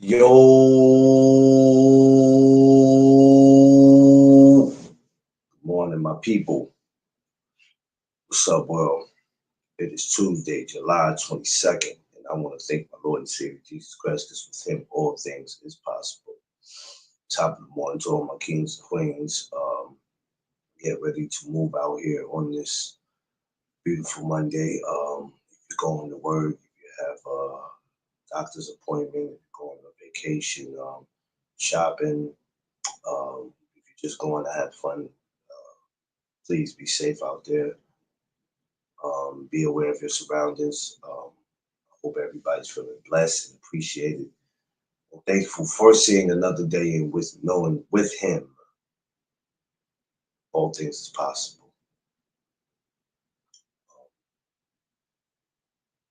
Yo, good morning, my people. What's up, world? It is Tuesday, July 22nd, and I want to thank my Lord and Savior Jesus Christ, because with Him all things is possible. Top of the morning to all my kings and queens. Get ready to move out here on this beautiful Monday. If you're going to work, if you have a doctor's appointment, if you're going on vacation, shopping, if you're just going to have fun, please be safe out there. Be aware of your surroundings. I hope everybody's feeling blessed and appreciated. And thankful for seeing another day and with knowing with Him all things is possible.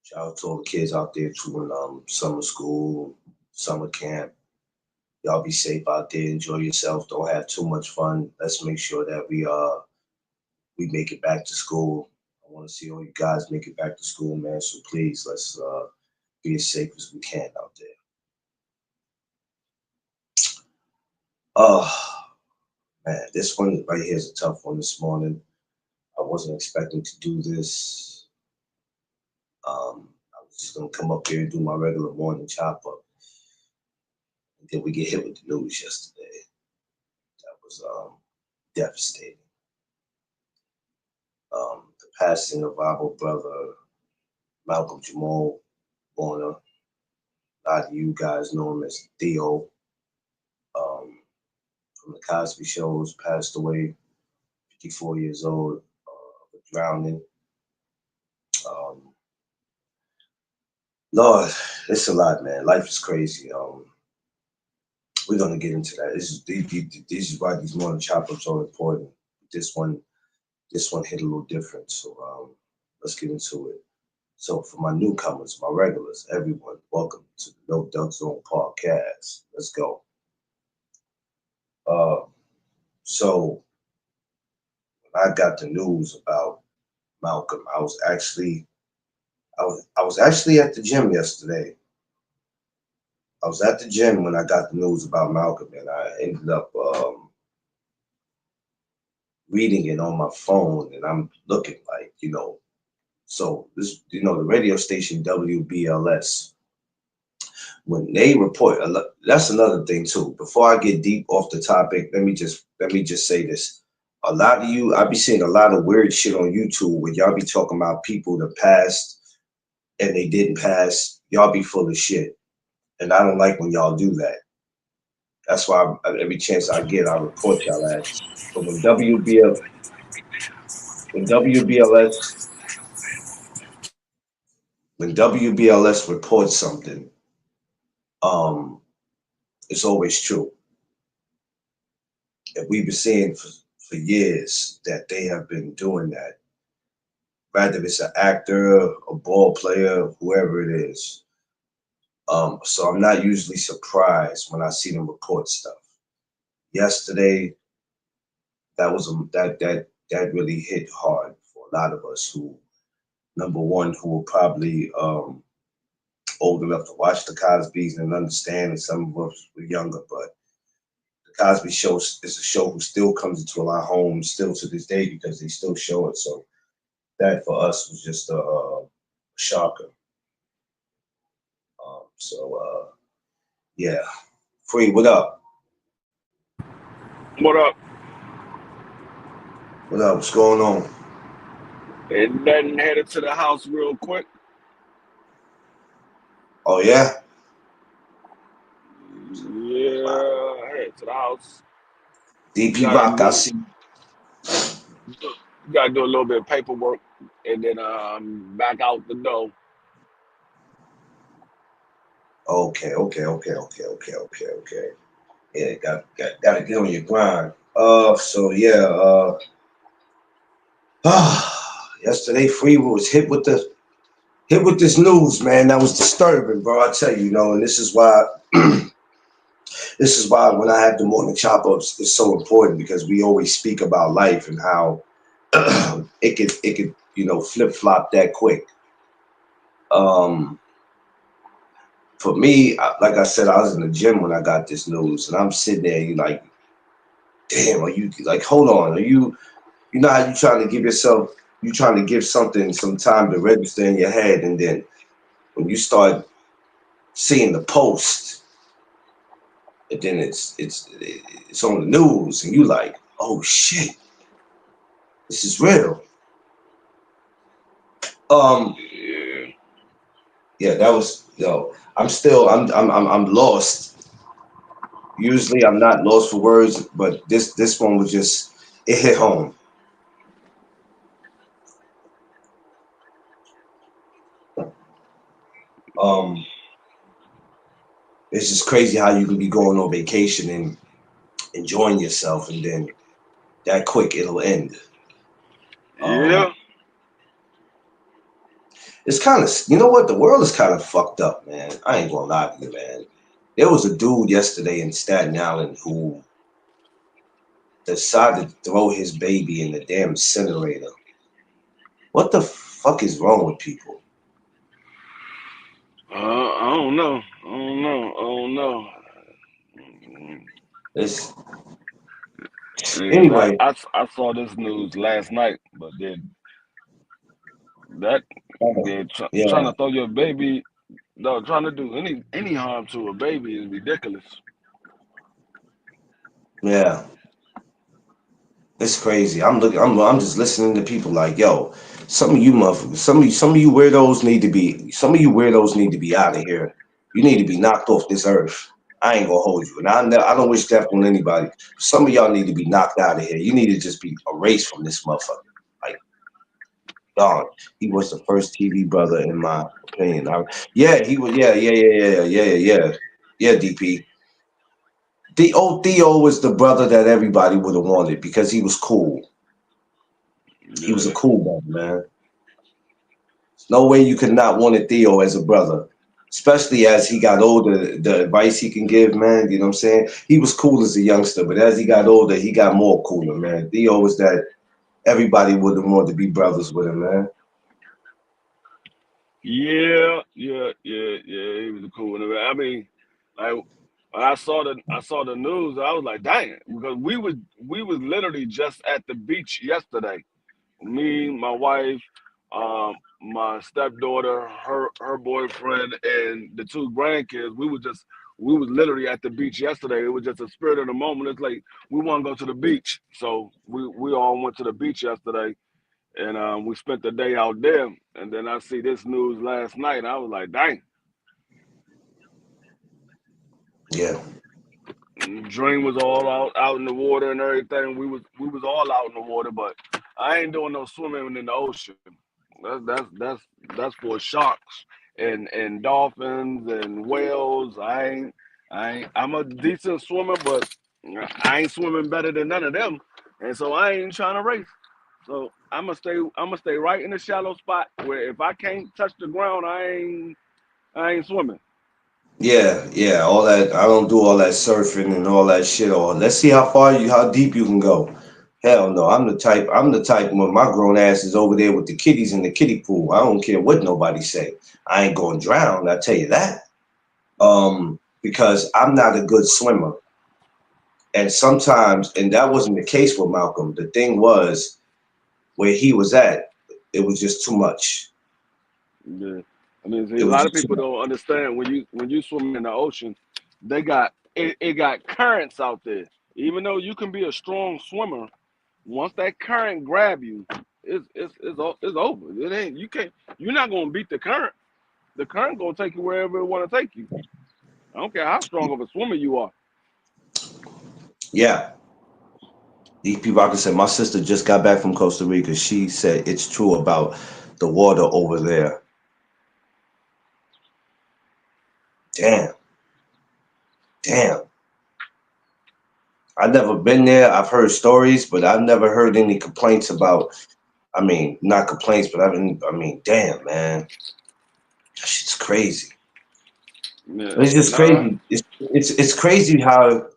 Shout out to all the kids out there doing summer school, summer camp. Y'all be safe out there. Enjoy yourself. Don't have too much fun. Let's make sure that we make it back to school. I want to see all you guys make it back to school, man. So please, let's be as safe as we can out there. Oh man, this one right here is a tough one this morning. I wasn't expecting to do this. I was just gonna come up here and do my regular morning chop up. And then we get hit with the news yesterday. That was devastating. The passing of our brother Malcolm Jamal Warner. A lot of you guys know him as Theo, um, from the Cosby shows, passed away, 54 years old, drowning. Um, Lord, it's a lot, man. Life is crazy. We're gonna get into that. This is why these morning chop-ups are important. This one, this one hit a little different. So let's get into it. So for my newcomers, my regulars, everyone, welcome to the No Duck Zone podcast. Let's go. Uh, so when I got the news about Malcolm, I was actually at the gym yesterday. I was at the gym when I got the news about Malcolm, and I ended up reading it on my phone, and I'm looking like, so this, the radio station WBLS, when they report, that's another thing too. Before I get deep off the topic, let me just say this. A lot of you, I be seeing a lot of weird shit on YouTube where y'all be talking about people that passed and they didn't pass. Y'all be full of shit, and I don't like when y'all do that. That's why every chance I get, I report y'all ass. But when WBLS when WBLS reports something, um, it's always true. And we've been seeing for years that they have been doing that, whether it's an actor, a ball player, whoever it is. So I'm not usually surprised when I see them report stuff. Yesterday, that really hit hard for a lot of us who, number one, who were probably old enough to watch the Cosby's and understand, and some of us were younger, but the Cosby Show is a show who still comes into a lot of homes still to this day because they still show it. So that for us was just a shocker. Yeah, Free, what up? What up? What up? What's going on? And nothing, headed to the house real quick. Oh yeah, wow. Yeah, head to the house. DP Gotta Rock, I do see. gotta do a little bit of paperwork and then back out the door. Okay. Yeah, got to get on your grind. So yeah, yesterday Free was hit with this news, man. That was disturbing, bro. I tell you, and this is why this is why when I have the morning chop ups, it's so important because we always speak about life and how it could flip flop that quick. Um, For me, like I said, I was in the gym when I got this news, and I'm sitting there. You like, damn, are you like, hold on, are you? You know how you trying to give yourself, you trying to give something some time to register in your head, and then when you start seeing the post, and then it's on the news, and you like, oh shit, this is real. Um, Yeah. yeah, that was I'm still I'm lost. Usually I'm not lost for words, but this one was just it hit home. Um, it's just crazy how you can be going on vacation and enjoying yourself, and then that quick it'll end. Um, Yeah. it's kind of, you know what, the world is kind of fucked up, man. I ain't gonna lie to you, man. There was a dude yesterday in Staten Island who decided to throw his baby in the damn incinerator. What the fuck is wrong with people? I don't know. I don't know. I don't know. Mm, It's because anyway. I saw this news last night, but then that they're trying Yeah, to throw your baby, no, trying to do any harm to a baby is ridiculous. yeah. It's crazy. I'm looking. I'm just listening to people like, yo, some of you motherfuckers, some of you weirdos need to be. Some of you weirdos need to be out of here. You need to be knocked off this earth. I ain't gonna hold you, and I don't wish death on anybody. Some of y'all need to be knocked out of here. You need to just be erased from this motherfucker. Like, gone. He was the first TV brother in my opinion. Yeah, he was. Yeah, yeah, yeah, yeah, yeah, yeah, yeah. Yeah, DP. The old Theo was the brother that everybody would have wanted because he was cool. He was a Yeah. cool brother, man. There's no way you could not want a Theo as a brother, especially as he got older. The advice he can give, man, you know what I'm saying? He was cool as a youngster, but as he got older, he got more cooler, man. Theo was that everybody would have wanted to be brothers with him, man. Yeah, yeah, yeah, yeah. He was a cool one. I mean, like when I saw the news, I was like, dang, because we was literally just at the beach yesterday. Me, my wife, my stepdaughter, her boyfriend, and the two grandkids. We was literally at the beach yesterday. It was just a spirit of the moment. It's like we want to go to the beach, so we all went to the beach yesterday, and we spent the day out there. And then I see this news last night. And I was like, dang. Yeah, Dream was all out in the water and everything. We was all out in the water, but I ain't doing no swimming in the ocean. That's for sharks and dolphins and whales. I'm a decent swimmer, but I ain't swimming better than none of them, and so I ain't trying to race. So I'm gonna stay right in the shallow spot where if I can't touch the ground, I ain't swimming. yeah, yeah. All that. I don't do all that surfing and all that shit. Or let's see how deep you can go. Hell no. I'm the type when my grown ass is over there with the kiddies in the kiddie pool. I don't care what nobody say. I ain't going to drown. I tell you that. Because I'm not a good swimmer. And sometimes, and that wasn't the case with Malcolm. The thing was where he was at, it was just too much. Yeah. I mean, see, It a was lot of just too people much. don't understand when you swimming in the ocean, it got currents out there. Even though you can be a strong swimmer, once that current grab you, it's over. It ain't you can't you're not gonna beat the current. The current gonna take you wherever it want to take you. I don't care how strong of a swimmer you are. Yeah. These people, like I said, my sister just got back from Costa Rica. She said it's true about the water over there. Damn, damn. I've never been there. I've heard stories, but I've never heard any complaints about. I mean, not complaints, but I mean, damn, man, that shit's crazy. Yeah, It's just nah, crazy. It's crazy how,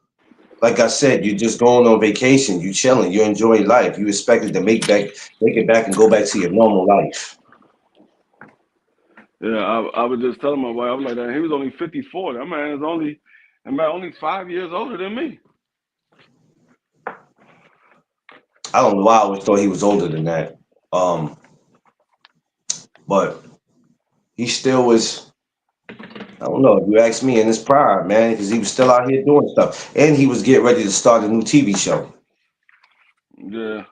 like I said, you're just going on vacation, you chilling, you're enjoying life. You expected to make it back and go back to your normal life. Yeah, I was just telling my wife, I was like, "Damn, he was only 54. That man only 5 years older than me." I don't know why I always thought he was older than that. Um, but he still was. I don't know. If you ask me, in his prime, man, because he was still out here doing stuff, and he was getting ready to start a new TV show. Yeah,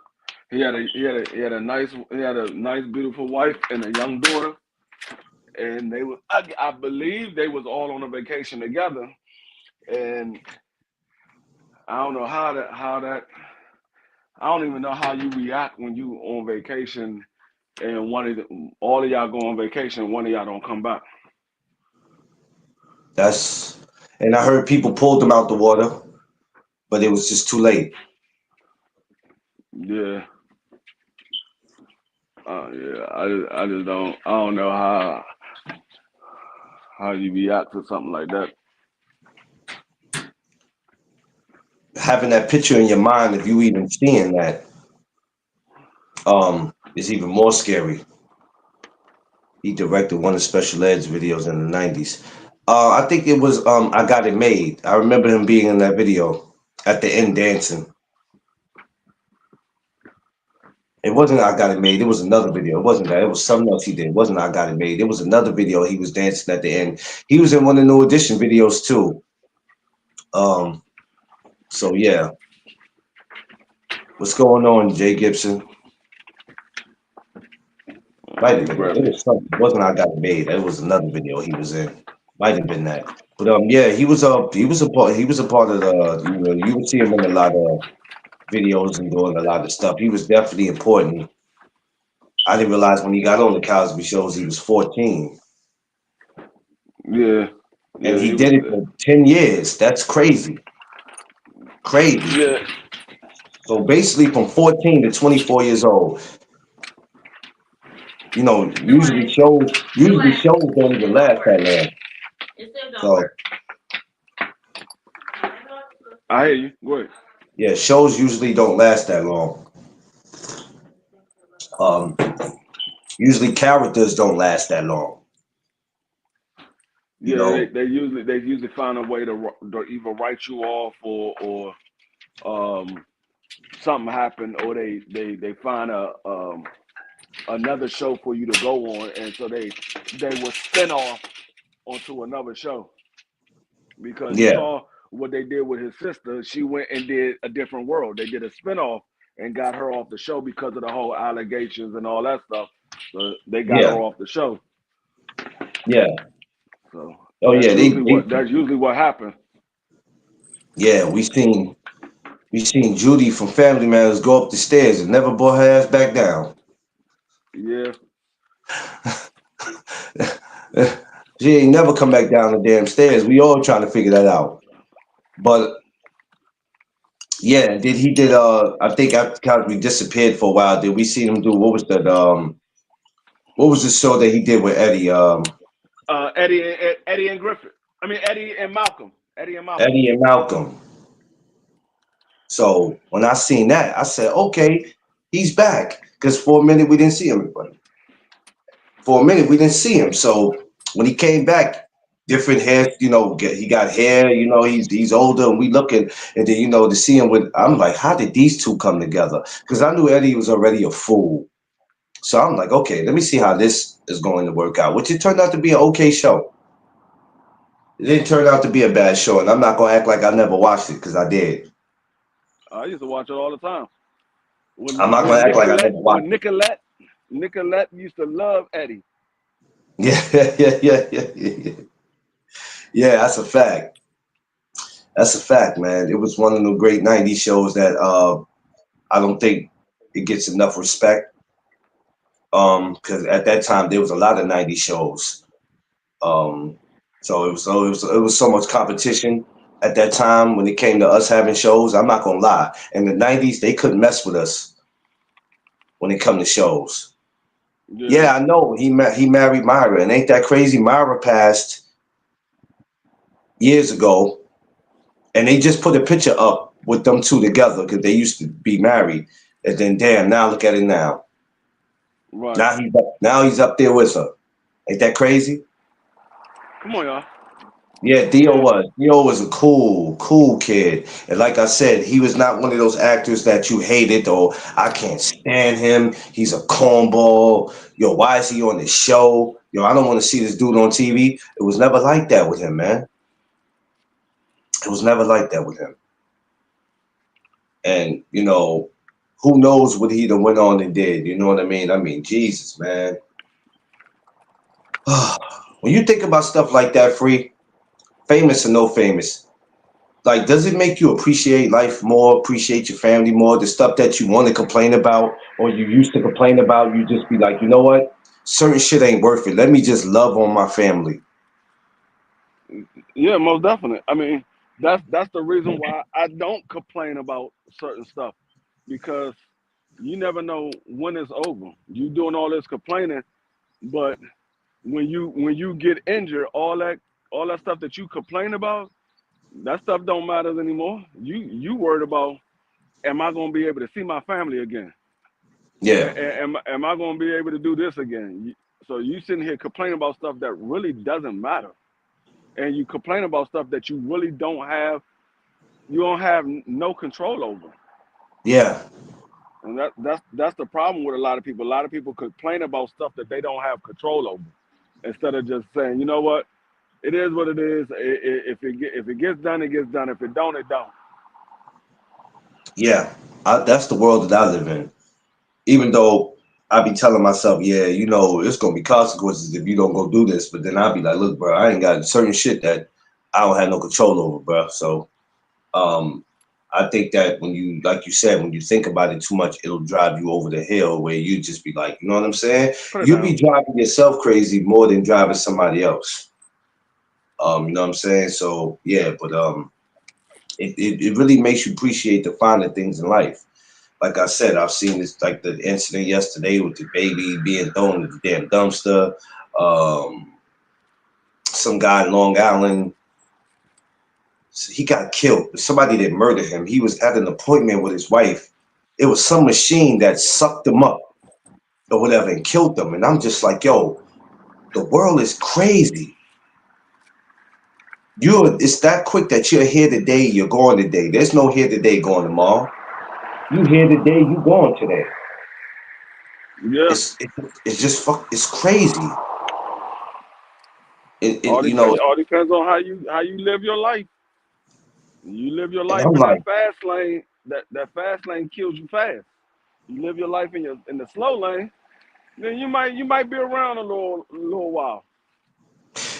he had a nice beautiful wife and a young daughter, and I believe they was all on a vacation together, and I don't know how that I don't even know how you react when you on vacation and all of y'all go on vacation, one of y'all don't come back. That's and I heard people pulled him out the water, but it was just too late. Yeah, yeah. I just I don't know how you react to something like that. Having that picture in your mind, if you even seeing that, is even more scary. He directed one of Special Ed's videos in the '90s. I think it was I Got It Made. I remember him being in that video at the end dancing. It wasn't I Got It Made. It was another video. It wasn't that. It was something else he did. It wasn't I Got It Made. It was another video. He was dancing at the end. He was in one of the New Edition videos too. Um, so yeah, what's going on, Jay Gibson? Might Let have me been that. grab It me. was something. It wasn't I Got It Made. It was another video he was in. Might have been that. But yeah, he was a part of the. You would see him in a lot of videos and doing a lot of stuff. He was definitely important. I didn't realize when he got on the Cosby shows he was 14, Yeah, and yeah. he He was. did it for 10 years. That's crazy, crazy. Yeah, So basically, from 14 to 24 years old, usually shows don't even last that long. So I hear you. Go ahead. yeah, shows usually don't last that long. Um, Usually characters don't last that long. You Yeah, know, they usually find a way to either write you off or something happen or they find a another show for you to go on, and so they will spin off onto another show because you yeah, saw what they did with his sister. She went and did a different world. They did a spinoff and got her off the show because of the whole allegations and all that stuff. So they got yeah, her off the show. yeah. So Oh yeah, that's usually what happened. yeah. We seen Judy from Family Matters go up the stairs and never brought her ass back down. Yeah, She ain't never come back down the damn stairs. We all trying to figure that out. But yeah, I think after Cosby disappeared for a while, did we see him do what was the show that he did with Eddie? Eddie and Griffith. I mean Eddie and Malcolm. Eddie and Malcolm. Eddie and Malcolm. So when I seen that, I said, okay, he's back. Because for a minute we didn't see him. For a minute we didn't see him. So when he came back, different hair, he got hair, he's older, and we looking, and then to see him with, I'm like, how did these two come together? Because I knew Eddie was already a fool. So I'm like, okay, let me see how this is going to work out. Which it turned out to be an okay show. It didn't turn out to be a bad show, and I'm not gonna act like I never watched it because I did. I used to watch it all the time. I'm not gonna act like I never watched it. Nicolette used to love Eddie. Yeah, yeah. Yeah, that's a fact. That's a fact, man. It was one of the great '90s shows that I don't think it gets enough respect. Because at that time there was a lot of '90s shows. Um, so it was so much competition at that time when it came to us having shows. I'm not gonna lie. In the '90s, they couldn't mess with us when it come to shows. Yeah, Yeah, I know he married Myra, and ain't that crazy? Myra passed years ago, and they just put a picture up with them two together because they used to be married. And then, damn, now look at it now. right. Now he's up there with her. Ain't that crazy? Come on, y'all. Yeah, Yeah, Theo was a cool kid. And like I said, he was not one of those actors that you hated or I can't stand him. He's a cornball. Yo, why is he on this show? Yo, I don't want to see this dude on TV. It was never like that with him, man. It was never like that with him. And, who knows what he done went on and did. You know what I mean? I mean, Jesus, man. When you think about stuff like that, Free, famous or no famous, like, does it make you appreciate life more, appreciate your family more, the stuff that you want to complain about or you used to complain about, you just be like, you know what? Certain shit ain't worth it. Let me just love on my family. yeah, most definitely. I mean, that's the reason why I don't complain about certain stuff because you never know when it's over. You doing all this complaining, but when you get injured, all that stuff that you complain about, that stuff don't matter anymore. You worried about, am I gonna be able to see my family again? Yeah. Am I gonna be able to do this again? So you sitting here complaining about stuff that really doesn't matter, and you complain about stuff that you really don't have no control over. Yeah. And that's the problem with a lot of people. A lot of people complain about stuff that they don't have control over, instead of just saying, you know what, it is what it is. If it gets done, it gets done. If it don't, it don't. Yeah. That's the world that I live in. Even though I be telling myself, yeah, it's gonna be consequences if you don't go do this. But then I'll be like, look, bro, I ain't got certain shit that I don't have no control over, bro. So Um, I think that when you, like you said, when you think about it too much, it'll drive you over the hill where you just be like, you know what I'm saying? Put it You'll be down. driving yourself crazy more than driving somebody else. You know what I'm saying? So yeah, but it really makes you appreciate the finer things in life. Like I said, I've seen this like the incident yesterday with the baby being thrown in the damn dumpster. Um, some guy in Long Island, he got killed. Somebody that murdered him. He was at an appointment with his wife. It was some machine that sucked him up or whatever and killed them. And I'm just like, yo, the world is crazy. It's that quick that you're here today, you're going today. There's no here today, going tomorrow. You here today, you going today. Yeah. It's just it's crazy. All depends. All depends on how you live your life. You live your And life I'm in like, that fast lane. That fast lane kills you fast. You live your life in the slow lane, then you might be around a little while.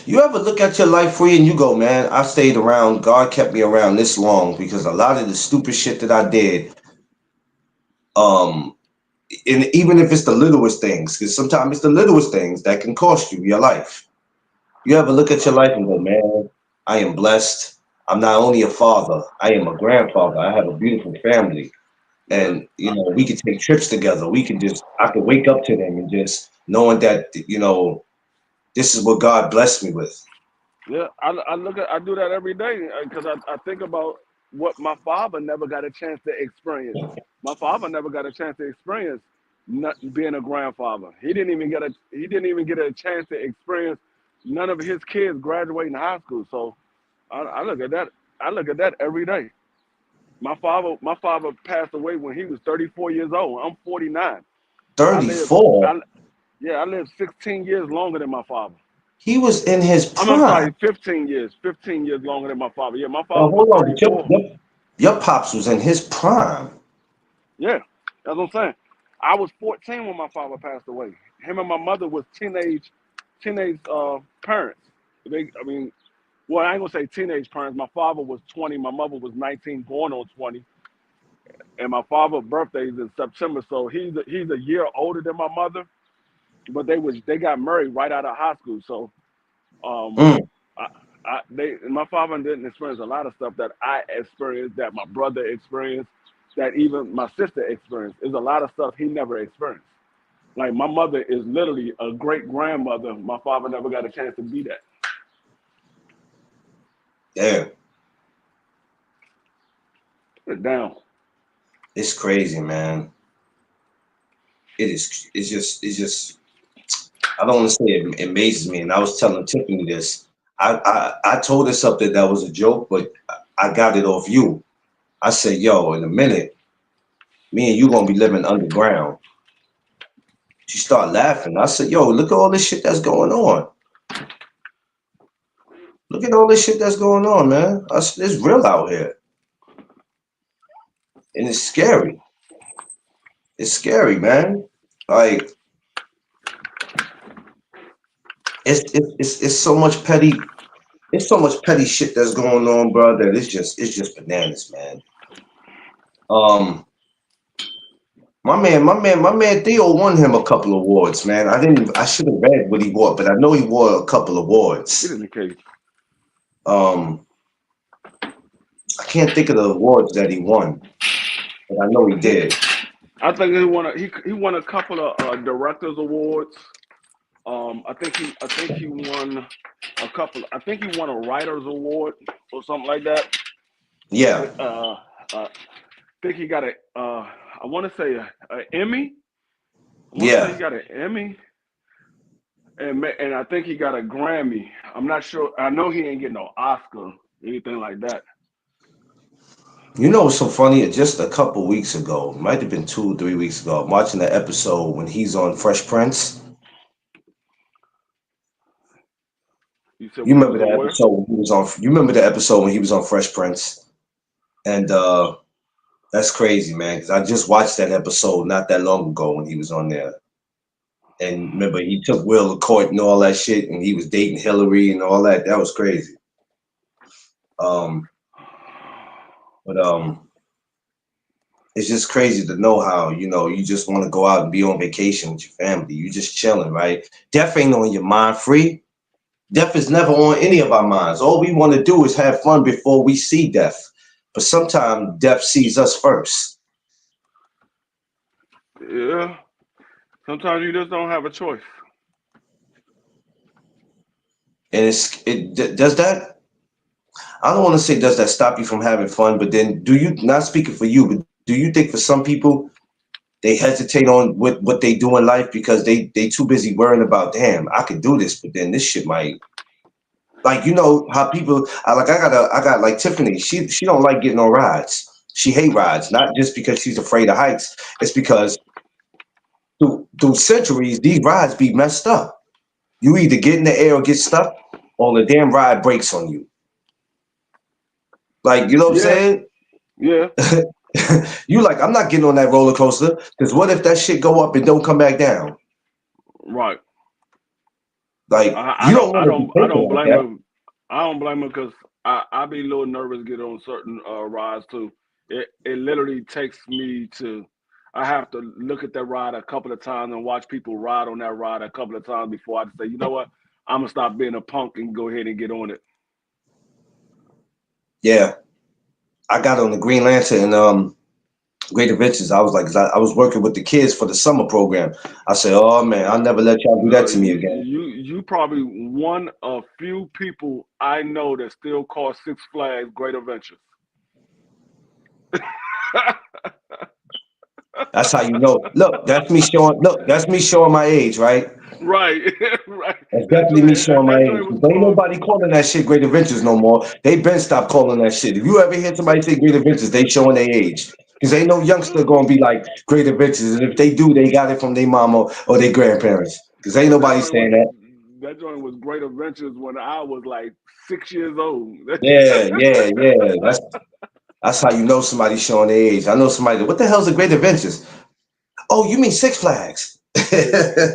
you ever look at your life, Free, and you go, man, I stayed around. God kept me around this long because a lot of the stupid shit that I did, um, and even if it's the littlest things, because sometimes it's the littlest things that can cost you your life. You ever look at your life and go, man, I am blessed. I'm not only a father, I am a grandfather. I have a beautiful family. Yeah, And, we can take trips together. I can wake up to them and just knowing that, this is what God blessed me with. yeah. I do that every day because I think about what my father never got a chance to experience. My father never got a chance to experience not being a grandfather. He didn't even get a chance to experience none of his kids graduating high school. So I look at that. I look at that every day. My father passed away when he was 34 years old. I'm 49. I lived 34, I Yeah, I lived 16 years longer than my father. he was in his I'm prime. sorry, 15 years. 15 years longer than my father. Yeah, my Now, father was hold on, but 34. your pops was in his prime. Yeah, that's what I'm saying. I was 14 when my father passed away. Him and my mother was teenage parents. I mean, well, I ain't gonna say teenage parents. My father was 20. My mother was 19, going on 20. And my father's birthday is in September, so he's a year older than my mother. But they got married right out of high school. So um, Mm. my father didn't experience a lot of stuff that I experienced, that my brother experienced, that even my sister experienced. There's a lot of stuff he never experienced. Like my mother is literally a great grandmother. My father never got a chance to be that. Damn, Put it down. it's crazy, man. It's just I don't want to say it amazes me. And I was telling Tiffany this. I told her something that was a joke, but I got it off you. I said, yo, in a minute, me and you gonna be living underground. She started laughing. I said, yo, look at all this shit that's going on. Look at all this shit that's going on, man. I said, it's real out here. And it's scary. It's scary, man. Like it's so much petty. It's so much petty shit that's going on, bro. That it's just bananas, man. Um, my man Theo won him a couple of awards, man. I should have read what he won, but I know he won a couple of Get awards. in the cage. Um, I can't think of the awards that he won, but I know he did. I think he won a couple of directors awards. I think he won a couple. I think he won a writers award or something like that. Yeah, I think he got a. I want to say a Emmy. I want to say he yeah. got an Emmy, and I think he got a Grammy. I'm not sure. I know he ain't getting no Oscar, anything like that. You know what's so funny? Just a couple weeks ago, might have been 2 or 3 weeks ago, I'm watching the episode when he's on Fresh Prince. You said You when he remember was the on where? episode when he was on? You remember the episode when he was on Fresh Prince? And that's crazy, man. Because I just watched that episode not that long ago when he was on there. And remember, he took Will to court and all that shit, and he was dating Hillary and all that. That was crazy. Um, but it's just crazy to know how you just want to go out and be on vacation with your family. You just chilling, right? Death ain't on your mind. Free. Death is never on any of our minds. All we want to do is have fun before we see death. But sometimes death sees us first. Yeah. Sometimes you just don't have a choice. And does that, I don't want to say does that stop you from having fun, but then do you, not speaking for you, but do you think for some people they hesitate on what they do in life because they too busy worrying about, damn, I could do this, but then this shit might, like, you know how people I got like Tiffany, she don't like getting on rides. She hate rides, not just because she's afraid of heights. It's because through centuries these rides be messed up. You either get in the air or get stuck, or the damn ride breaks on you. Like, you know what I'm Yeah. saying? Yeah. You like, I'm not getting on that roller coaster because what if that shit go up and don't come back down? Right. Like, I you don't don't I want to be don't I thinking don't like blame that. him. I don't blame him because I be a little nervous get on certain rides too. It literally takes me to. I have to look at that ride a couple of times and watch people ride on that ride a couple of times before I say, you know what, I'm gonna stop being a punk and go ahead and get on it. Yeah, I got on the Green Lantern and Great Adventures. I was like, 'cause I was working with the kids for the summer program. I said, oh man, I'll never let y'all do that to me again. You probably one of few people I know that still call Six Flags Great Adventures. That's how you know. Look, that's me showing. Look, that's me showing my age, right? Right, right. That's definitely me showing my That age. joint was 'Cause ain't called. nobody calling that shit Great Adventures no more. They been stopped calling that shit. If you ever hear somebody say Great Adventures, they showing their age. Because ain't no youngster gonna be like Great Adventures. And if they do, they got it from their mama or their grandparents. Because ain't No, that nobody joint was saying that. that joint was Great Adventures when I was like 6 years old. Yeah, yeah, yeah. That's how you know somebody's showing their age. I know somebody. What the hell's a Great Adventures? Oh, you mean Six Flags? Yeah.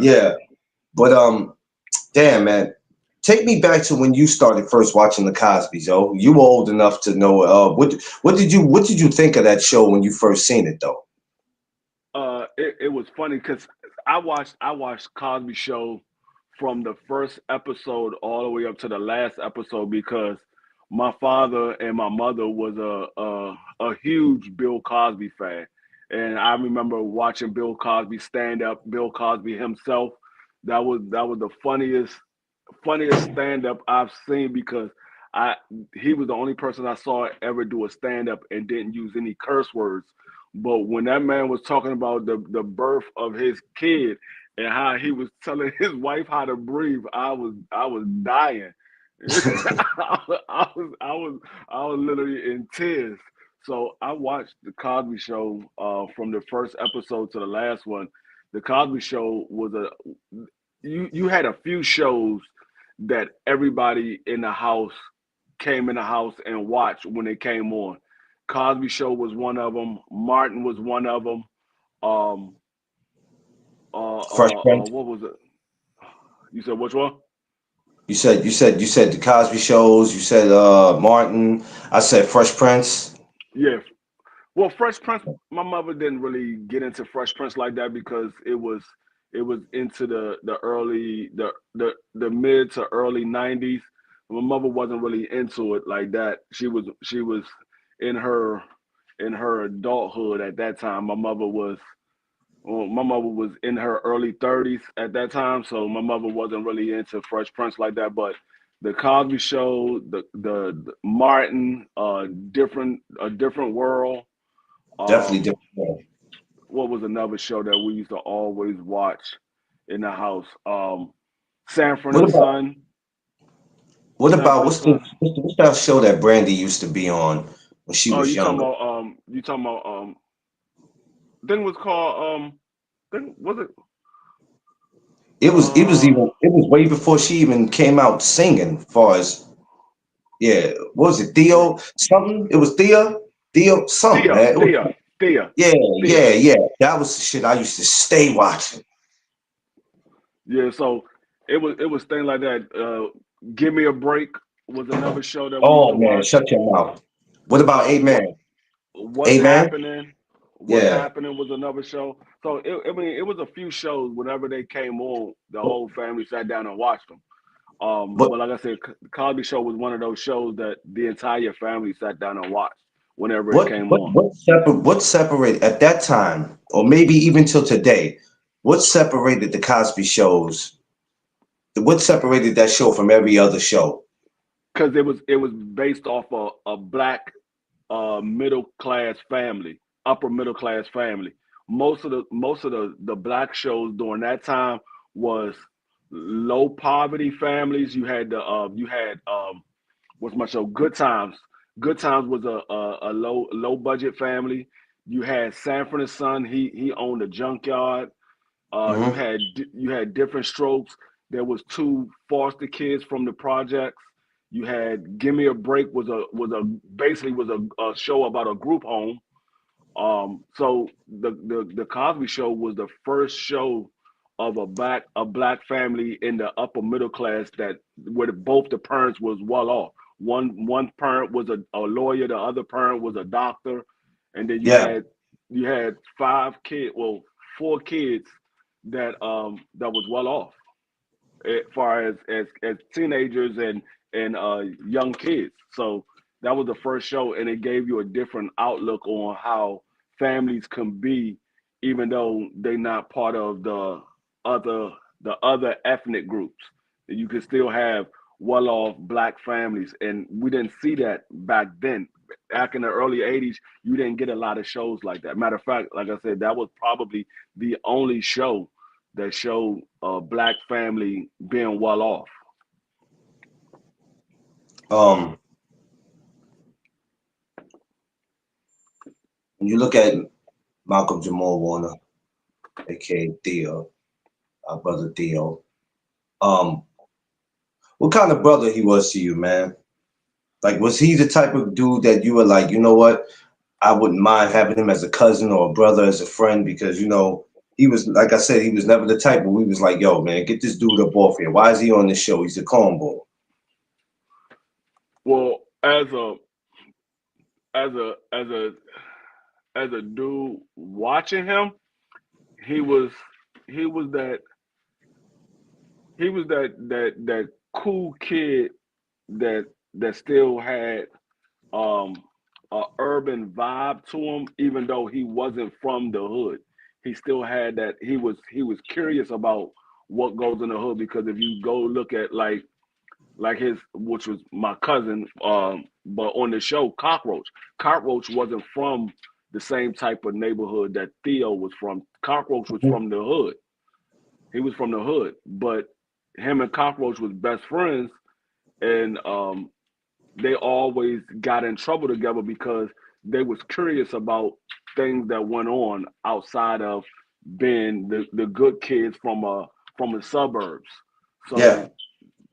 Yeah, but damn man, take me back to when you started first watching the Cosby's. Yo, you were old enough to know. What did you think of that show when you first seen it though? It was funny because I watched Cosby Show from the first episode all the way up to the last episode because my father and my mother was a huge Bill Cosby fan, and I remember watching Bill Cosby stand up, Bill Cosby himself. That was the funniest stand up I've seen because I he was the only person I saw ever do a stand up and didn't use any curse words. But when that man was talking about the birth of his kid, and how he was telling his wife how to breathe. I was dying. I was literally in tears. So I watched the Cosby Show from the first episode to the last one. The Cosby Show was a you had a few shows that everybody in the house came in the house and watched when they came on. Cosby Show was one of them. Martin was one of them. Um, Fresh Prince. what was it? You said which one? You said the Cosby shows. You said Martin. I said Fresh Prince. Yeah. Well, Fresh Prince. My mother didn't really get into Fresh Prince like that because it was into the early the mid to early '90s. My mother wasn't really into it like that. She was in her in her adulthood at that time. My mother was in her early 30s at that time, so my mother wasn't really into Fresh Prince like that. But the Cosby Show, the Martin, different a different world. Definitely Um, different. what was another show that we used to always watch in the house? Sanford What and about Son. what about Sanford and what's the Son. what's that show that Brandy used to be on when she Oh, was younger? you talking about then was called then was it uh It was way before she even came out singing. Far as yeah, what was it yeah, Theo something? It was Theo something, Thea, man. It was, Thea, Thea, yeah, Thea. yeah. That was the shit I used to stay watching. Yeah, so it was things like that. Give Me a Break was another show that we used Oh to man, watch. shut your mouth. What about What Amen? what's Amen? happening? What's Yeah. happening was another show. So I mean, it was a few shows. Whenever they came on, the What whole family sat down and watched them. what But like I said, Cosby Show was one of those shows that the entire family sat down and watched whenever it what came what on. what separated at that time, or maybe even till today, what separated the Cosby shows? What separated that show from every other show? Because it was based off a black middle class family, upper middle class family. Most of the black shows during that time was low poverty families. You had what's my show? Good Times. Good Times was a low budget family. You had Sanford and Son. He owned a junkyard. You Hmm. had different strokes. There was two foster kids from the projects. You had Give Me a Break was a basically was a show about a group home. So the Cosby Show was the first show of a black family in the upper middle class that where both the parents was well off. One parent was a lawyer, the other parent was a doctor, and then you Yeah. had you had four kids that was well off as far as teenagers and young kids. So that was the first show, and it gave you a different outlook on how families can be, even though they're not part of other the other ethnic groups. You can still have well-off black families, and we didn't see that back then. Back in the early '80s, you didn't get a lot of shows like that. Matter of fact, like I said, that was probably the only show that showed a black family being well off. Um, when you look at Malcolm Jamal Warner, aka Theo, our brother Theo, um, what kind of brother he was to you, man? Like, was he the type of dude that you were like, you know what? I wouldn't mind having him as a cousin or a brother, as a friend, because he was like I said, he was never the type. But we was like, yo, man, get this dude up off here. Why is he on this show? He's a cornball. Well, as a dude watching him, he was he was that he was that cool kid that that still had um a urban vibe to him, even though he wasn't from the hood. He still had that. He was curious about what goes in the hood, because if you go look at like his, which was my cousin, but on the show Cockroach wasn't from the same type of neighborhood that Theo was from. Cockroach was from the hood. He was from the hood, but him and Cockroach was best friends, and they always got in trouble together because they was curious about things that went on outside of being the good kids from the suburbs. Yeah, So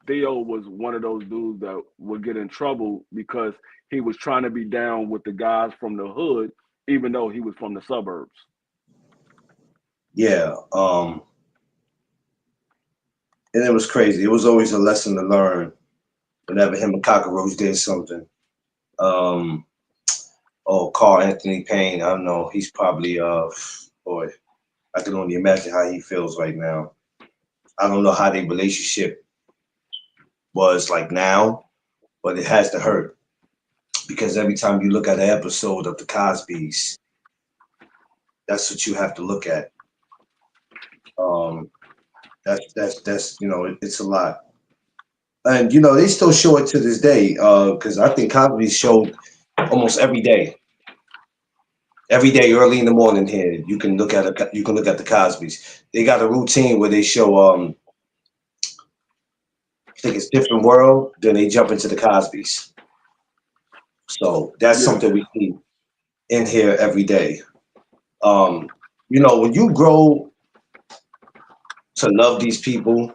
Theo was one of those dudes that would get in trouble because he was trying to be down with the guys from the hood, even though he was from the suburbs. yeah. And it was crazy. It was always a lesson to learn whenever him and Cockroach did something. Um, oh, Carl Anthony Payne. I don't know. He's probably boy. I can only imagine how he feels right now. I don't know how their relationship was like now, but it has to hurt because every time you look at an episode of the Cosby's, that's what you have to look at. Um, that's it's a lot, and they still show it to this day. Because I think Cosby showed almost every day early in the morning here. You can look at the Cosby's. They got a routine where they show I think it's different world. Then they jump into the Cosby's. So that's Yeah, something we see in here every day. Um, when you grow to love these people,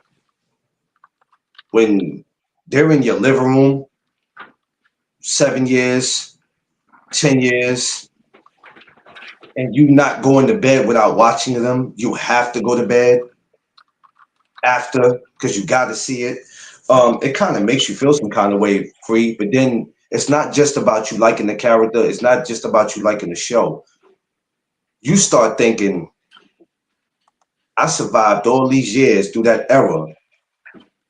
when they're in your living room 7 years, 10 years, and you not going to bed without watching them, you have to go to bed after because you got to see it. It kind of makes you feel some kind of way free, but then it's not just about you liking the character. It's not just about you liking the show. You start thinking, I survived all these years through that era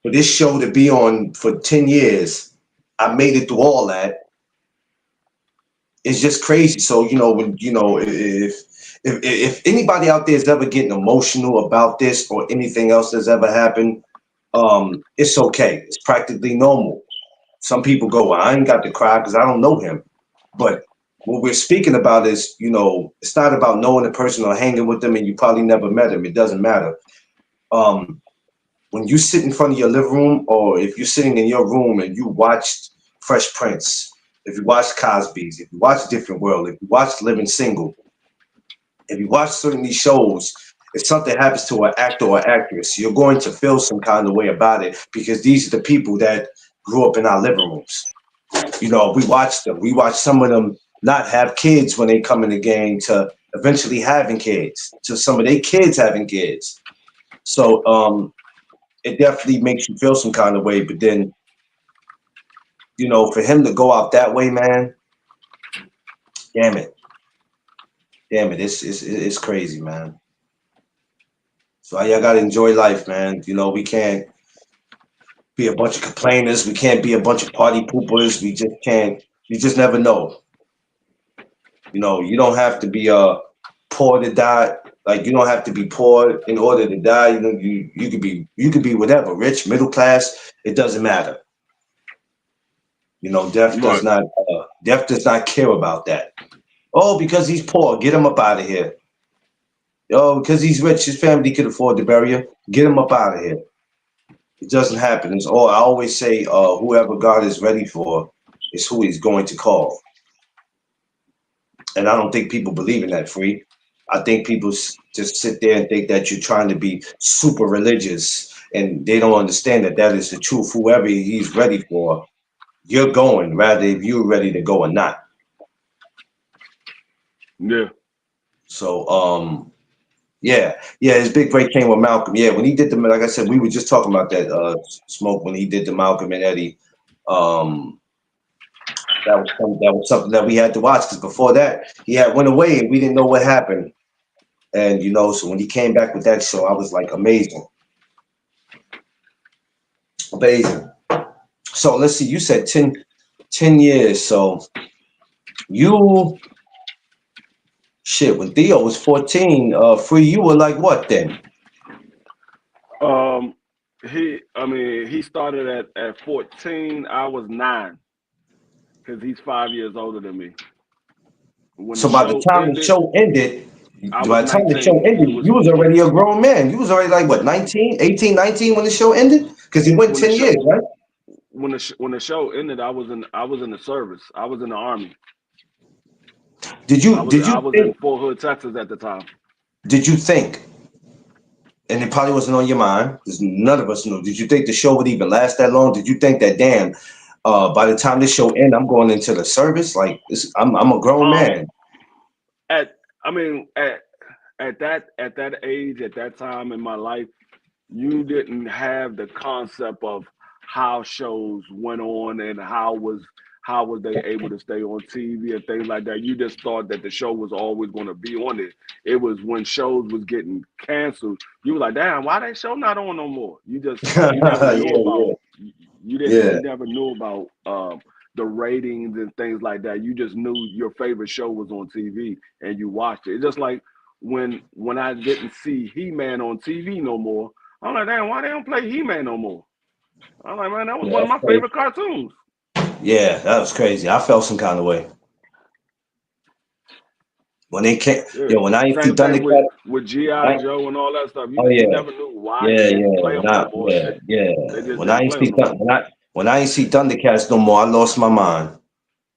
for this show to be on for 10 years. I made it through all that. It's just crazy. So, when, if anybody out there is ever getting emotional about this or anything else that's ever happened, it's okay. It's practically normal. Some people go, well, I ain't got to cry because I don't know him. But what we're speaking about is, it's not about knowing the person or hanging with them and you probably never met him. It doesn't matter. Um, when you sit in front of your living room or if you're sitting in your room and you watched Fresh Prince, if you watched Cosby's, if you watch Different World, if you watch Living Single, if you watch certain these shows, if something happens to an actor or actress, you're going to feel some kind of way about it because these are the people that grew up in our living rooms. We watched them. We watched some of them not have kids when they come in the game to eventually having kids, to some of their kids having kids. So it definitely makes you feel some kind of way. But then, for him to go out that way, man, damn it, damn it, it's crazy, man. So y'all gotta enjoy life, man. We can't be a bunch of complainers. We can't be a bunch of party poopers. We just can't. You just never know. You don't have to be poor to die. Like you don't have to be poor in order to die. You could be whatever, rich, middle class. It doesn't matter. Death does right. not death does not care about that. Oh, because he's poor, get him up out of here. Oh, because he's rich, his family could afford to bury him. Get him up out of here. It doesn't happen. It's all I always say. Whoever God is ready for is who He's going to call. And I don't think people believe in that, free. I think people just sit there and think that you're trying to be super religious, and they don't understand that that is the truth. Whoever He's ready for, you're going. Rather, if you're ready to go or not. Yeah. So, yeah, yeah, his big break came with Malcolm. Yeah, when he did the, like I said, we were just talking about that smoke when he did the Malcolm and Eddie. Um, that was something that we had to watch because before that he had went away and we didn't know what happened. And so when he came back with that show, I was like, amazing, amazing. So let's see, you said 10 years. So you shit when Theo was 14, free, you were like what then? Um, he started at 14. I was 9 because he's 5 years older than me. When the So by the show time the ended, show ended, I was By the time the show 19. He ended, was you was already a grown man. You was already like what, 19, 18, 19 when the show ended? Because it went when the 10 years, show right? when the show ended. I was in the service. I was in the army. Did you I was in think Fort Hood, Texas at the time. did you think, and it probably wasn't on your mind, because none of us knew, did you think the show would even last that long? Did you think that damn, by the time this show end, I'm going into the service? Like I'm a grown Um, man. at I mean at that age, at that time in my life, you didn't have the concept of how shows went on and how was they able to stay on TV and things like that. You just thought that the show was always going to be on it. It was when shows was getting canceled, you were like, damn, why that show not on no more? You never Yeah, knew about yeah, you yeah. never knew about the ratings and things like that. You just knew your favorite show was on TV and you watched it. It's just like when I didn't see He Man on TV no more. I'm like, damn, why they don't play He Man no more? I'm like, man, that was Yeah, one of that's my crazy. favorite cartoons. Yeah, that was crazy. I felt some kind of way when they came. Yeah. Yo, when I ain't see Same thing Thundercat, with GI I, Joe and all that stuff. oh You yeah, never knew why yeah, they didn't yeah. play them no more. They just When I didn't ain't play them see no more. when I ain't see Thundercats no more, I lost my mind.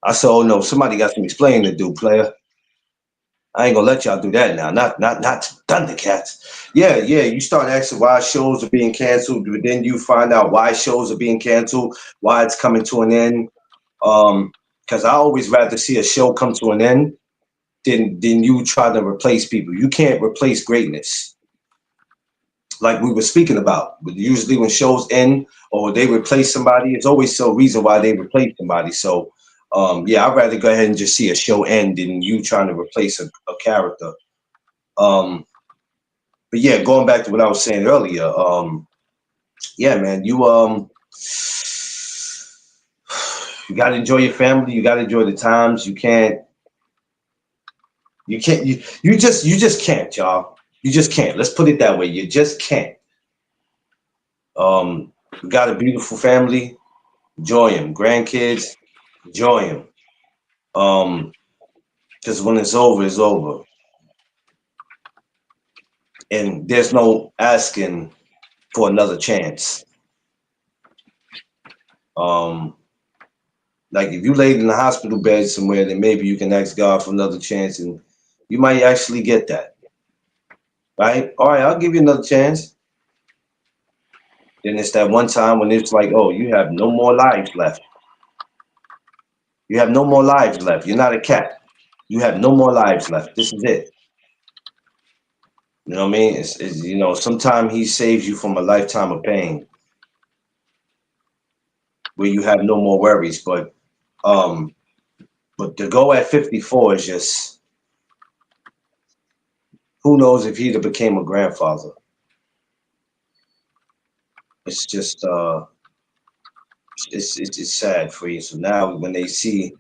I said, oh no, somebody got some explaining to do, player. I ain't gonna let y'all do that now. Not Thundercats. Yeah, yeah. You start asking why shows are being canceled, but then you find out why shows are being canceled, why it's coming to an end. Because I always rather see a show come to an end than you try to replace people. You can't replace greatness, like we were speaking about. But usually when shows end or they replace somebody, it's always some reason why they replace somebody. So yeah, I'd rather go ahead and just see a show end than you trying to replace a character. Um, but yeah, going back to what I was saying earlier, yeah, man, you gotta enjoy your family. You gotta enjoy the times. You just can't, y'all. You just can't. Let's put it that way. You just can't. We got a beautiful family. Enjoy them. Grandkids, enjoy them. Because when it's over, it's over, and there's no asking for another chance. Um, like if you laid in the hospital bed somewhere, then maybe you can ask God for another chance, and you might actually get that. Right? All right, I'll give you another chance. Then it's that one time when it's like, oh, you have no more lives left. You have no more lives left. You're not a cat. You have no more lives left. This is it. You know what I mean? Sometimes he saves you from a lifetime of pain where you have no more worries. Um, but to go at 54 is just, who knows if he'd have became a grandfather. It's just it's sad for you. So now when they see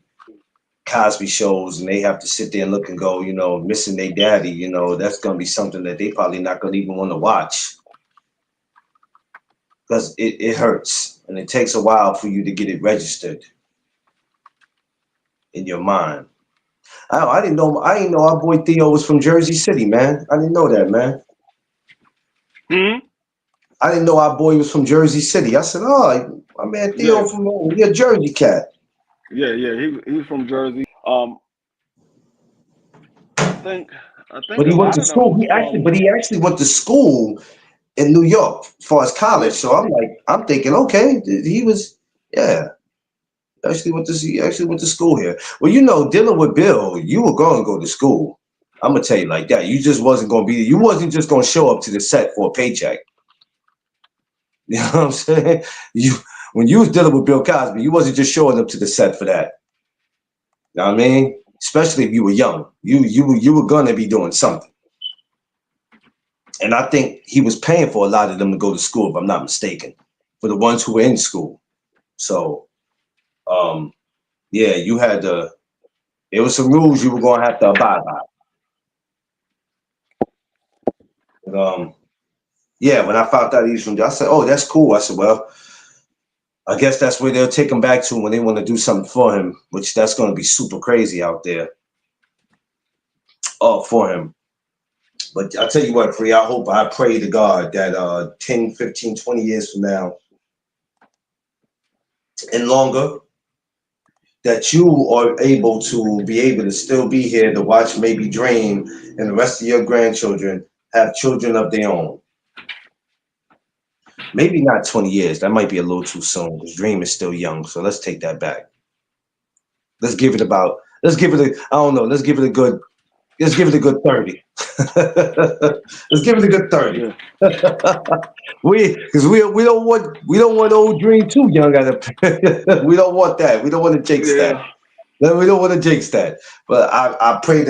Cosby shows and they have to sit there and look and go, missing their daddy, that's gonna be something that they probably not gonna even want to watch because it hurts and it takes a while for you to get it registered in your mind. I didn't know our boy Theo was from Jersey City, man. I didn't know that, man. Hmm? I didn't know our boy was from Jersey City. I said, oh, my man Yeah, Theo he a Jersey cat. yeah. He's from Jersey. I think I think But a he went lot to of them school. was from. He actually went to school in New York for his college. Yeah. So I'm thinking, okay, he was, yeah, he actually went to school here. Well, dealing with Bill, you were going to go to school. I'm gonna tell you like that. You just wasn't gonna be. You wasn't just gonna show up to the set for a paycheck. You know what I'm saying? You When you was dealing with Bill Cosby, you wasn't just showing up to the set for that. You know what I mean? Especially if you were young, you were gonna be doing something. And I think he was paying for a lot of them to go to school, if I'm not mistaken, for the ones who were in school. So, um, yeah, you had to. There was some rules you were gonna have to abide by. But, yeah, when I found out he was from, I said, "Oh, that's cool." I said, "Well, I guess that's where they'll take him back to when they want to do something for him, which that's gonna be super crazy out there, for him." But I tell you what, Free, I pray to God that 10, 15, 20 years from now and longer, that you are able to still be here to watch maybe Dream and the rest of your grandchildren have children of their own. Maybe not 20 years. That might be a little too soon because Dream is still young. So let's take that back. Let's give it a, I don't know, let's give it a good 30. Let's give it a good 30. Yeah, We don't want old Dream too young at a we don't want that. We don't want to jinx that. yeah, No, we don't want to jinx that. But I pray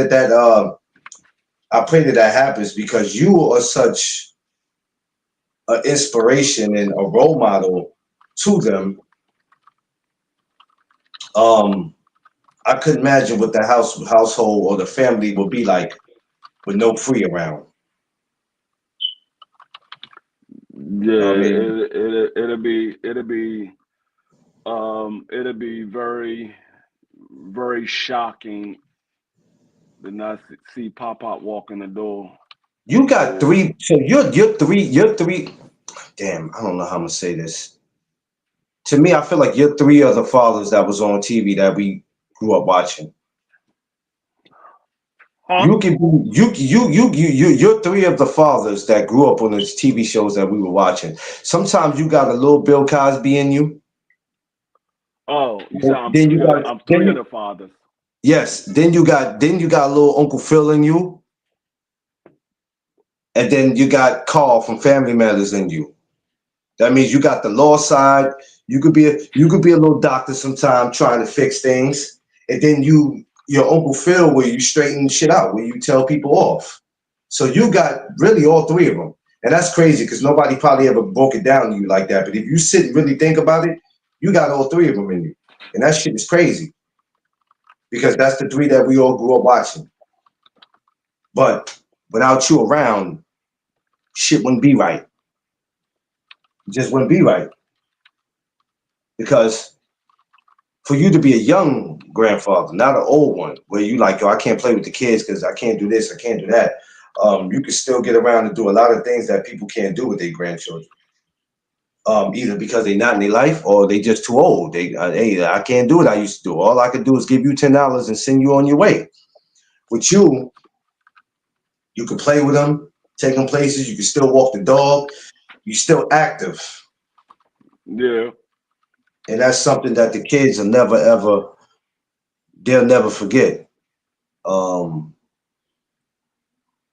I pray that that happens because you are such an inspiration and a role model to them. Um, I couldn't imagine what the household or the family would be like with no Free around. You know yeah. what I mean? It'll be very very shocking to not see Pop Pop walk in the door. You got Or three. So you're three. Damn, I don't know how I'm gonna say this. To me, I feel like you're three other fathers that was on TV that we grew up watching. huh? You can be you're three of the fathers that grew up on those TV shows that we were watching. Sometimes you got a little Bill Cosby in you. Oh, you said Then you got I'm then three of you the fathers. yes, then you got a little Uncle Phil in you, and then you got Carl from Family Matters in you. That means you got the law side. You could be a little doctor sometime trying to fix things, and then your Uncle Phil where you straighten shit out, where you tell people off. So you got really all three of them, and that's crazy because nobody probably ever broke it down to you like that. But if you sit and really think about it, you got all three of them in you, and that shit is crazy because that's the three that we all grew up watching. But without you around, shit wouldn't be right. It just wouldn't be right because for you to be a young grandfather, not an old one, where you like, yo, I can't play with the kids because I can't do this, I can't do that. You can still get around and do a lot of things that people can't do with their grandchildren. Either because they're not in their life or they just too old. Hey, I can't do what I used to do. All I could do is give you $10 and send you on your way. With you can play with them, take them places. You can still walk the dog. You're still active, Yeah. and that's something that the kids will never ever. They'll never forget. Um,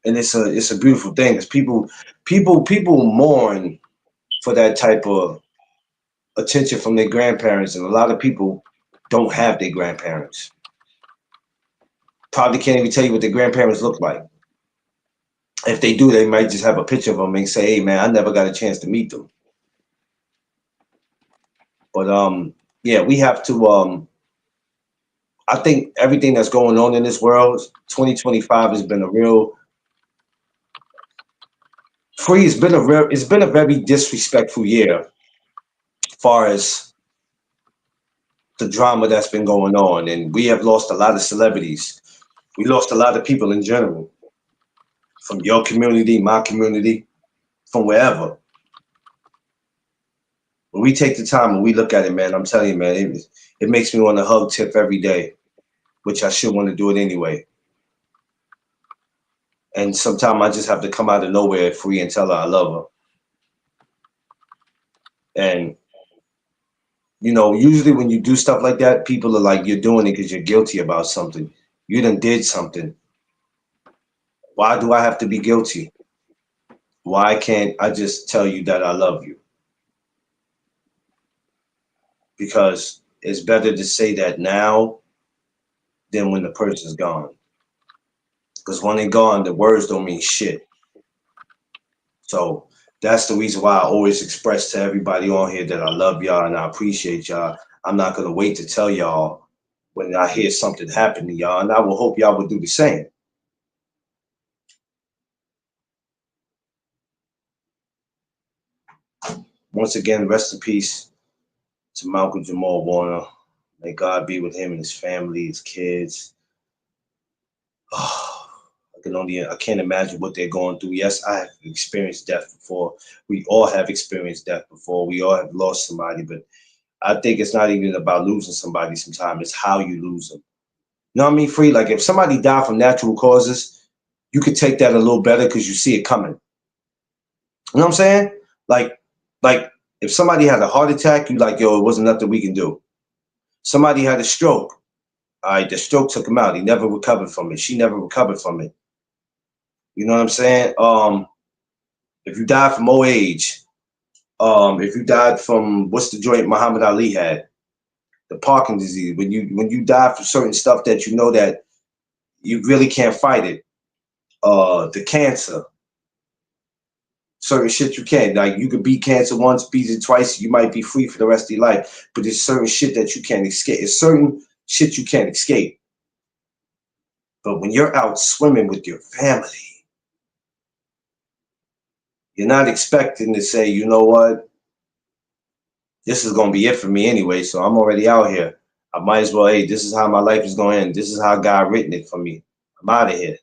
and it's a beautiful thing because people mourn for that type of attention from their grandparents, and a lot of people don't have their grandparents. Probably can't even tell you what their grandparents look like. If they do, they might just have a picture of them and say, "Hey, man, I never got a chance to meet them." But yeah, we have to. I think everything that's going on in this world, 2025 has been a real free. It's been a very disrespectful year, as far as the drama that's been going on, and we have lost a lot of celebrities. We lost a lot of people in general, from your community, my community, from wherever. When we take the time and we look at it, man, I'm telling you, man, it makes me want to hug Tip every day, which I should want to do it anyway. And sometimes I just have to come out of nowhere free and tell her I love her. And usually when you do stuff like that, people are like, you're doing it because you're guilty about something. You done did something. Why do I have to be guilty? Why can't I just tell you that I love you? Because it's better to say that now than when the person's gone. Because when they're gone, the words don't mean shit. So that's the reason why I always express to everybody on here that I love y'all and I appreciate y'all. I'm not gonna wait to tell y'all when I hear something happen to y'all, and I will hope y'all would do the same. Once again, rest in peace to Malcolm Jamal Warner. May God be with him and his family, his kids. Oh, I I can't imagine what they're going through. Yes, I have experienced death before. We all have experienced death before. We all have lost somebody, but I think it's not even about losing somebody sometimes. It's how you lose them. You know what I mean? Free. Like if somebody died from natural causes, you could take that a little better because you see it coming. You know what I'm saying? Like, like if somebody had a heart attack, you like, yo, it wasn't nothing we can do. Somebody had a stroke. All right, the stroke took him out. He never recovered from it. She never recovered from it. You know what I'm saying? If you died from old age, if you died from what's the joint Muhammad Ali had, the Parkinson's disease, when you die from certain stuff that you know that you really can't fight it, the cancer, certain shit you can't. Like you could beat cancer once, beat it twice, you might be free for the rest of your life. But there's certain shit that you can't escape. It's certain shit you can't escape. But when you're out swimming with your family, you're not expecting to say, you know what, this is gonna be it for me anyway. So I'm already out here. I might as well, hey, this is how my life is gonna end. This is how God written it for me. I'm out of here.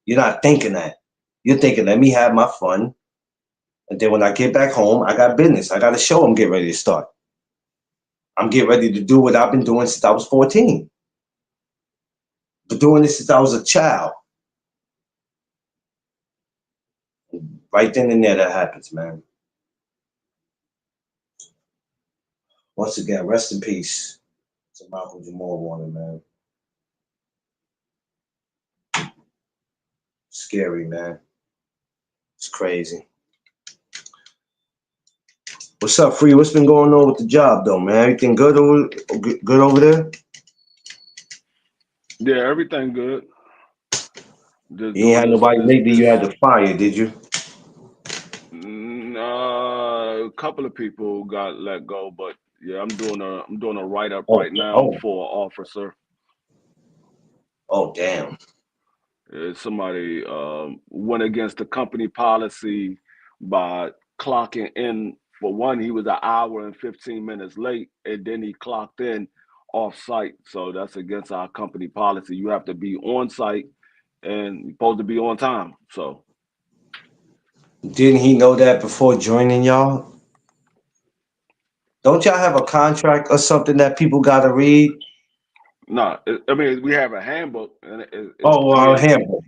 You're not thinking that. You're thinking, let me have my fun. And then when I get back home, I got business. I got a show I'm getting ready to start. I'm getting ready to do what I've been doing since I was 14. Been doing this since I was a child. Right then and there, that happens, man. Once again, rest in peace to Malcolm Jamal Warner, man. Scary, man. It's crazy. What's up, Free? What's been going on with the job, though, man? Everything good over there? Yeah, everything good. Just You ain't doing had nobody lately you had this. to fire, did you? A couple of people got let go, but yeah, I'm doing a write up Oh, right now oh, for an officer. oh, damn. Somebody went against the company policy by clocking in. For one, he was an hour and 15 minutes late, and then he clocked in off site. So that's against our company policy. You have to be on site and you're supposed to be on time. So Didn't he know that before joining y'all? Don't y'all have a contract or something that people gotta read? no, I mean we have a handbook, and Oh, I well, mean, handbook.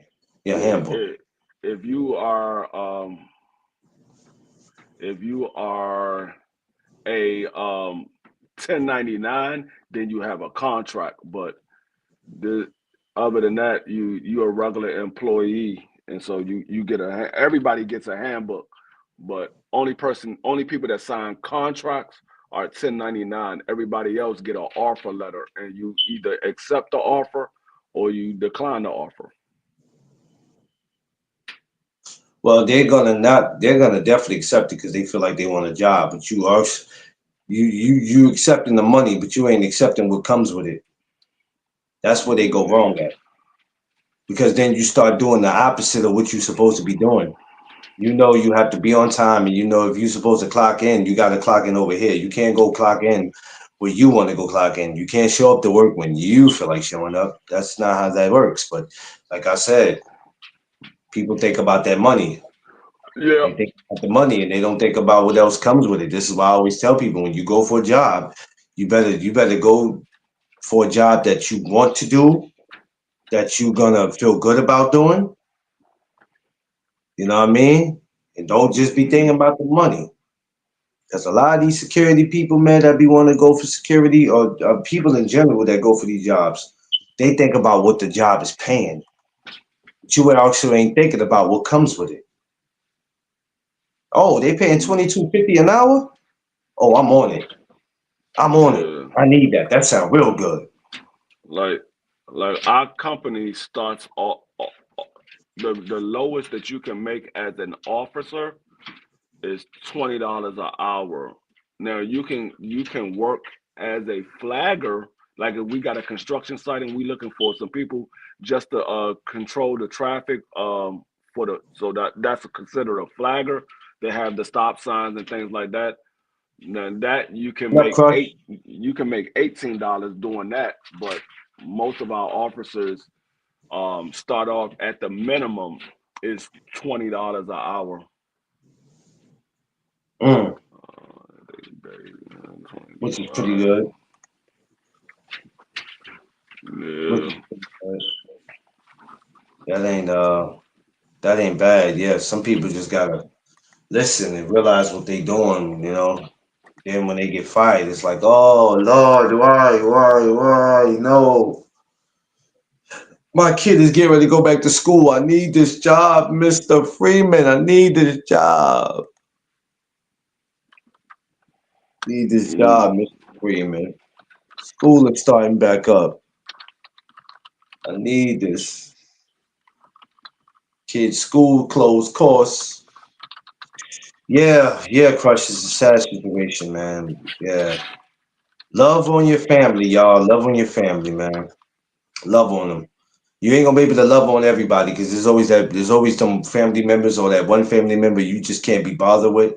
Yeah, yeah, handbook. if you are if you are a 1099, then you have a contract. But the other than that, you're a regular employee, and so you get everybody gets a handbook, but only people that sign contracts are 1099. Everybody else get an offer letter, and you either accept the offer or you decline the offer. Well, they're gonna not. They're gonna definitely accept it because they feel like they want a job. But you accepting the money, but you ain't accepting what comes with it. That's where they go wrong Yeah. at. Because then you start doing the opposite of what you're supposed to be doing. You know you have to be on time, and you know if you're supposed to clock in, you got to clock in over here. You can't go clock in where you want to go clock in. You can't show up to work when you feel like showing up. That's not how that works. But like I said, people think about that money. Yeah. They think about the money, and they don't think about what else comes with it. This is why I always tell people when you go for a job, you better go for a job that you want to do, that you're gonna feel good about doing. You know what I mean? And don't just be thinking Mm. about the money. Because a lot of these security people, man, that be wanting to go for security, or people in general that go for these jobs, they think about what the job is paying. But you also ain't thinking about what comes with it. Oh, they paying Mm. 22.50 an hour? Oh, I'm on it. I'm on it. Yeah. I need that. That sounds real good. Like like our company starts off, the lowest that you can make as an officer is $20 an hour. Now you can work as a flagger. Like if we got a construction site and we looking for some people just to control the traffic, for the so that's considered a flagger. They have the stop signs and things like that. Now that What up, Crush? you can make $18 doing that, but most of our officers start off at the minimum is $20 an hour. Mm, which is pretty 25. good. Which Yeah. is pretty good. That ain't that ain't bad. Yeah, some people just gotta listen and realize what they doing. Then when they get fired, it's like, oh Lord, why? No, my kid is getting ready to go back to school. I need this job, Mr. Freeman. I need this job. Need this Mm, job, Mr. Freeman. School is starting back up. I need this. Kids, school closed course. Yeah, Crush is a sad situation, man. Yeah. Love on your family, y'all. Love on your family, man. Love on them. You ain't gonna be able to love on everybody because there's always some family members or that one family member you just can't be bothered with.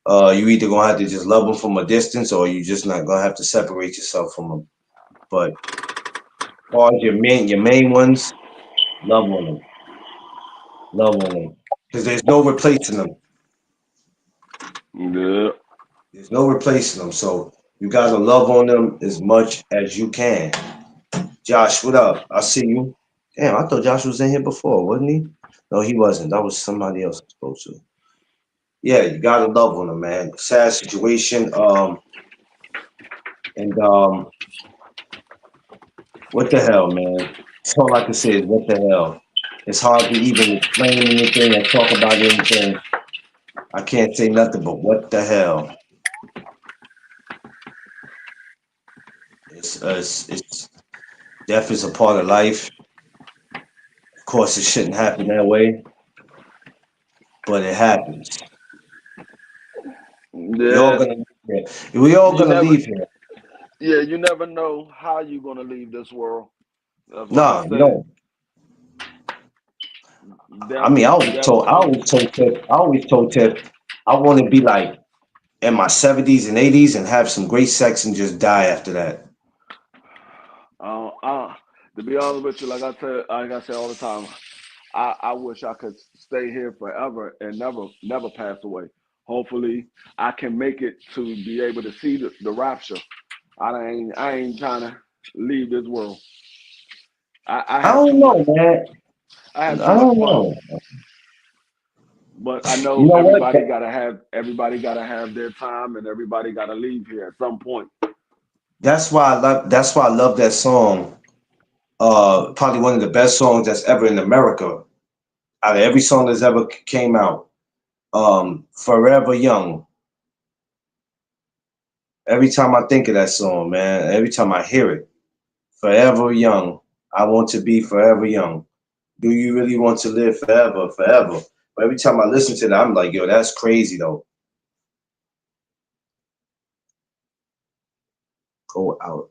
You either gonna have to just love them from a distance or you just not gonna have to separate yourself from them. But as far as your main ones, love on them. Love on them. Because there's no replacing them. yeah. There's no replacing them. So you gotta love on them as much as you can. Josh, what up? I see you. Damn, I thought Josh was in here before, wasn't he? No, he wasn't. That was somebody else I spoke to. Yeah, you gotta love on them, man. Sad situation. And what the hell, man? That's all I can say is what the hell. It's hard to even explain anything or talk about anything. I can't say nothing but what the hell. It's death is a part of life. Of course, it shouldn't happen that way, but it happens. We all Yeah. gonna leave here. We all You gonna never leave here. yeah, you never know how you're gonna leave this world. That's why they Nah, you say don't. I death mean, death comes. I always told Tip, I want to be like in my 70s and 80s and have some great sex and just die after that. Uh, uh, to be honest with you, like I say all the time, I wish I could stay here forever and never pass away. Hopefully, I can make it to be able to see the rapture. I ain't trying to leave this world. I I have too don't much know, man. I have too I much don't fun, know. but I You know know what? everybody gotta have their time, and everybody gotta leave here at some point. That's why I love that song. Probably one of the best songs that's ever in America. Out of every song that's ever came out. Forever Young. Every time I think of that song, man, every time I hear it, Forever Young. I want to be forever young. Do you really want to live forever, forever? But every time I listen to that, I'm like, yo, that's crazy though. Go out.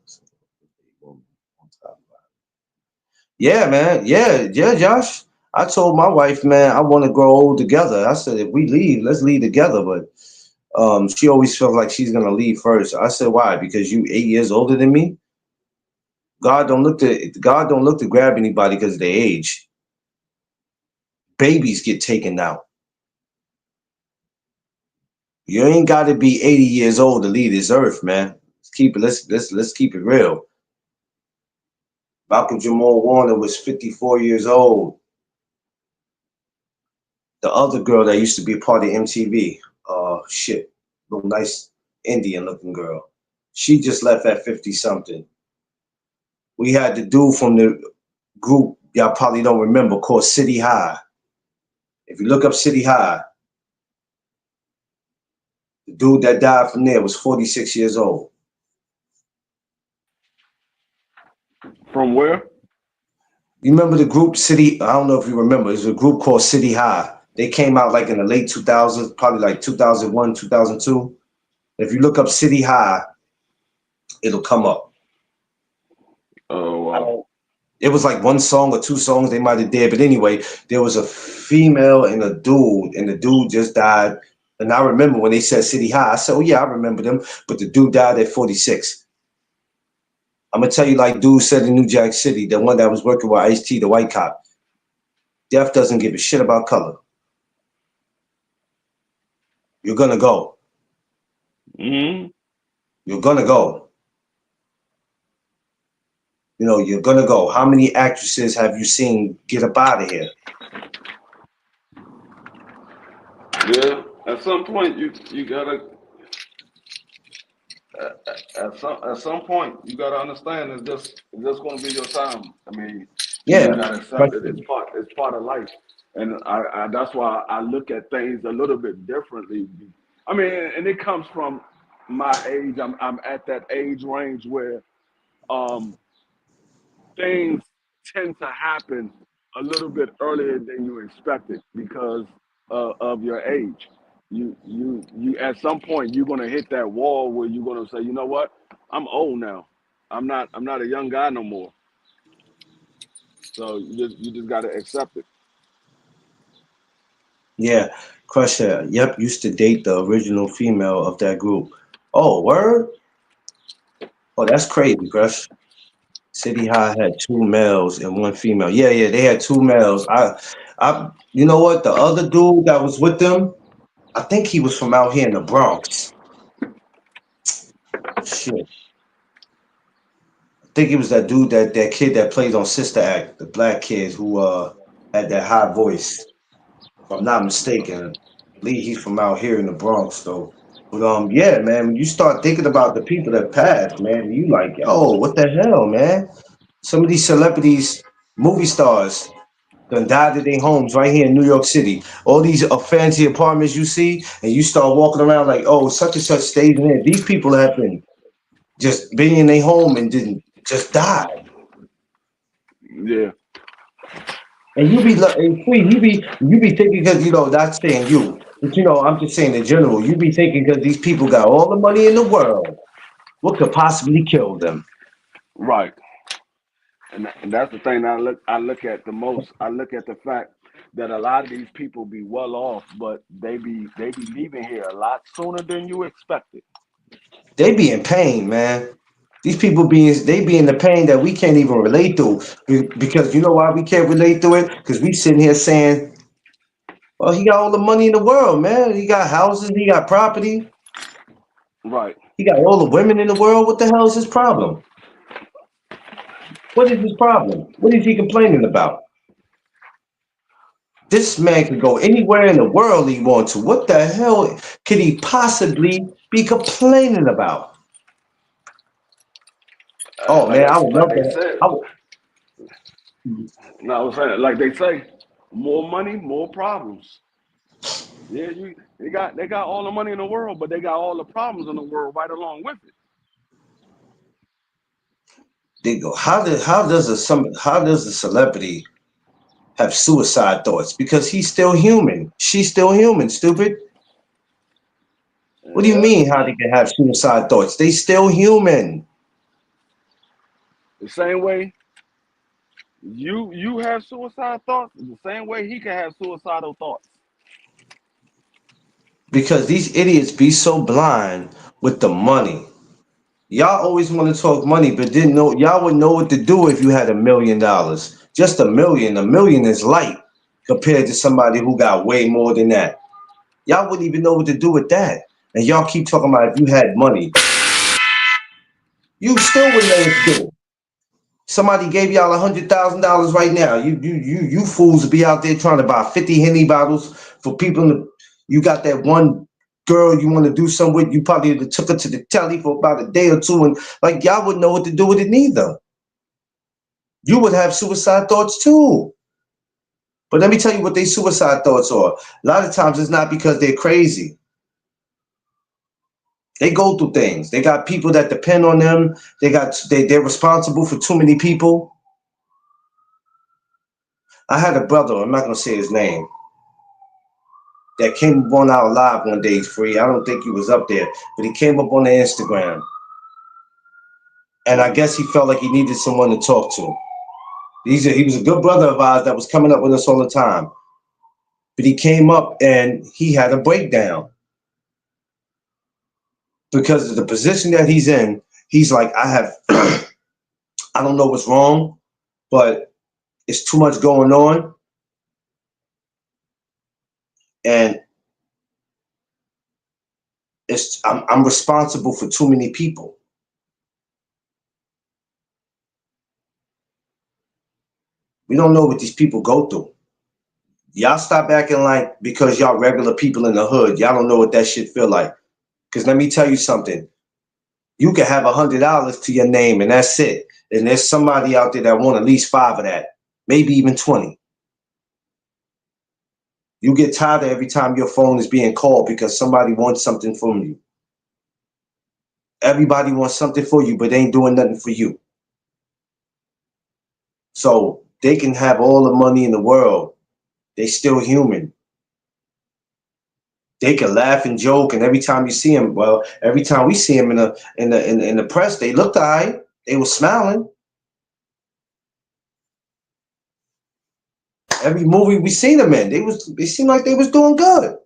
Yeah, man. Yeah, Josh. I told my wife, man, I want to grow old together. I said, if we leave, let's leave together. But she always feels like she's gonna leave first. I said, why? Because you 8 years older than me. God don't look to grab anybody because of their age. Babies get taken out. You ain't got to be 80 years old to leave this earth, man. Let's keep it real. Malcolm Jamal Warner was 54 years old. The other girl that used to be a part of MTV, shit, little nice Indian looking girl. She just left at 50 something. We had the dude from the group y'all probably don't remember called City High. If you look up City High, the dude that died from there was 46 years old. From where? You remember the group City? I don't know if you remember. It was a group called City High. They came out like in the late 2000s, probably like 2001, 2002. If you look up City High, it'll come up. Oh I wow. don't. It was like one song or two songs they might have did, but anyway, there was a female and a dude, and the dude just died. And I remember when they said City High, I said, "Oh yeah, I remember them." But the dude died at 46. I'm gonna tell you, like dude said in New Jack City, the one that was working with Ice T, the white cop. Death doesn't give a shit about color. You're gonna go. Mm-hmm. You're gonna go. You know, you're gonna go. How many actresses have you seen get up out of here? Yeah. At some point, you gotta at some point you gotta understand it's just gonna be your time. I mean, you Yeah, gotta accept it. question. It's part of life, and I that's why I look at things a little bit differently. I mean, and it comes from my age. I'm at that age range where um things tend to happen a little bit earlier than you expected because of your age. You at some point you're gonna hit that wall where you're gonna say, you know what, I'm old now. I'm not a young guy no more. So you just gotta accept it. Yeah, Crusher. Yep, used to date the original female of that group. Oh, word? Oh, that's crazy, Crush. City High had two males and one female. Yeah, yeah, they had two males. You know what? The other dude that was with them, I think he was from out here in the Bronx. Shit, I think it was that dude that kid that played on Sister Act, the black kid who had that high voice. If I'm not mistaken, I believe he's from out here in the Bronx though. But yeah, man, when you start thinking about the people that passed, man, you like, yo, what the hell, man? Some of these celebrities, movie stars, done died at their homes right here in New York City. All these fancy apartments you see, and you start walking around like, oh, such and such stays in there. These people have been just being in their home and didn't just die. Yeah. And and Queen, you be thinking because not saying you, but I'm just saying in general. You be thinking because these people got all the money in the world, what could possibly kill them? Right. And that's the thing I look at the most. I look at the fact that a lot of these people be well off, but they be leaving here a lot sooner than you expected. They be in pain, man. These people they be in the pain that we can't even relate to because you know why we can't relate to it? Because we sitting here saying, well, he got all the money in the world, man. He got houses, he got property, Right. he got all the women in the world. What the hell is his problem? What is his problem? What is he complaining about? This man could go anywhere in the world he wants to. What the hell could he possibly be complaining about? Oh man, I would Like love they that. said, no, I was saying, like they say, more money, more problems. Yeah, they got all the money in the world, but they got all the problems in the world right along with it. They go. How does a celebrity have suicide thoughts? Because he's still human. She's still human. Stupid. What do you Yeah. mean? How they can have suicide thoughts? They still human. The same way you have suicide thoughts, the same way he can have suicidal thoughts. Because these idiots be so blind with the money. Y'all always want to talk money, but didn't know y'all would know what to do if you had $1 million. Just a million. A million is light compared to somebody who got way more than that. Y'all wouldn't even know what to do with that. And y'all keep talking about if you had money, you still wouldn't know what to do. Somebody gave y'all $100,000 right now. You fools would be out there trying to buy 50 Henny bottles for people. You got that one girl you want to do something with. You probably took her to the telly for about a day or two, and like y'all wouldn't know what to do with it neither. You would have suicide thoughts too. But let me tell you what they suicide thoughts are. A lot of times it's not because they're crazy. They go through things. They got people that depend on them. They're responsible for too many people. I had a brother, I'm not gonna say his name, that came up on our live one day free. I don't think he was up there, but he came up on the Instagram. And I guess he felt like he needed someone to talk to. He was a good brother of ours that was coming up with us all the time. But he came up and he had a breakdown because of the position that he's in. He's like, I have I don't know what's wrong, but it's too much going on, and I'm responsible for too many people. We don't know what these people go through. Y'all stop acting like because y'all regular people in the hood, y'all don't know what that shit feel like. Because let me tell you something. You can have $100 to your name and that's it. And there's somebody out there that want at least 5 of that, maybe even 20. You get tired of every time your phone is being called because somebody wants something from you. Everybody wants something for you, but they ain't doing nothing for you. So they can have all the money in the world. They still human. They can laugh and joke, and every time you see them, well, every time we see them in the press, they looked alright. They were smiling. Every movie we seen them in, they seemed like they was doing good.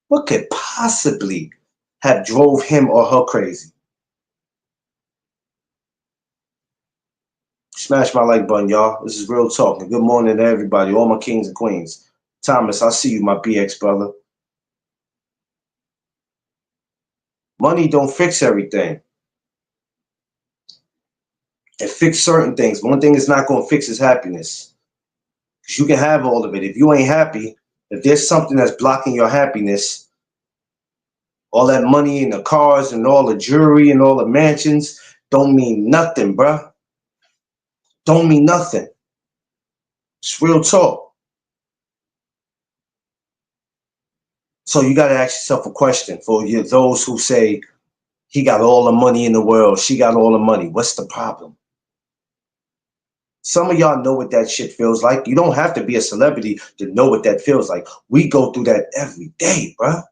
What could possibly have drove him or her crazy? Smash my like button, y'all. This is real talk. And good morning to everybody, all my kings and queens. Thomas, I see you, my BX brother. Money don't fix everything. It fix certain things. One thing it's not going to fix is happiness. Because you can have all of it. If you ain't happy, if there's something that's blocking your happiness, all that money and the cars and all the jewelry and all the mansions don't mean nothing, bruh. Don't mean nothing. It's real talk. So you got to ask yourself a question for you, those who say he got all the money in the world, she got all the money. What's the problem? Some of y'all know what that shit feels like. You don't have to be a celebrity to know what that feels like. We go through that every day, bruh.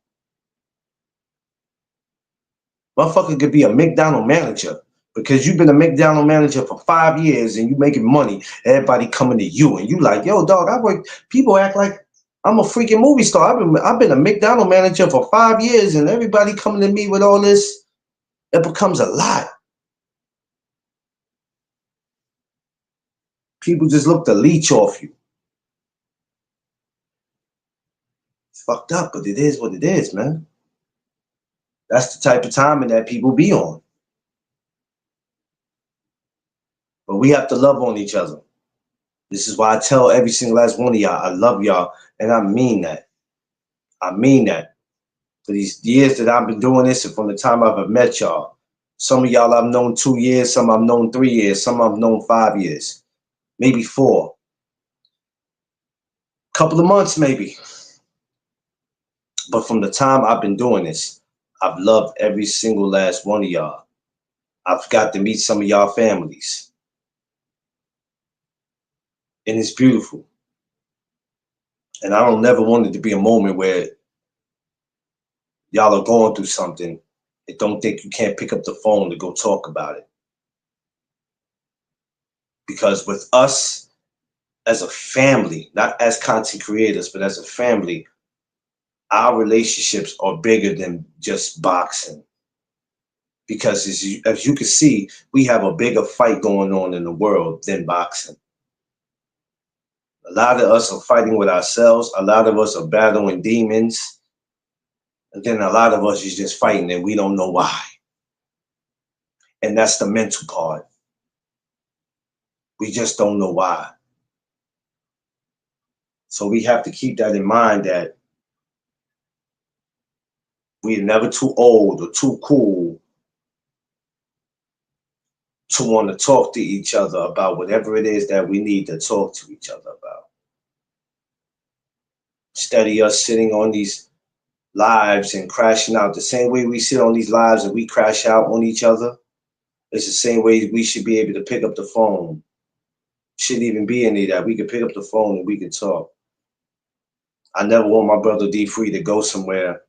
Motherfucker could be a McDonald's manager because you've been a McDonald's manager for 5 years and you making money. Everybody coming to you and you like, yo, dog, I work. People act like I'm a freaking movie star. I've been a McDonald's manager for 5 years and everybody coming to me with all this. It becomes a lot. People just look to leech off you. It's fucked up, but it is what it is, man. That's the type of timing that people be on. But we have to love on each other. This is why I tell every single last one of y'all, I love y'all, and I mean that. I mean that. For these years that I've been doing this and from the time I've met y'all. Some of y'all I've known 2 years, some I've known 3 years, some I've known 5 years, maybe 4. Couple of months maybe. But from the time I've been doing this, I've loved every single last one of y'all. I've got to meet some of y'all families. And it's beautiful. And I don't never want it to be a moment where y'all are going through something and don't think you can't pick up the phone to go talk about it. Because with us as a family, not as content creators, but as a family, our relationships are bigger than just boxing. Because as you can see, we have a bigger fight going on in the world than boxing. A lot of us are fighting with ourselves. A lot of us are battling demons. And then a lot of us is just fighting and we don't know why. And that's the mental part. We just don't know why. So we have to keep that in mind that we're never too old or too cool to want to talk to each other about whatever it is that we need to talk to each other about. Instead of us sitting on these lives and crashing out the same way we sit on these lives and we crash out on each other, it's the same way we should be able to pick up the phone. Shouldn't even be any of that. We could pick up the phone and we could talk. I never want my brother D Free to go somewhere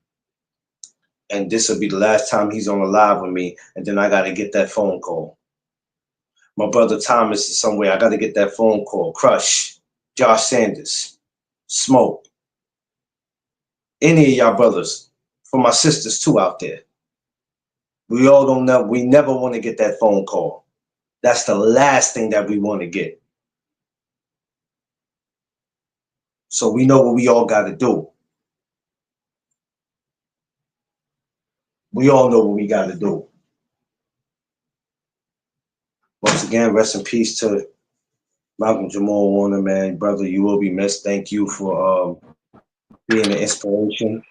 and this will be the last time he's on a live with me, and then I gotta get that phone call. My brother Thomas is somewhere, I gotta get that phone call. Crush, Josh Sanders, Smoke, any of y'all brothers, for my sisters too out there. We all don't know, we never want to get that phone call. That's the last thing that we want to get. So we know what we all got to do. We all know what we got to do. Once again, rest in peace to Malcolm Jamal Warner, man, brother. You will be missed. Thank you for being an inspiration.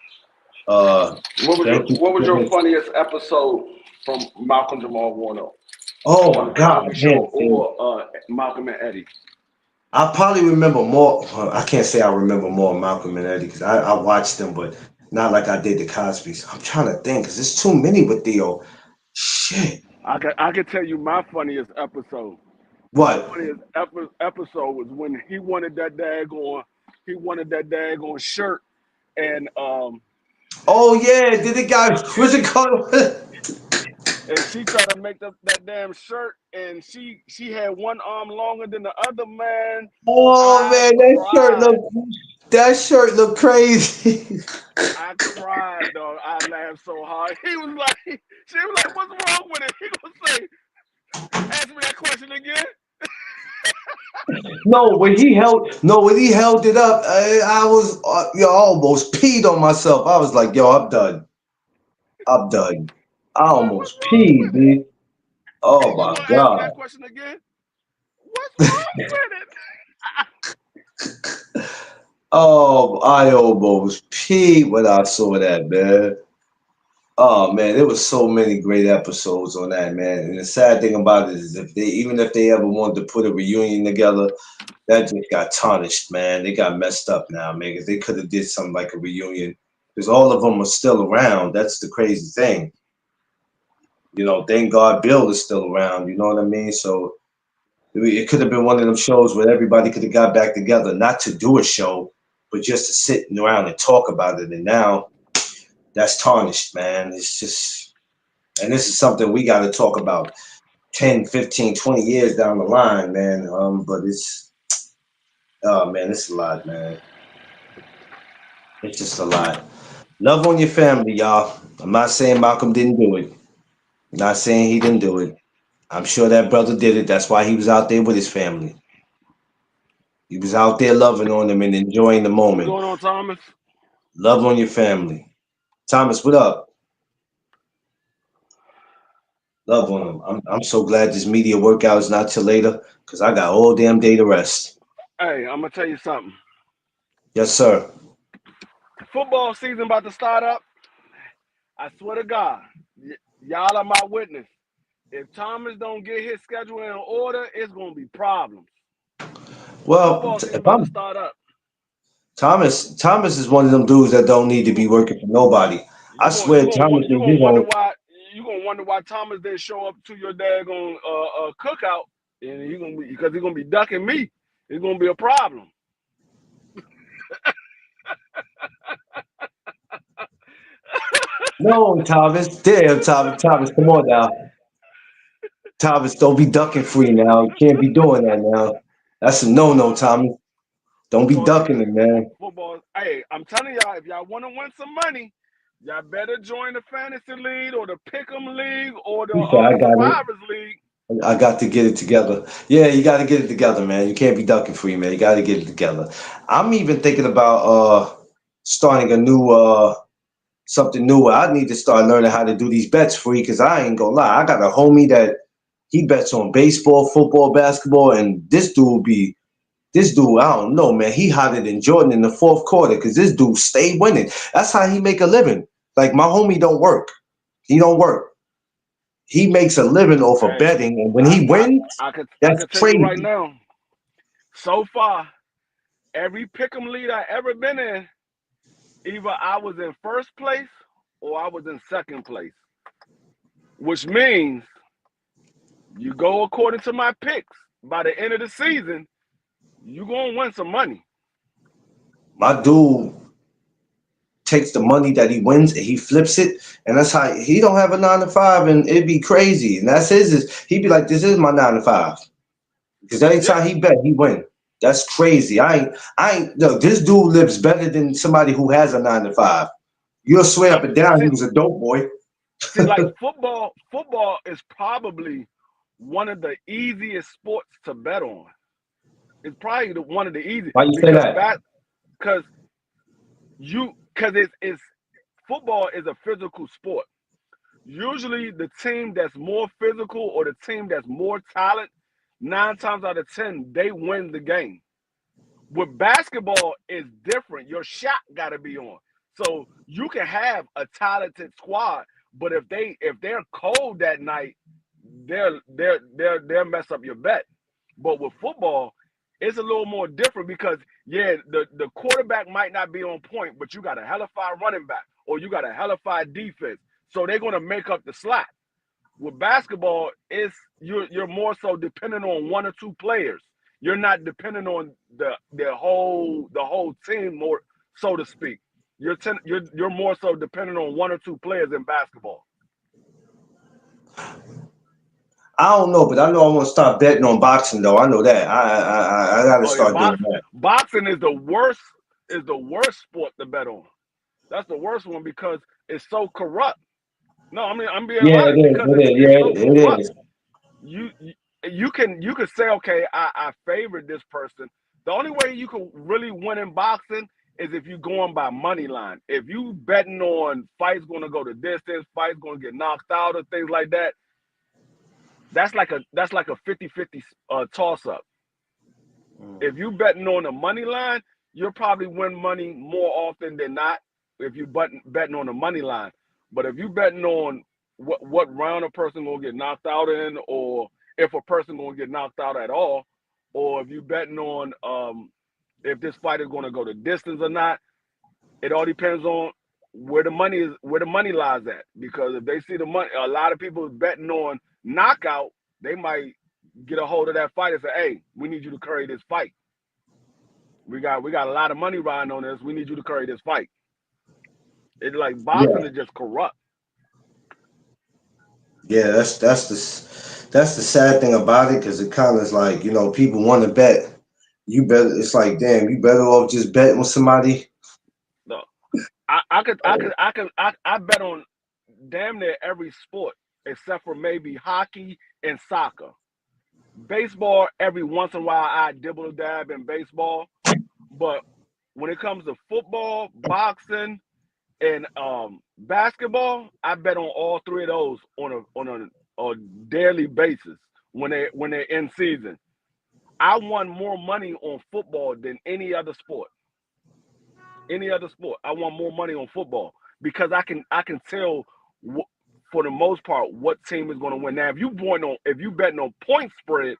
Uh, thank you What was for your this. funniest episode from Malcolm Jamal Warner Oh on my the God, Cosby Show man. or Malcolm and Eddie? I probably remember more. I can't say I remember more of Malcolm and Eddie because I watched them, but not like I did the Cosby's. I'm trying to think because there's too many with Theo. Shit. I can tell you my funniest episode. My What? funniest episode was when he wanted that daggone shirt and Oh yeah, did the guy? What's it called? and she tried to make that damn shirt and she had one arm longer than the other man. Oh I man, cried. that shirt look crazy. I cried, dog. I laughed so hard. He was like, she was like, "What's wrong with it?" He gonna say, "Ask me that question again." When he held it up, I was yo, I almost peed on myself. I was like, yo, I'm done. I'm done. I He was like, "What's almost wrong peed, with it?" dude. Oh You my want to ask me God. that question again? What's wrong with it? Oh, I almost peed when I saw that, man. Oh man, there was so many great episodes on that, man. And the sad thing about it is even if they ever wanted to put a reunion together, that just got tarnished, man. They got messed up now, man, because they could have did something like a reunion. Because all of them are still around. That's the crazy thing. Thank God Bill is still around. You know what I mean? So it could have been one of them shows where everybody could have got back together, not to do a show, but just to sit around and talk about it. And now that's tarnished, man. It's just, and this is something we got to talk about 10, 15, 20 years down the line, man. But oh man, it's a lot, man. It's just a lot. Love on your family, y'all. I'm not saying Malcolm didn't do it. I'm not saying he didn't do it. I'm sure that brother did it. That's why he was out there with his family. He was out there loving on them and enjoying the What's moment. going on, Thomas? Love on your family. Thomas, what up? Love on them. I'm so glad this media workout is not till later because I got all damn day to rest. Hey, I'm gonna tell you something. Yes, sir. Football season about to start up. I swear to God, y'all are my witness. If Thomas don't get his schedule in order, it's gonna be problems. Well, Football season if about to I'm start up. Thomas is one of them dudes that don't need to You be gon' working for nobody. I swear, Thomas you is gonna his wonder own. why Thomas didn't show up to your daggone cookout, and he gonna be because he's gonna be ducking me. It's gonna be a problem. No, Thomas. Damn, Thomas. Thomas, come on now. Thomas, don't be ducking free now. You can't be doing that now. That's a no-no, Uh, Thomas. Don't be football ducking it, season, man. football. Hey, I'm telling y'all, if y'all want to win some money, y'all better join the fantasy league or the pick'em league or the He said, I got it. survivors league. I got to get it together. Yeah, you got to get it together, man. You can't be ducking free, man. You got to get it together. I'm even thinking about starting a new something new. I need to start learning how to do these bets free because I ain't gonna lie. I got a homie that he bets on baseball, football, basketball, and this dude, I don't know, man. He hotter than Jordan in the fourth quarter because this dude stay winning. That's how he make a living. Like my homie don't work. He don't work. He makes a living off of Hey, betting, and when he wins, I that's could tell you right crazy. now. So far, every pick'em league I ever been in, either I was in first place or I was in second place, which means you go according to my picks. By the end of the season, you gonna win some money. My dude takes the money that he wins and he flips it, and that's how he don't have a 9 to 5, and it'd be crazy. And that's his. He'd be like, "This is my 9 to 5," because every Yeah, time he bet, he win. That's crazy. I ain't. Look, this dude lives better than somebody who has a 9 to 5. You'll swear up see, and down he see, was a dope boy. see, like football is probably one of the easiest sports to bet on. It's probably one of the easiest Why you say because that? because it's football is a physical sport. Usually the team that's more physical or the team that's more talent, 9 times out of 10, they win the game. With basketball, it's different. Your shot got to be on. So you can have a talented squad, but if they're cold that night, they'll mess up your bet. But with football, it's a little more different because the quarterback might not be on point, but you got a hellified running back or you got a hellified defense. So they're gonna make up the slack. With basketball, you're more so dependent on one or two players. You're not dependent on the whole team, more so to speak. You're more so dependent on one or two players in basketball. I don't know, but I know I want to start betting on boxing though. I know that. I got to Oh yeah, start doing that. boxing is the worst sport to bet on. That's the worst one because it's so corrupt. No, I mean I'm being Yeah, it honest is. because It it's is. it's Yeah, so it corrupt. is. You can say, okay, I favored this person. The only way you can really win in boxing is if you going by money line. If you betting on fights going to go to distance, fights going to get knocked out or things like that, that's like a 50-50 toss up. Mm. If you betting on the money line, you'll probably win money more often than not if you betting on the money line. But if you betting on what round a person gonna get knocked out in, or if a person gonna get knocked out at all, or if you betting on if this fight is gonna go the distance or not, it all depends on where the money lies at. Because if they see the money, a lot of people betting on knockout, they might get a hold of that fight and say, "Hey, we need you to carry this fight. We got a lot of money riding on this. We need you to carry this fight." It's like boxing Yeah, is just corrupt. yeah. That's the sad thing about it because it kind of is like people want to bet. You better. It's like damn. You better off just betting with somebody. No, I bet on damn near every sport except for maybe hockey and soccer. Baseball, every once in a while, I dibble dab in baseball. But when it comes to football, boxing, and basketball, I bet on all three of those on a daily basis when they're in season. I won more money on football than any other sport. Any other sport, I want more money on football because I can tell for the most part what team is going to win. Now, if you betting on point spread,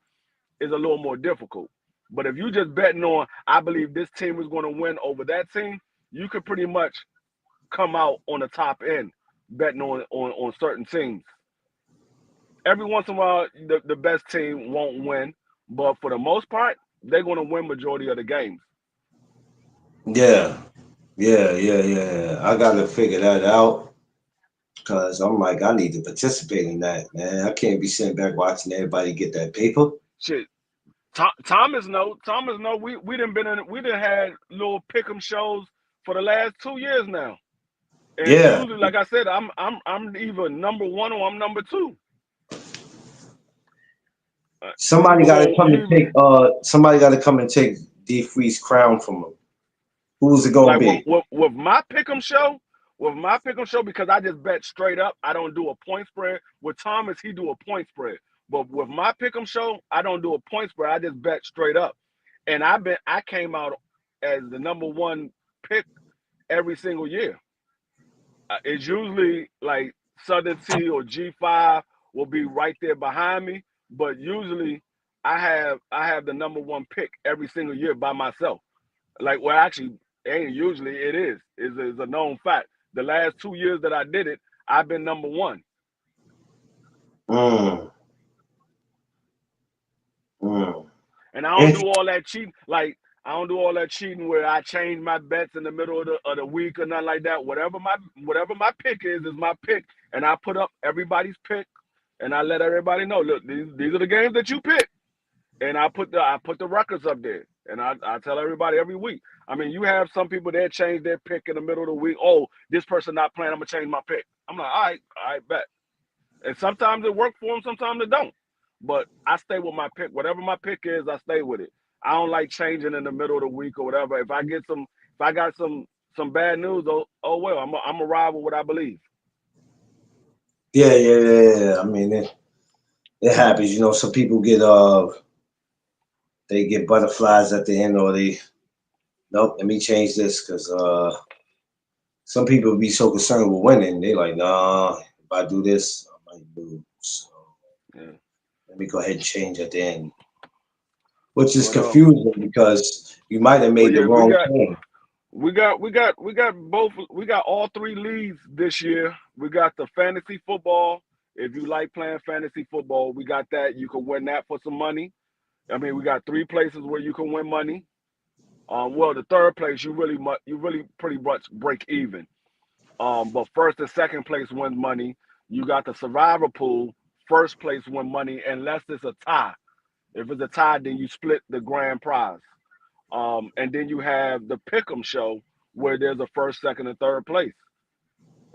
is a little more difficult. But if you just betting on, I believe this team is going to win over that team, you could pretty much come out on the top end betting on certain teams. Every once in a while, the best team won't win, but for the most part, they're going to win majority of the games. Yeah, yeah. I got to figure that out because I'm like I need to participate in that, man. I can't be sitting back watching everybody get that paper. Shit, Thomas know we done been in we done had little pick'em shows for the last 2 years now, and Yeah. usually, like I said, I'm either number one or I'm number two. You Somebody either got to going come and you take D Free's crown from him. Who's it gonna like with, be? with with my pick'em show, because I just bet straight up. I don't do a point spread. With Thomas, he do a point spread. But with my pick'em show, I don't do a point spread. I just bet straight up. And I came out as the number one pick every single year. It's usually like Southern T or G5 will be right there behind me, but usually I have the number one pick every single year by myself. Like, well, actually, ain't usually it is a known fact. The last 2 years that I did it, I've been number one. Mm, mm. And I don't Int- do all that cheating. Like, I don't do all that cheating where I change my bets in the middle of the week or nothing like that. Whatever my pick is my pick, and I put up everybody's pick, and I let everybody know. Look, these are the games that you pick, and I put the records up there, and I tell everybody every week. I mean, you have some people that change their pick in the middle of the week. Oh, this person not playing, I'm gonna change my pick. I'm like, all right, bet. And sometimes it works for them, sometimes it don't. but I stay with my pick. Whatever my pick is, I stay with it. I don't like changing in the middle of the week or whatever. If I got some bad news, oh well, I'm a ride with what I believe. Yeah, yeah, yeah, yeah. I mean, it happens. You know, some people they get butterflies at the end, or they nope. Let me change this because some people be so concerned with winning. They like, nah. If I do this, I might lose. So Yeah. let me go ahead and change at the end, which is But confusing because you might have but made the yeah, wrong thing. we got both. We got all three leagues this year. We got the fantasy football. If you like playing fantasy football, we got that. You can win that for some money. I mean, we got three places where you can win money. Well, the third place you really pretty much break even. But first and second place wins money. You got the survivor pool. First place win money unless it's a tie. If it's a tie, then you split the grand prize. And then you have the pick'em show where there's a first, second, and third place.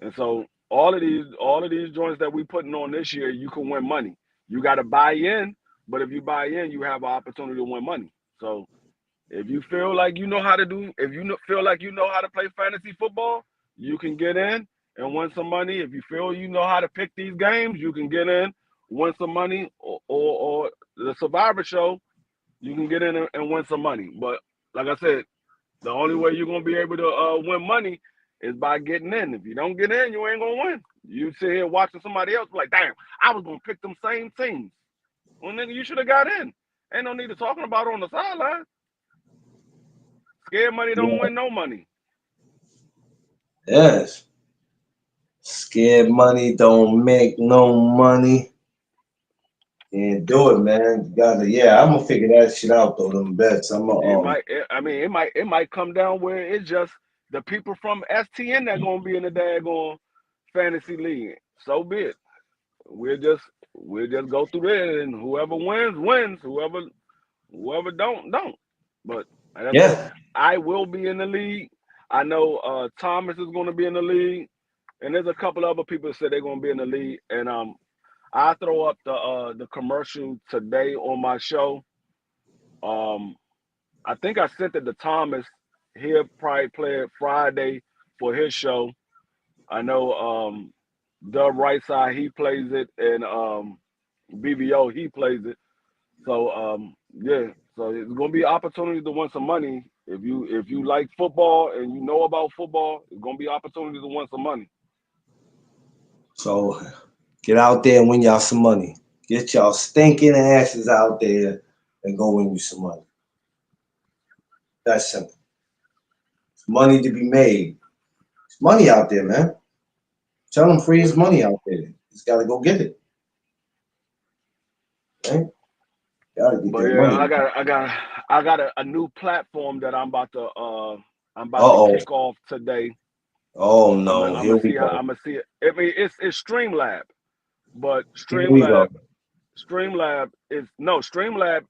And so all of these joints that we putting on this year, you can win money. You got to buy in, but if you buy in, you have an opportunity to win money. So if you feel like you know how to do, if you feel like you know how to play fantasy football, you can get in and win some money. If you feel you know how to pick these games, you can get in, win some money, or the Survivor Show, you can get in and win some money. But like I said, the only way you're gonna be able to win money is by getting in. If you don't get in, you ain't gonna win. You sit here watching somebody else like, damn, I was gonna pick them same teams. Well, nigga, you should have got in. Ain't no need to talking about it on the sideline. Scared money don't Yeah. win no money. Yes. Scared money don't make no money. Can't do it, man. You gotta, yeah, I'm gonna figure that shit out though. Them bets. I'm It gonna might. I mean, it might come down where it's just the people from STN that gonna be in the daggone fantasy league. So be it. We'll just we'll just go through there, and whoever wins wins. Whoever don't. But like I said, yeah. I will be in the league. I know Thomas is going to be in the league, and there's a couple other people that said they're going to be in the league. And I throw up the commercial today on my show. Um, I think I sent it to Thomas. He'll probably play it Friday for his show. I know Dub Right Side he plays it, and BBO he plays it. So yeah, so it's gonna be opportunity to win some money. If you like football and you know about football, it's gonna be opportunity to win some money. So get out there and win y'all some money. Get y'all stinking asses out there and go win you some money. That's simple. It's money to be made. It's money out there, man. Tell them free is Yeah. money out there. Just gotta go get it. Right? Gotta get But that yeah, money. I got a new platform that I'm Uh about to oh. kick off today. Oh no. I'm Here gonna we see how go. I'm gonna see it. I mean, it's Streamlab, but Here we go. Streamlab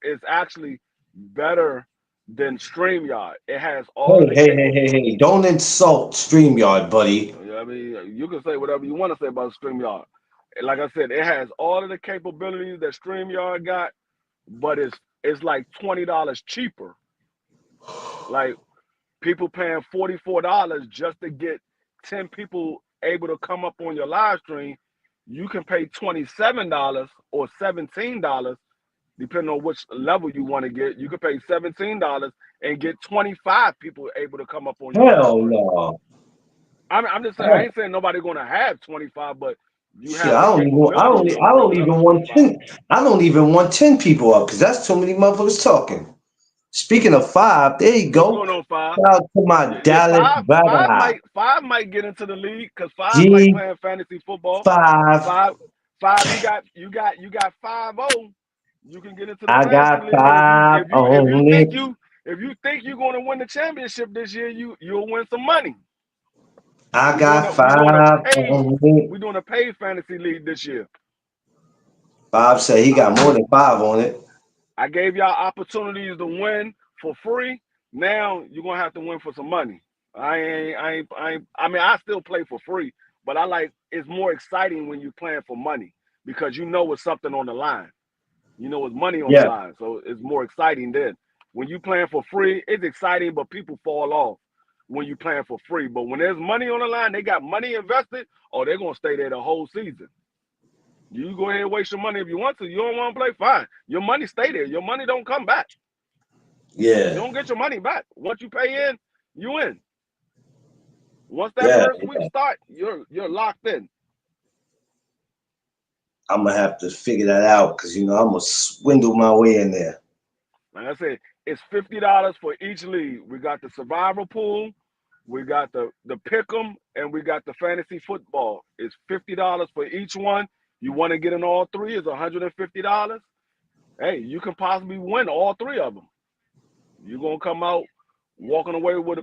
is actually better than StreamYard. It has all Hey, of the hey, hey, hey, capable. hey. Don't insult StreamYard, buddy. I mean, you can say whatever you want to say about StreamYard. Like I said, it has all of the capabilities that StreamYard got, but it's like $20 cheaper. Like people paying $44 just to get 10 people able to come up on your live stream. You can pay $27 or $17, depending on which level you want to get. You can pay $17 and get 25 people able to come up on your live Hell stream. no. I'm just saying, I ain't saying nobody gonna have 25, but you Shit, have the capabilities of I don't bringing up even want 25. 10. I don't even want 10 people up because that's too many motherfuckers talking. Speaking of five, there you What's go. going on, Five? Shout out to my Yeah, yeah, Dallas brother. Five might get into the league because Five like G5. playing fantasy football. Five Five, you got 5-0. You can get into the I fantasy got league, and five only. if you think you're going to win the championship this year, you'll win some money. I got We doing a five paid only. we doing a paid fantasy league this year. Bob said he I, got more than five on it. I gave y'all opportunities to win for free. Now you're gonna have to win for some money. I mean, I still play for free, but I like it's more exciting when you're playing for money because you know it's something on the line. You know, it's money on the Yeah, line, so it's more exciting then. When you playing for free, it's exciting, but people fall off when you playing for free. But when there's money on the line, they got money invested, or they're gonna stay there the whole season. You go ahead and waste your money if you want to. You don't want to play, fine. Your money stay there. Your money don't come back. You yeah, don't get your money back. Once you pay in, you in. Once that yeah, first week yeah. start, you're locked in. I'm gonna have to figure that out because I'm gonna swindle my way in there. Like I said, it's $50 for each league. We got the survival pool, we got the pick'em, and we got the fantasy football. It's $50 for each one. You want to get in all three? It's $150. Hey, you can possibly win all three of them. You're gonna come out walking away with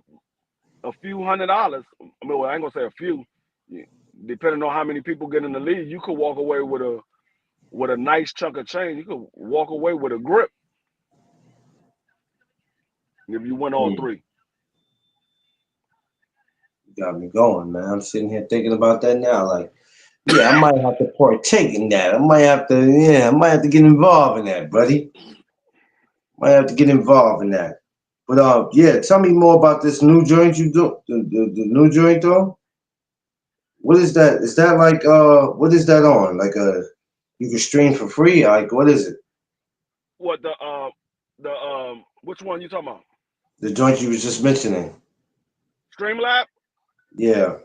a few $100s. I mean, well, I ain't gonna say a few. Depending on how many people get in the league, you could walk away with a nice chunk of change. You could walk away with a grip if you win all Hmm. three. You got me going, man. I'm sitting here thinking about that now. Like, yeah, I might have to partake in that. I might have to get involved in that, buddy. Might have to get involved in that. But yeah, tell me more about this new joint you do. The new joint though. What is that? Is that like what is that on? Like you can stream for free? Like what is it? What the which one you talking about? The joint you was just mentioning. Streamlab? Yeah.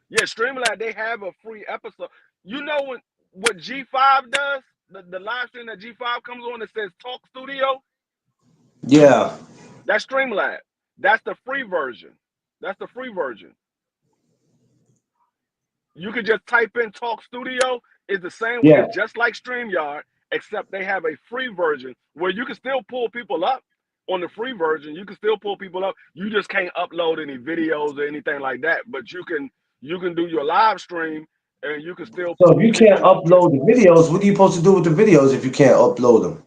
Yeah, Streamlab. They have a free episode. You know what G5 does? The live stream that G5 comes on that says Talk Studio. Yeah. That's Streamlab. That's the free version. That's the free version. You could just type in Talk Studio. It's the same. Yeah. It's just like StreamYard, except they have a free version where you can still pull people up. On the free version, you can still pull people up. You just can't upload any videos or anything like that. But you can do your live stream and you can still So if pull you can't people up. upload the videos, what are you supposed to do with the videos if you can't upload them?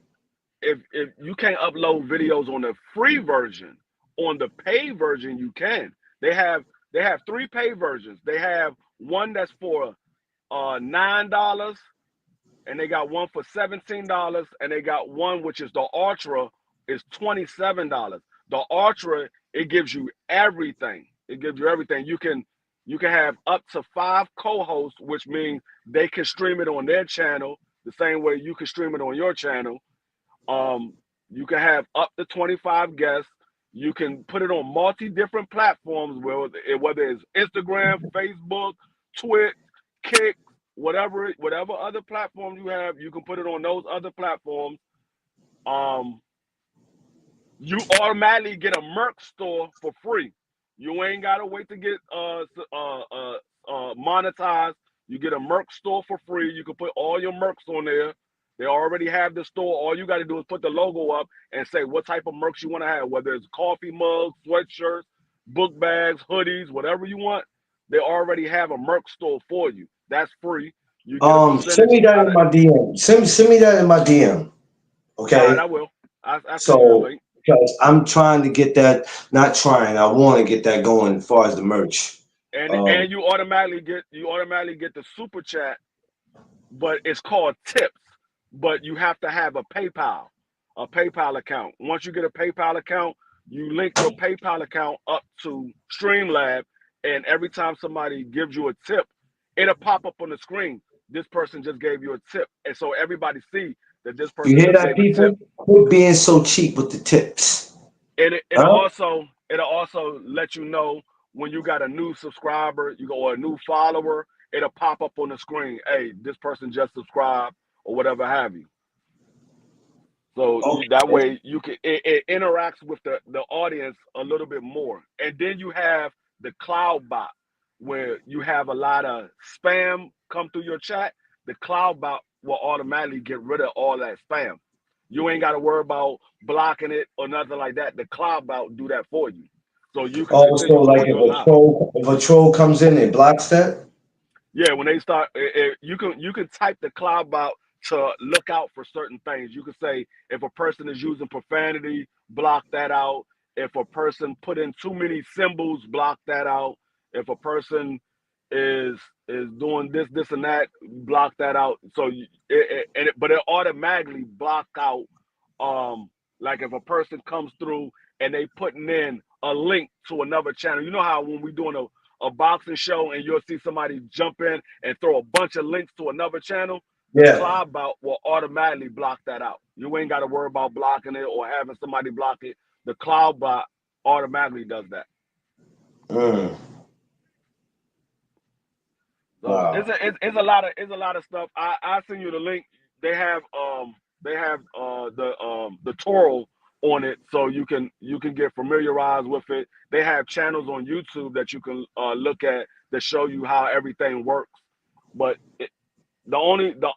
If you can't upload videos on the free version, on the paid version you can. They have three paid versions. They have one that's for $9, and they got one for $17, and they got one which is the Ultra is $27. The Ultra, it gives you everything. It gives you everything. You can have up to 5 co-hosts, which means they can stream it on their channel the same way you can stream it on your channel. Um, you can have up to 25 guests. You can put it on multi different platforms, whether it's Instagram, Facebook, Twitch, Kick, whatever other platform you have, you can put it on those other platforms. Um, you automatically get a merch store for free. You ain't gotta wait to get monetized. You get a merch store for free. You can put all your merch on there. They already have the store. All you got to do is put the logo up and say what type of merch you want to have, whether it's coffee mugs, sweatshirts, book bags, hoodies, whatever you want. They already have a merch store for you. That's free. You get a Send percentage me that out in of. my DM. Send me that in my DM. All right, Okay. I will. I send you the So link. because I'm trying to get that, not trying, I want to get that going as far as the merch. Um, And you automatically get the super chat, but it's called tips. But you have to have a PayPal account. Once you get a PayPal account, you link your PayPal account up to Streamlab, and every time somebody gives you a tip, it'll pop up on the screen. This person just gave you a tip, and so everybody see that this you person hear just that, gave a tip. people? Quit being so cheap with the tips. And it'll Huh? also it'll also let you know when you got a new subscriber, you go or a new follower. It'll pop up on the screen. Hey, this person just subscribed or whatever have you. So that Okay. way you can it interacts with the audience a little bit more. And then you have the cloud bot where you have a lot of spam come through your chat. The cloud bot will automatically get rid of all that spam. You ain't got to worry about blocking it or nothing like that. The cloud bot do that for you. So you can Also, continue like on your live. if a troll comes in, it blocks that. Yeah, when they start, you can type the cloud bot to look out for certain things. You can say if a person is using profanity, block that out. If a person put in too many symbols, block that out. If a person is is doing this, this, and that. Block that out. So but it automatically block out. Like if a person comes through and they putting in a link to another channel. You know how when we doing a boxing show and you'll see somebody jump in and throw a bunch of links to another channel, the Yeah. cloud bot will automatically block that out. You ain't got to worry about blocking it or having somebody block it. The cloud bot automatically does that. Mm. So Wow. it's a lot of stuff. I send you the link. They have the tutorial on it, so you can get familiarized with it. They have channels on YouTube that you can look at that show you how everything works. But the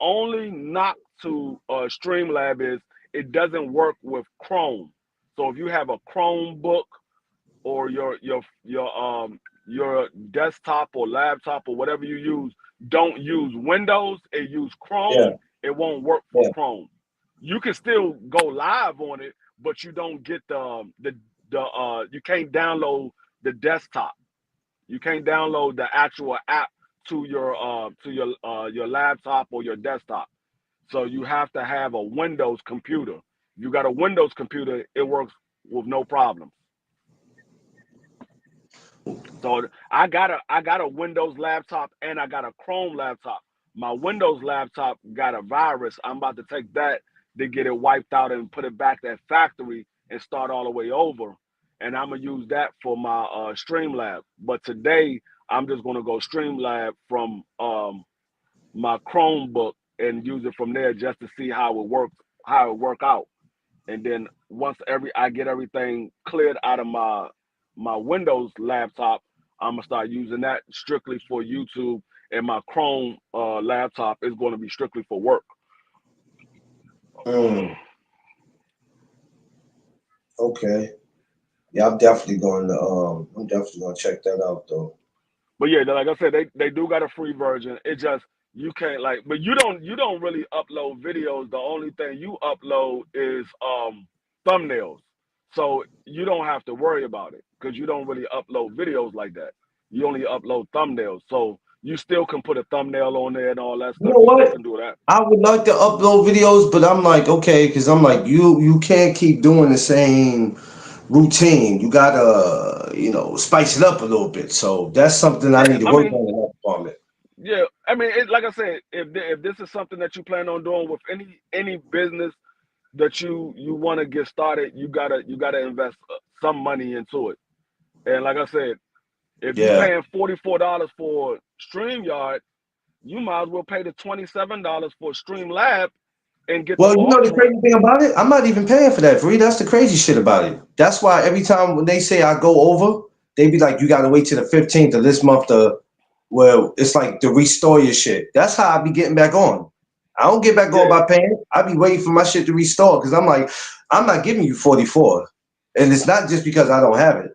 only knock to Streamlab is it doesn't work with Chrome. So if you have a Chromebook or your desktop or laptop or whatever you use, don't use Windows and use Yeah. Chrome, it won't work for Yeah. Chrome. You can still go live on it, but you don't get the you can't download the desktop. You can't download the actual app to your laptop or your desktop. So you have to have a Windows computer. If you got a Windows computer, it works with no problem. So I got a Windows laptop and I got a Chrome laptop. My Windows laptop got a virus. I'm about to take that to get it wiped out and put it back at factory and start all the way over. And I'm gonna use that for my Streamlab. But today I'm just gonna go Streamlab from my Chromebook and use it from there just to see how it work out. And then once I get everything cleared out of my Windows laptop, I'm gonna start using that strictly for YouTube, and my Chrome laptop is going to be strictly for work. Mm. Okay. Yeah, I'm definitely gonna check that out though. But yeah, like I said, they do got a free version. It just you can't like, but you don't really upload videos. The only thing you upload is thumbnails, so you don't have to worry about it because you don't really upload videos like that. You only upload thumbnails, so you still can put a thumbnail on there and all that You stuff. know You still what? can do that. I would like to upload videos, but I'm like, okay, because I'm like, you can't keep doing the same routine. You gotta, spice it up a little bit. So that's something I Yeah, need to I work mean, on in that department. yeah, I mean, like I said, if this is something that you plan on doing with any business that you want to get started, you gotta invest some money into it. And like I said, if you Yeah. paying $44 for StreamYard, you might as well pay the $27 for StreamLab and get the Well, you know the Ultra. crazy thing about it? I'm not even paying for that, free. That's the crazy shit about it. That's why every time when they say I go over, they be like, you gotta wait till the 15th of this month to well, it's like to restore your shit. That's how I be getting back on. I don't get back on Yeah, by paying. I be waiting for my shit to restore because I'm like, I'm not giving you 44. And it's not just because I don't have it.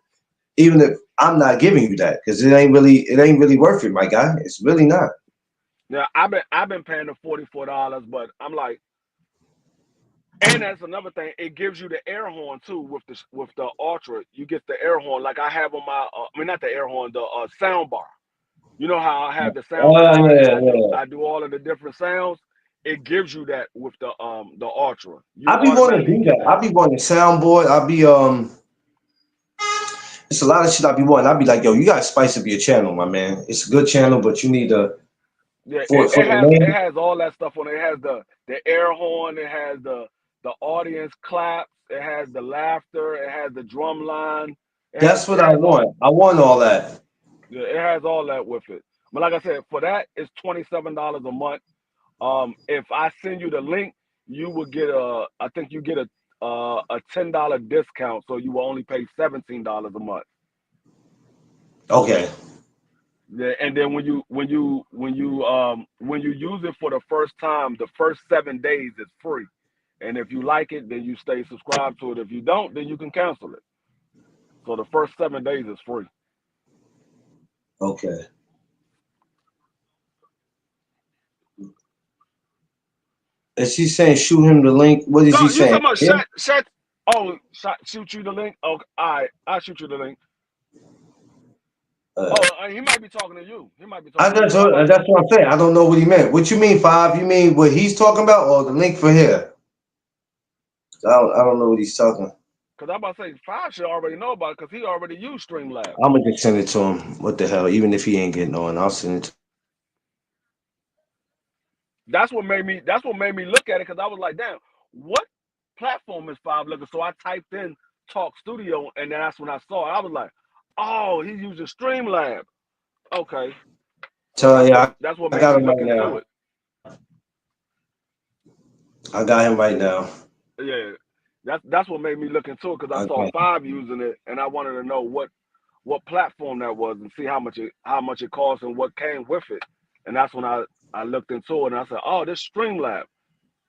Even if I'm not giving you that, because it ain't really worth it, my guy. It's really not. yeah, I've been paying the $44, but I'm like, and that's another thing. It gives you the air horn too with the Ultra. You get the air horn like I have on my. I mean, not the air horn, the sound bar. You know how I have the sound Oh bar and yeah, yeah. I do all of the different sounds. It gives you that with the Ultra. You I be wanting to automatically do get that. that. I be wanting a soundboard. I be it's a lot of shit I be wanting. I be like, yo, you gotta spice up your channel, my man. It's a good channel, but you need to Yeah, for the it name. has all that stuff on it. It has the air horn. It has the audience claps. It has the laughter. It has the drum line. That's what It I has all want. I want all that. yeah, it has all that with it. But like I said, for that it's $27 a month. If I send you the link, you will get I think you get a $10 discount, so you will only pay $17 a month. Okay. Yeah, and then when you use it for the first time, the first 7 days is free. And if you like it, then you stay subscribed to it. If you don't, then you can cancel it. So the first 7 days is free. Okay. Is he saying shoot him the link? What is he No, you saying? talking about Yeah. shut. Oh, shoot you the link. Okay, all right, I'll shoot you the link. Oh, he might be talking to you. He might be I talking to you that's because I'm what about that's what I'm saying. I don't know what he meant. What you mean, Five? You mean what he's talking about, or the link for here? I don't know what he's talking. to say Five should already know about it because he already used Streamlab. I'm gonna just send it to him. What the hell? Even if he ain't getting on, I'll send it to That's what made me look at it because I was like, damn, what platform is Five looking? So I typed in Talk Studio and then that's when I saw it. I was like, oh, he's using Streamlab. Okay. So tell yeah, that's what I made got me him right look into now. it. I got him right now. Yeah. That's what made me look into it because I I saw got Five using it and I wanted to know what platform that was and see how much it cost and what came with it. And that's when I looked into it and I said, oh, this Streamlab.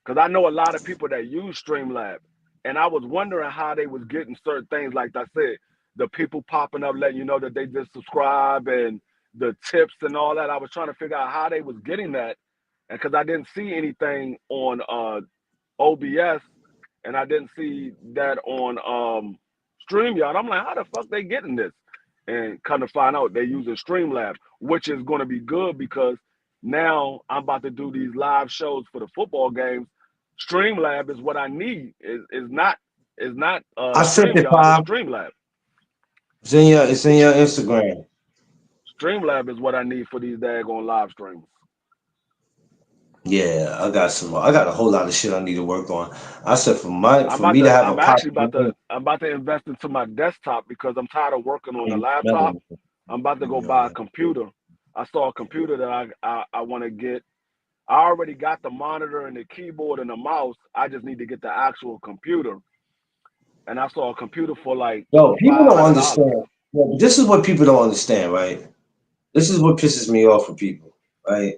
Because I know a lot of people that use Streamlab. And I was wondering how they was getting certain things, like I said, the people popping up letting you know that they just subscribe and the tips and all that. I was trying to figure out how they was getting that. And because I didn't see anything on OBS and I didn't see that on StreamYard. I'm like, how the fuck they getting this? And come to find out they're using Streamlab, which is going to be good because now I'm about to do these live shows for the football games. Streamlab is what I need. Is not I sent it, StreamYard, it's Five. Streamlab. It's in your Instagram. Streamlab is what I need for these daggone live streams. Yeah, I got some. I got a whole lot of shit I need to work on. I said I'm for about me to to. have a I'm actually popular link, I'm about to invest into my desktop because I'm tired of working on the and laptop. Melon, I'm about to you go know, buy a man. computer. I saw a computer that I want to get. I already got the monitor and the keyboard and the mouse. I just need to get the actual computer. And I saw a computer for like Yo, people five don't hundred dollars. understand. Yeah, but this is what people don't understand, right? This is what pisses me off for people, right?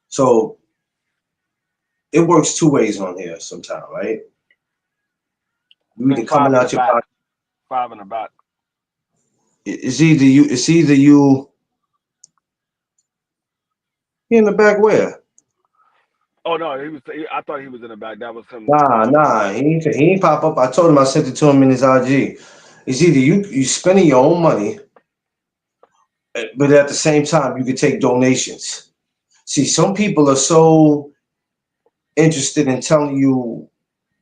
So it works two ways on here sometimes, right? I You either think five coming in the out your back. pocket. Five in the back. It's either you he in the back where? Oh no, he was. I thought he was in the back. That was him popping Nah, up. he ain't pop up. I told him I sent it to him in his IG. It's either you spending your own money, but at the same time you can take donations. See, some people are so interested in telling you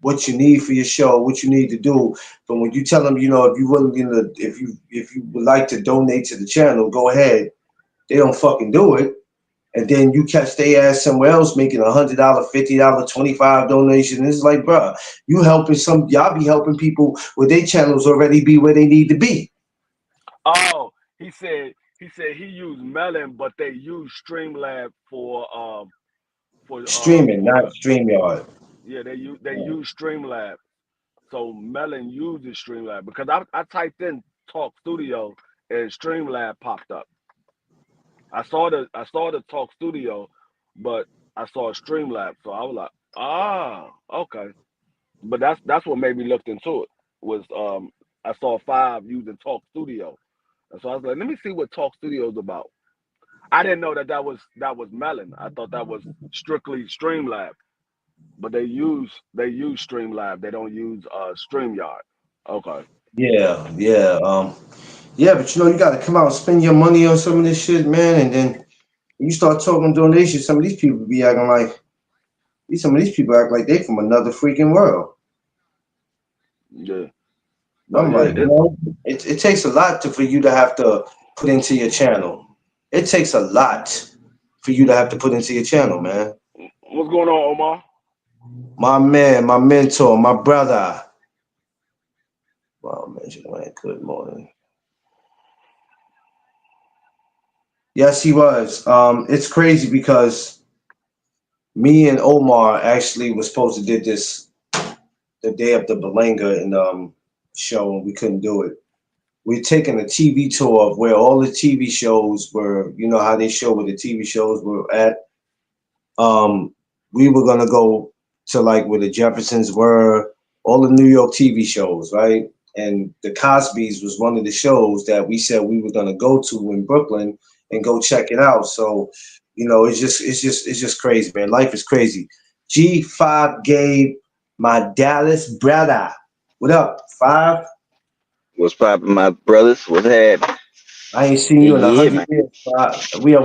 what you need for your show, what you need to do. But when you tell them, if you willing to, if you would like to donate to the channel, go ahead. They don't fucking do it, and then you catch their ass somewhere else making $100, $50, 25 donation. It's like, bruh, you helping y'all be helping people where their channels already be where they need to be. Oh, he said he used Melon, but they use Streamlab Streaming, for not the StreamYard. yeah they use Streamlab. So Melon uses Streamlab because I typed in Talk Studio and Streamlab popped up. I saw the Talk Studio, but I saw Streamlab, so I was like, okay. But that's what made me look into it was I saw Five using Talk Studio, and so I was like, let me see what Talk Studio is about. I didn't know that was Melon. I thought that was strictly Streamlab, but they use Streamlab. They don't use Streamyard. Okay. Yeah, but you got to come out and spend your money on some of this shit, man, and then you start talking donations. Some of these people be acting like some of these people act like they from another freaking world. Yeah. But I'm yeah, like, it takes a lot for you to have to put into your channel. It takes a lot for you to have to put into your channel, man. what's going on, Omar? My man, my mentor, my brother. Wow, man, good morning. Yes, he was. It's crazy because me and Omar actually was supposed to did this the day of the Belanga and show, and we couldn't do it. We're taking a TV tour of where all the TV shows were. You know how they show where the TV shows were at. Um, we were gonna go to like where the Jeffersons were, all the New York TV shows, right? And the Cosbys was one of the shows that we said we were gonna go to in Brooklyn and go check it out. So, it's just crazy, man. Life is crazy. G5 Gabe, my Dallas brother. What up, Five? What's poppin', my brothers? What's happening? I ain't seen you in a Yeah, hundred man. years.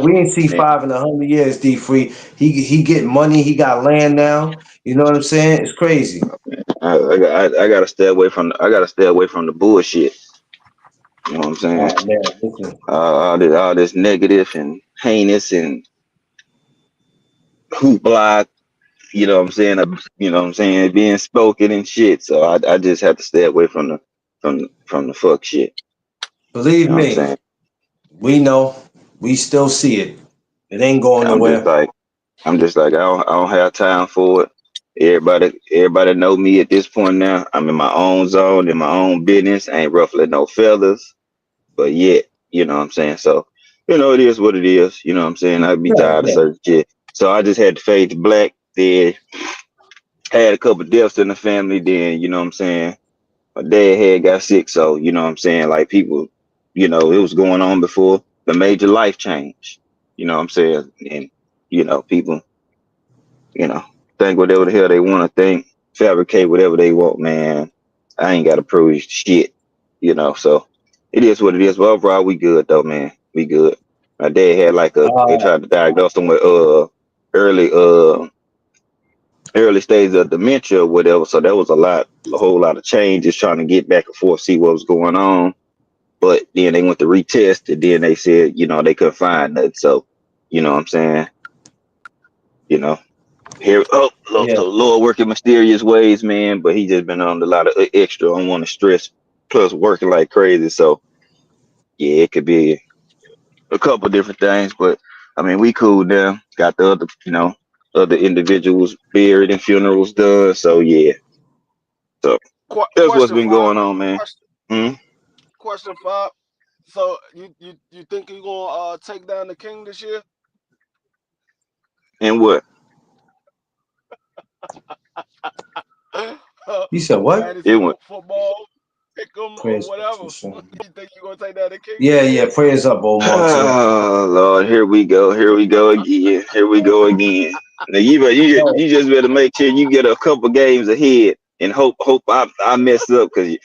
We ain't see Man, five in 100 years. D Free. He getting money. He got land now. You know what I'm saying? It's crazy. I gotta stay away from I gotta stay away from the bullshit. You know what I'm saying? Oh man, listen. All this negative and heinous and hoopla. You know what I'm saying? You know what I'm saying? Being spoken and shit. So I just have to stay away from the fuck shit. You Believe know what I'm me, saying? we know. We still see it. It ain't going I'm just nowhere. like I don't have time for it. Everybody know me at this point now. I'm in my own zone, in my own business. I ain't ruffling no feathers. But yet, you know what I'm saying? So, it is what it is. You know what I'm saying? I'd be Yeah, tired of yeah. certain shit. So I just had to fade to black. Then had a couple deaths in the family. Then, you know what I'm saying? My dad had got sick. So, you know what I'm saying? Like people, it was going on before the major life change. You know what I'm saying? And, people, you know, think whatever the hell they want to think, fabricate whatever they want, man. I ain't got to prove shit, so it is what it is. But overall, we good though, man. We good. My dad had they Uh, tried to diagnose him with early early stages of dementia or whatever. So that was a whole lot of changes trying to get back and forth, see what was going on. But then they went to retest it. Then they said, they couldn't find nothing. So, you know what I'm saying? You know, Here, Lord, yeah. so Lord working mysterious ways, man. But he just been on a lot of extra unwanted stress, plus working like crazy. So yeah, it could be a couple different things. But I mean, we cool now. Got the other, other individuals buried and funerals done. So yeah, so that's what's Question been five. going on, man. Question Hmm? question five. So you think you gonna take down the king this year? And what? You said what? It Fantasy went. football, pick 'em or Prayers up whatever. to son. You think you gonna take down the king Yeah, this yeah. year? Prayers up, old Monty. Oh Lord, here we go. Here we go again. Here we go again. Now Yo, you just better make sure you get a couple games ahead and hope I mess up because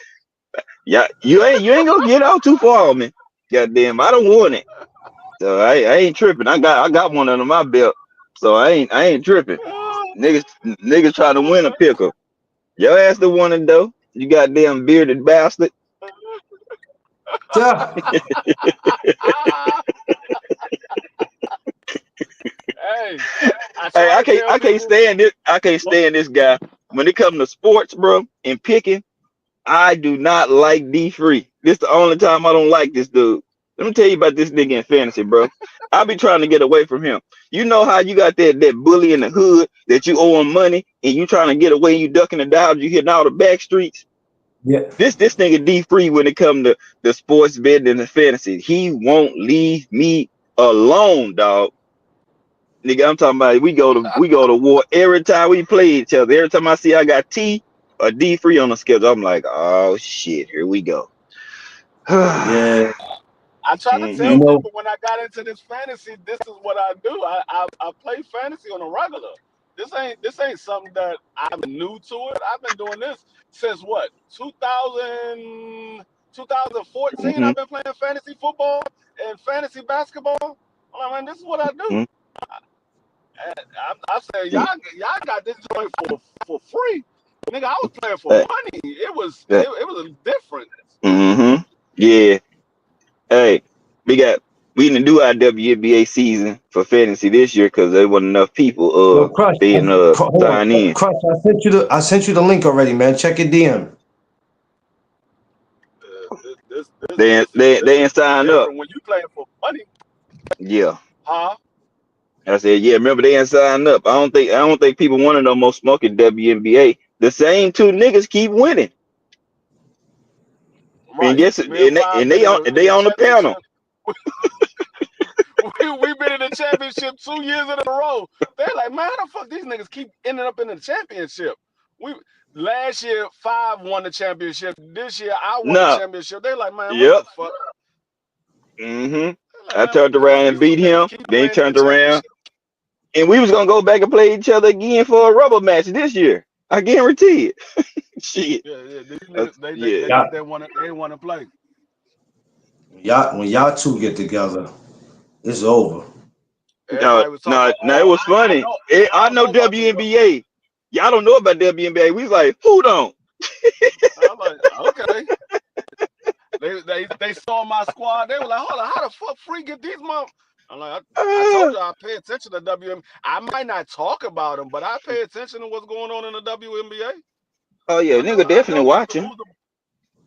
yeah you ain't gonna get out too far on me. Goddamn, I don't want it. So I ain't tripping. I got one under my belt. So I ain't tripping. Niggas trying to win a pickle. Your ass the one and though. You goddamn bearded bastard. duh. Hey, I Hey, try to tell I can't people. stand this. I can't What? stand this guy. When it comes to sports, bro, and picking, I do not like D Free. This the only time I don't like this dude. Let me tell you about this nigga in fantasy, bro. I be trying to get away from him. You know how you got that bully in the hood that you owe him money and you trying to get away, you ducking the dives, you hitting all the back streets. Yeah, This nigga D Free when it come to the sports betting and the fantasy, he won't leave me alone, dog. Nigga, I'm talking about we go to war every time we play each other. Every time I see I got T or D Free on the schedule, I'm like, oh shit, here we go. yeah. I try to You tell Mhm, know, people when I got into this fantasy, this is what I do. I play fantasy on a regular. This ain't something that I'm new to it. I've been doing this since what 2000, 2014. mhm, I've been playing fantasy football and fantasy basketball. I'm like, man, this is what I do. mhm. I said, y'all got this joint for free, nigga. I was playing for Hey, money. It was hey, it was a difference. yeah. Hey, we got we didn't do our WNBA season for fantasy this year because there wasn't enough people yo, Crush. being Hold signed on, in. Crush. I sent you the link already, man. Check your DM. They ain't This is signed up. different when you playing for money, Yeah. huh? I said, yeah, remember they ain't signed up. I don't think people want to know more smoking WNBA. The same two niggas keep winning. And Right. guess Me and and they Five and been they in on the they on the panel. championship. We been in the championship 2 years in a row. They're like, man, how the fuck these niggas keep ending up in the championship? We last year Five won the championship. This year I won the No. championship. They like, man, what Yep. the fuck? hmm They're like, I man, what turned the fuck? around and These two beat niggas him. keep Then he winning the turned around. championship. And we was gonna go back and play each other again for a rubber match this year. I guarantee it. Shit. Yeah, yeah. These niggas, they Yeah. think they want to play. When y'all two get together, it's over. No, Everybody was talking no, about, no. It was funny. I I don't know know about you, bro. WNBA. Y'all don't know about WNBA. We was like, who don't? I'm like, okay. They saw my squad. They were like, hold on, how the fuck Free get these mom? I'm like, I told Uh, you I pay attention to WNBA. I might not talk about them, but I pay attention to what's going on in the WNBA. oh yeah, nigga, I definitely know watching.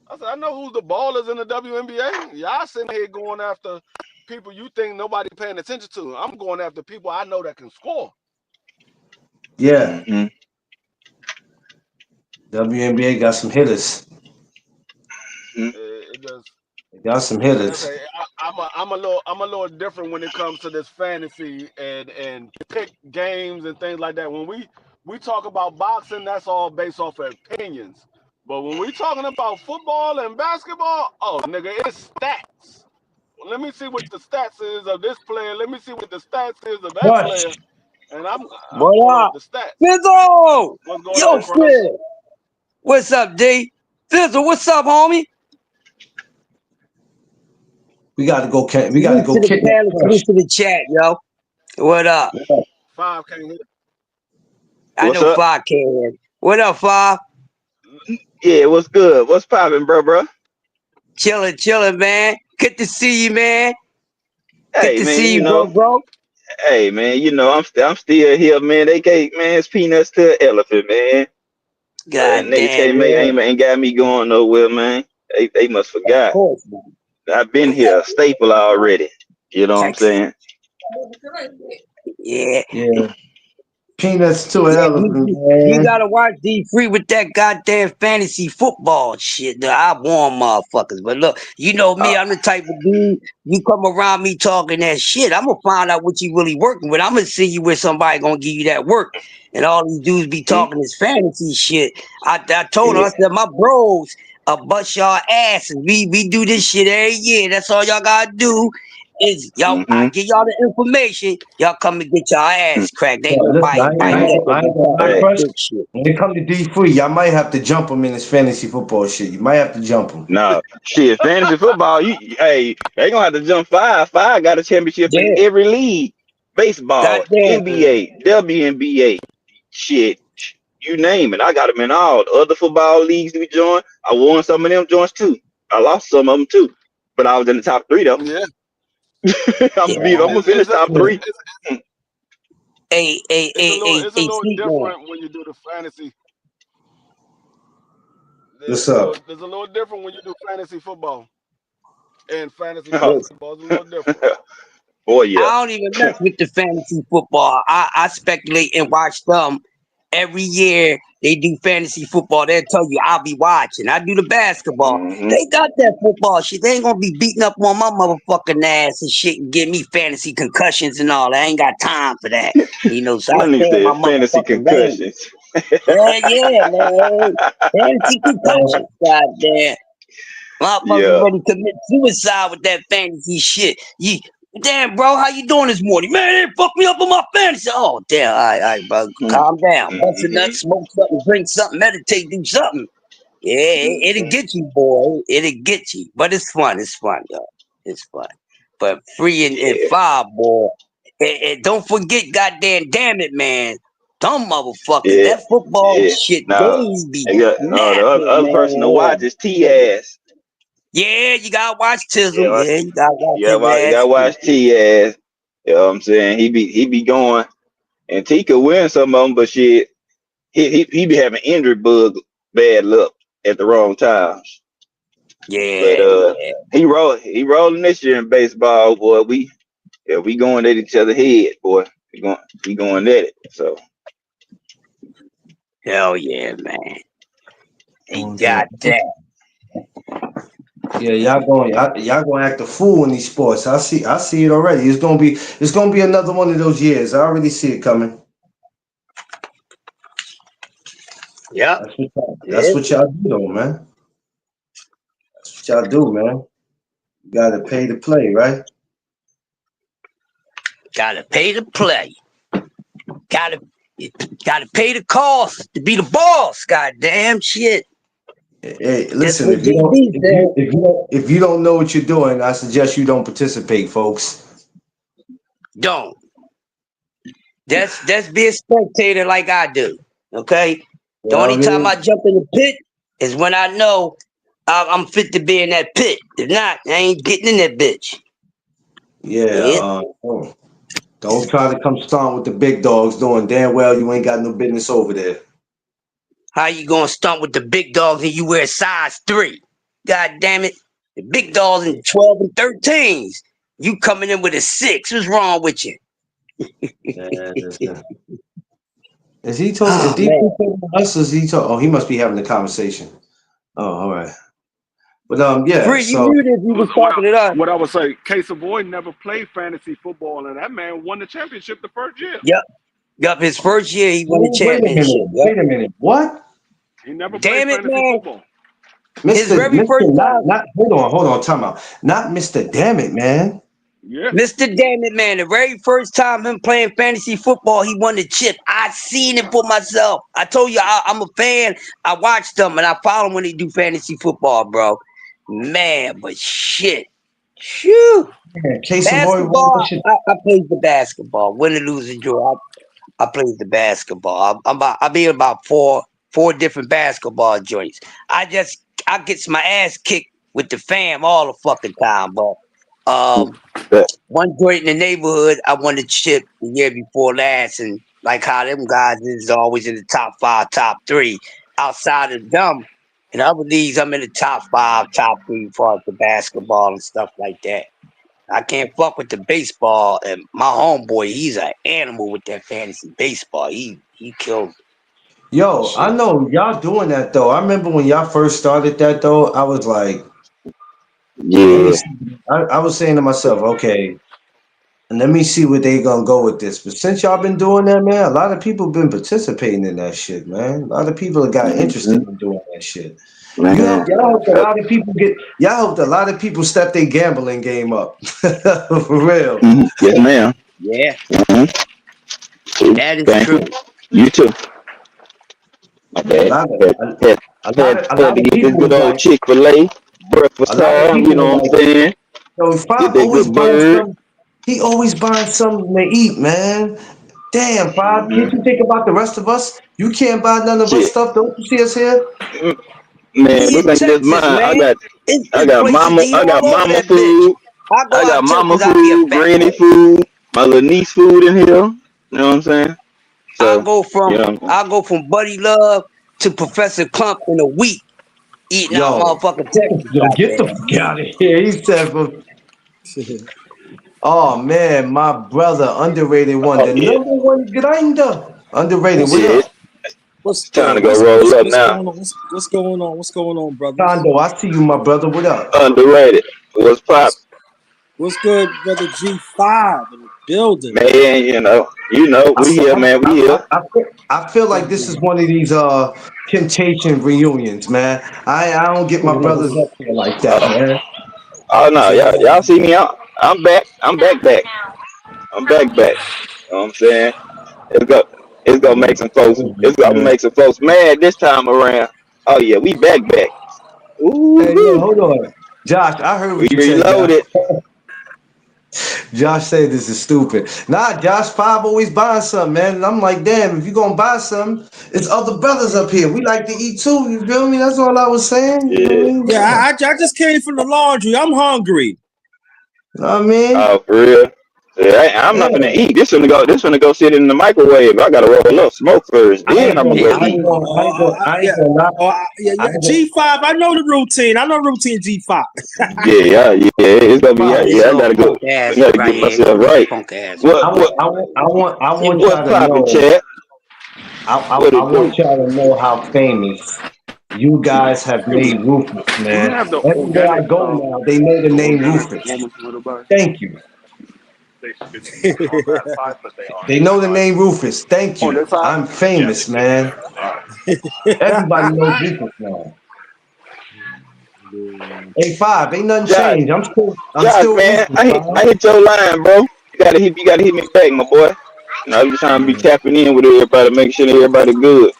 I said I know who's the ballers in the WNBA. Y'all sitting here going after people you think nobody paying attention to. I'm going after people I know that can score. Yeah, Mm-hmm. WNBA got some hitters. It just They got some like I hitters. say, I'm a little different when it comes to this fantasy and pick games and things like that. When we talk about boxing, that's all based off of opinions. But when we talking about football and basketball, oh nigga, it's stats. Let me see what the stats is of this player. Let me see what the stats is of that Hush. player. And I'm going What off up? the stats. Fizzle! What's going Yo, on, Cross? Fizz! What's up, D? Fizzle, what's up, homie? We got to go. We got to Salute go to the kidnap panel, Crush. salute to the chat, yo. What up? Five can't hit. I What's know up? 5 can. What up, 5? Yeah, what's good? What's poppin', bro? Chilling, man. Good to see you, man. Good Hey to man, see you, bro. hey man, I'm still here, man. They can't, man. It's peanuts to an elephant, man. God Niggas damn, can't make man. ain't got me going nowhere, man. They must Of forgot. course, man. I've been here, a staple already. You know what I'm Texas. saying? Yeah. Yeah, peanuts to an Yeah, elephant, you man. gotta watch D Free with that goddamn fantasy football shit. I warn motherfuckers. But look, you know Uh, me, I'm the type of dude, you come around me talking that shit, I'm gonna find out what you really working with. I'm gonna see you where somebody gonna give you that work. And all these dudes be mm, talking this fantasy shit. I told her, yeah. I said, my bros bust y'all ass and we do this shit every year. That's all y'all gotta do. Is y'all, I Mm-hmm. give y'all the information, y'all come and get y'all ass cracked. Ain't But listen, nobody fighting that to I be ain't gonna lie, talking Hey, that Crush. big shit. When it comes to D3, y'all might have to jump him in his fantasy football shit. You might have to jump him. no shit. Fantasy football, hey, they gonna have to jump five. Five got a championship in Yeah, every league. Baseball, goddamn. NBA, WNBA, shit. You name it. I got them in all the other football leagues that we joined. I won some of them joints too. I lost some of them too, but I was in the top three though. Yeah. I'm Yeah. gonna be. I'm gonna finish top three. It's a A little sneak man. different when you do the fantasy. What's up? There's a little different when you do fantasy football and fantasy Listen, basketball. It's a little different. Boy, yeah. I don't even mess with the fantasy football. I speculate and watch them every year. They do fantasy football. They'll tell you I'll be watching. I do the basketball. Hmm. They got that football shit. They ain't gonna be beating up on my motherfucking ass and shit and give me fantasy concussions and all. I ain't got time for that. So I Lenny stay in my said fantasy motherfucking lane. concussions. Yeah, man. Fantasy concussions, goddamn. Motherfuckers Yeah. ready to commit suicide with that fantasy shit. Damn, bro, how you doing this morning? Man, they fucked me up on my fantasy. Oh, damn. All right, bro. Calm down. Bust a nut, Mm-hmm. smoke something, drink something, meditate, do something. Yeah, it'll Hmm. get you, boy. It'll get you. But it's fun. It's fun, yo. It's fun. But free and Yeah. five, boy. And don't forget, goddamn, damn it, man. Dumb motherfuckers. Yeah. That football Yeah. shit, Now, they be they got the snapping, other person to man. watch is T ass. Yeah, you gotta watch Tizzle. Yeah, Yeah, you gotta watch you his gotta ass too. watch T ass. You know what I'm saying? He be going, and T could win some of them, but shit, he be having injury bug bad luck at the wrong times. But Yeah, yeah. he rolling this year in baseball, boy. We going at each other head, boy. We going at it. So Hell yeah, man. He Oh, got that. yeah, y'all gonna act a fool in these sports. I see it already. It's gonna be another one of those years. I already see it coming. Yep. That's Yeah. what y'all do, though, man. That's what y'all do, man. You gotta pay to play, right? Gotta pay to play. Gotta gotta pay the cost to be the boss. Goddamn shit. Hey, That's listen, what if you don't, JB said. if you don't know what you're doing, I suggest you don't participate, folks. Don't. That's be a spectator like I do. Okay. You The know what only I time I mean? jump in the pit is when I know I'm fit to be in that pit. If not, I ain't getting in that bitch. Yeah. Yeah. Don't try to come stomp with the big dogs, doing damn well you ain't got no business over there. How you gonna stunt with the big dogs and you wear size 3? God damn it. The big dogs in 12 and 13s. You coming in with a 6. What's wrong with you? Man, listen. Is he talking? Is Oh DP man. talking to us? Or is he talking? Oh, he must be having a conversation. Oh, all right. But yeah. Free, you So muted if you was talking to us. What I would say, Case Boy never played fantasy football, and that man won the championship the first year. Yep. Yup, his first year he won the oh, wait a championship. minute. Yep. Wait a minute. What? He never played Damn it, fantasy man. football. His Mister, very Mister, first time. not. Hold on. Time out. Not Mister. Damn it, man. Yeah. Mr. Damn it, man. The very first time him playing fantasy football, he won the chip. I seen it for myself. I told you I'm a fan. I watched them and I follow them when they do fantasy football, bro. Man, but shit. Phew. Man, Case of boy, Basketball, I played the basketball. Win or lose or draw, I played the basketball. I be in about four different basketball joints. I gets my ass kicked with the fam all the fucking time, but But one joint in the neighborhood, I won the chip the year before last, and like how them guys is always in the top 5, top 3. Outside of them, in other leagues, I'm in the top 5, top 3 for the basketball and stuff like that. I can't fuck with the baseball, and my homeboy, he's an animal with that fantasy baseball. He kills yo, I shit. know y'all doing that though. I remember when y'all first started that though. I was like, let me yeah, see. I was saying to myself, okay, and let me see where they gonna go with this. But since y'all been doing that, man, a lot of people been participating in that shit, man. A lot of people have got interested hmm in doing that shit. man. Y'all helped a lot of people y'all helped a lot of people step their gambling game up. For real. Yes, ma'am. Yeah, hmm that is Thank you. true. You too. My A bad. lot of Had, a, had, a had lot to of get this people good was old like Chick-fil-A a breakfast lot of time. You people know were what I'm like, saying? yo, Get Five that always good buying bird. some. He always buying something to eat, man. Damn, Five, hmm can't you think about the rest of us? You can't buy none of us Shit, stuff. Don't you see us here? man. We This in ain't just Texas, mine. man. I It's got places to mama. eat I got all over mama that bitch. food. I go I got out too mama because I be a food, fat granny boy. food, my little niece food in here. You know what I'm saying? I So, go you from know, I go from Buddy Love to Professor Clump in a week eating out Yo, motherfucking Texas. yo, get the Goddamn. fuck out of here. He said, "Oh man, my brother, underrated one, oh the yeah, number one grinder, underrated. What's What yeah. up, what's It's time to go what's roll what's up what's now. going on? What's going on? What's going on, brothers? Condo? I see you, my brother. What up, Underrated. What's pop? What's what's good, brother G5 in the building, man? Man, I, we here, man, we here. I feel like Big this is man. one of these temptation reunions, man. I don't get my brothers up here like that, Oh, man. oh no, y'all Yeah. see me out. I'm back. I'm back. I'm back. You know what I'm saying? It's go it's gonna make some folks it's gonna make some folks mad this time around. Oh yeah, we back. Hey, yo, Ooh, hold on, Josh. I heard we what you said, Josh. reloaded. Josh said this is stupid. Nah, Josh Five always buying something, man. And I'm like, damn, if you gonna buy something, it's other brothers up here. We like to eat too. You feel me? That's all I was saying. You know what I Yeah. mean? Yeah, Yeah. I just came from the laundry. I'm hungry. You know what I mean? Oh, for real. Yeah, I'm Yeah. not gonna eat. This gonna go sit in the microwave. I gotta roll up smoke first. Then I'm gonna go Damn. eat. I ain't Yeah. gonna lie. I Yeah. ain't gonna, G5, I know the routine. I know routine G5. Yeah. It's gonna be Five. yeah. This I little gotta go. punk I ass gotta right get here. myself right. Punk ass. What I what want, I want, I want, I want what's y'all to poppin', know. chat? What I it want do? y'all to know how famous you guys have made Rufus, Do you man. have the Everywhere I organic go now, they know the the name organic Rufus. woman little bag? Thank you. They on that side, but they are They this know the side. name Rufus. Thank On you. this side? I'm Yeah, famous, they fixed it. man. Everybody knows Rufus now. Hey, Five, ain't nothing Josh, changed. I'm Josh, still man, Rufus, Five. I hit your line, bro. You gotta hit me back, my boy. I'm just trying to be tapping in with everybody, making sure that everybody good.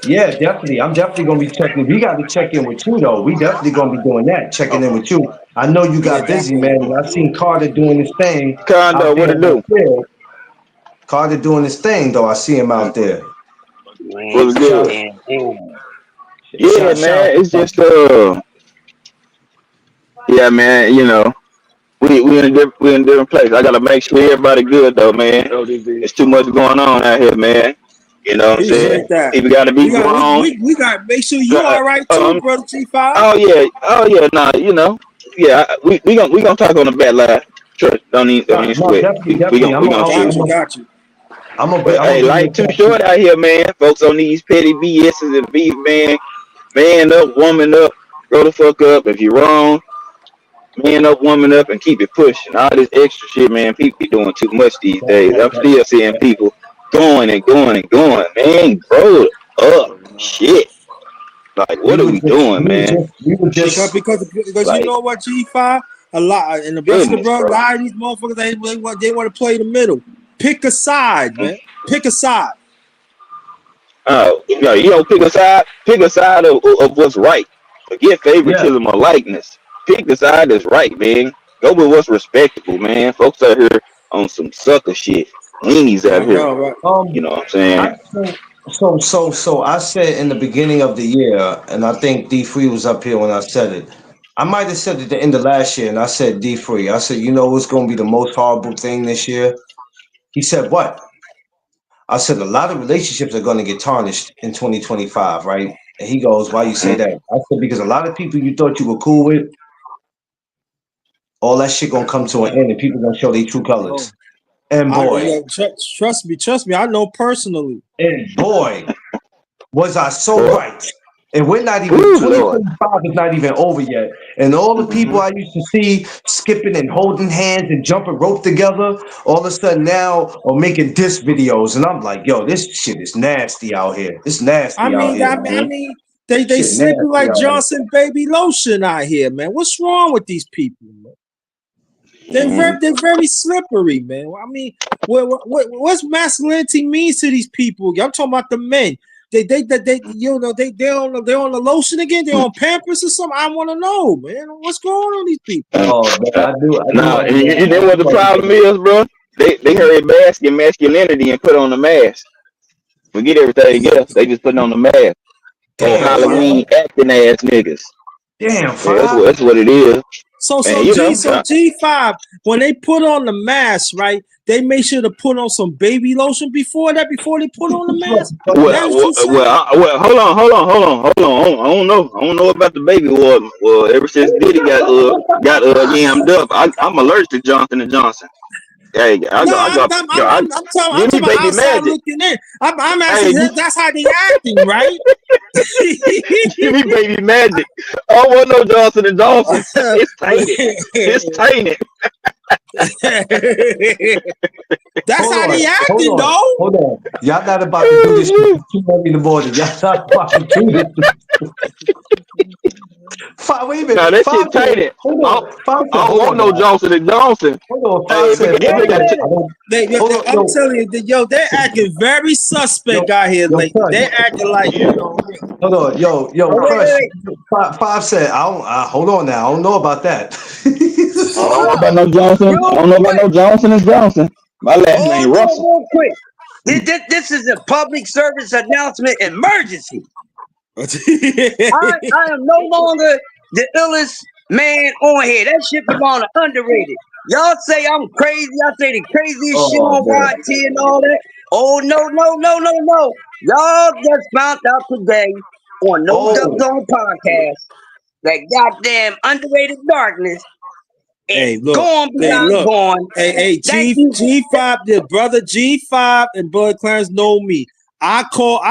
Yeah, definitely. I'm definitely gonna be checking. We got to check in with you though. We definitely gonna be doing that. Checking in with you. I know you Yeah, got busy, definitely. man. And I seen Carter doing his thing Condo, out what there it on the do? field. Carter doing his thing though. I see him out there. Man, What's Shout, good? damn. Yeah, shout out man. to It's Carter. just yeah, man. You know, we in a different place. I gotta make sure everybody good though, man. LDB. There's too much going on out here, man. You know what I'm saying? Appreciate that. People gotta be We got grown. we got to make sure you all right too, Um, brother G5. oh yeah, nah, you know, yeah, we gonna talk on the back line. Trust, don't No, even no, sweat. definitely, definitely. We gonna Got shoot. you, got you. But I'm gonna hey, bring life this too up. short out here, man. Folks on these petty BS's and beef, man. Man up, woman up, grow the fuck up. If you're wrong, man up, woman up, and keep it pushing. All this extra shit, man. People be doing too much these days. I'm still seeing people going and going and going. Man, grow up. Shit. Like, what are we doing, man? We were just Because you Like, know what, G5, a lot and the rest of the goodness, bro, a bro. lot of these motherfuckers they want to play the middle. Pick a side, man. Pick a side. You know, you don't pick a side of what's right. Forget yeah. favoritism or likeness. Pick the side that's right, man. Go with what's respectable, man. Folks out here on some sucker shit. Weenies out I here. know, right? You know what I'm I saying? so I said in the beginning of the year, and I think D Free was up here when I said it. I might have said it at the end of last year, and I said D Free. I said, you know what's going to be the most horrible thing this year? He said, what? I said, a lot of relationships are going to get tarnished in 2025, right? And he goes, why you say that? I said, because a lot of people you thought you were cool with, all that shit going to come to an end, and people going to show their true Yo, colors. And boy, trust me, I know personally. and boy, was I so Boy. right. And we're not even Ooh, Lord. 2025 is not even over yet. And all the Mm-hmm. people I used to see skipping and holding hands and jumping rope together, all of a sudden now are making diss videos. And I'm like, yo, this shit is nasty out here. It's I nasty out mean, here, I mean, I man. mean, they Shit slipping nasty like out here. Johnson baby lotion out here, man. What's wrong with these people, man? Mm-hmm. They're very slippery, man. I mean, what's masculinity means to these people? I'm talking about the men. They you know they're on the lotion again. They're on Pampers or something. I want to know, man. What's going on with these people? Oh man, I do Nah, and you understand. know I what the do problem understand. is, bro? They hurry mask your masculinity and put on the mask. Forget everything else. They just putting on the mask. On Damn, Yeah. five. Halloween acting ass niggas. Damn, Yeah, five. that's what it is. So Man, so you G know. so G5 when they put on the mask, right? They make sure to put on some baby lotion before they put on the mask. That's what you saying? Hold on. I don't know about the baby oil. Well, ever since Diddy got yammed up, I'm allergic to Johnson and Johnson. Hey, No, I got, yo, I'm give talking me about baby outside magic. looking in. I'm Hey, asking that's how they acting, right? give me baby magic. I don't want no Johnson and Johnson. It's tainted. It's tainted. That's how they Hold acting, on, though. hold on. Y'all not about to do this shit too early in the morning. Y'all not about to do this. Five, wait a Now minute. that Five shit said, tainted. hold I, on. Five said, I don't hold want on no now. Johnson and Johnson. Hold on. Five Hey, said, if hold it on. got, I don't, hold on, I'm telling you, they're acting very suspect out here yo, lately. son. They're acting like, Hold on, Oh, wait, Crush. wait, Five said, hold on now. I don't know about that. I don't know wait. about no Johnson. I Real don't know about quick. no Johnson and Johnson. My last name Hold on Russell. real quick. This is a public service announcement emergency. I am no longer the illest man on here. That shit belong to underrated. Y'all say I'm crazy. I say the craziest shit Oh on man. YT and all that. Oh no. Y'all just found out today on No Dub Oh, Zone podcast that goddamn underrated darkness is hey, look, gone hey, beyond look. gone. Hey, Thank G you. G5, the brother G5 and Blood Clarence know me. I call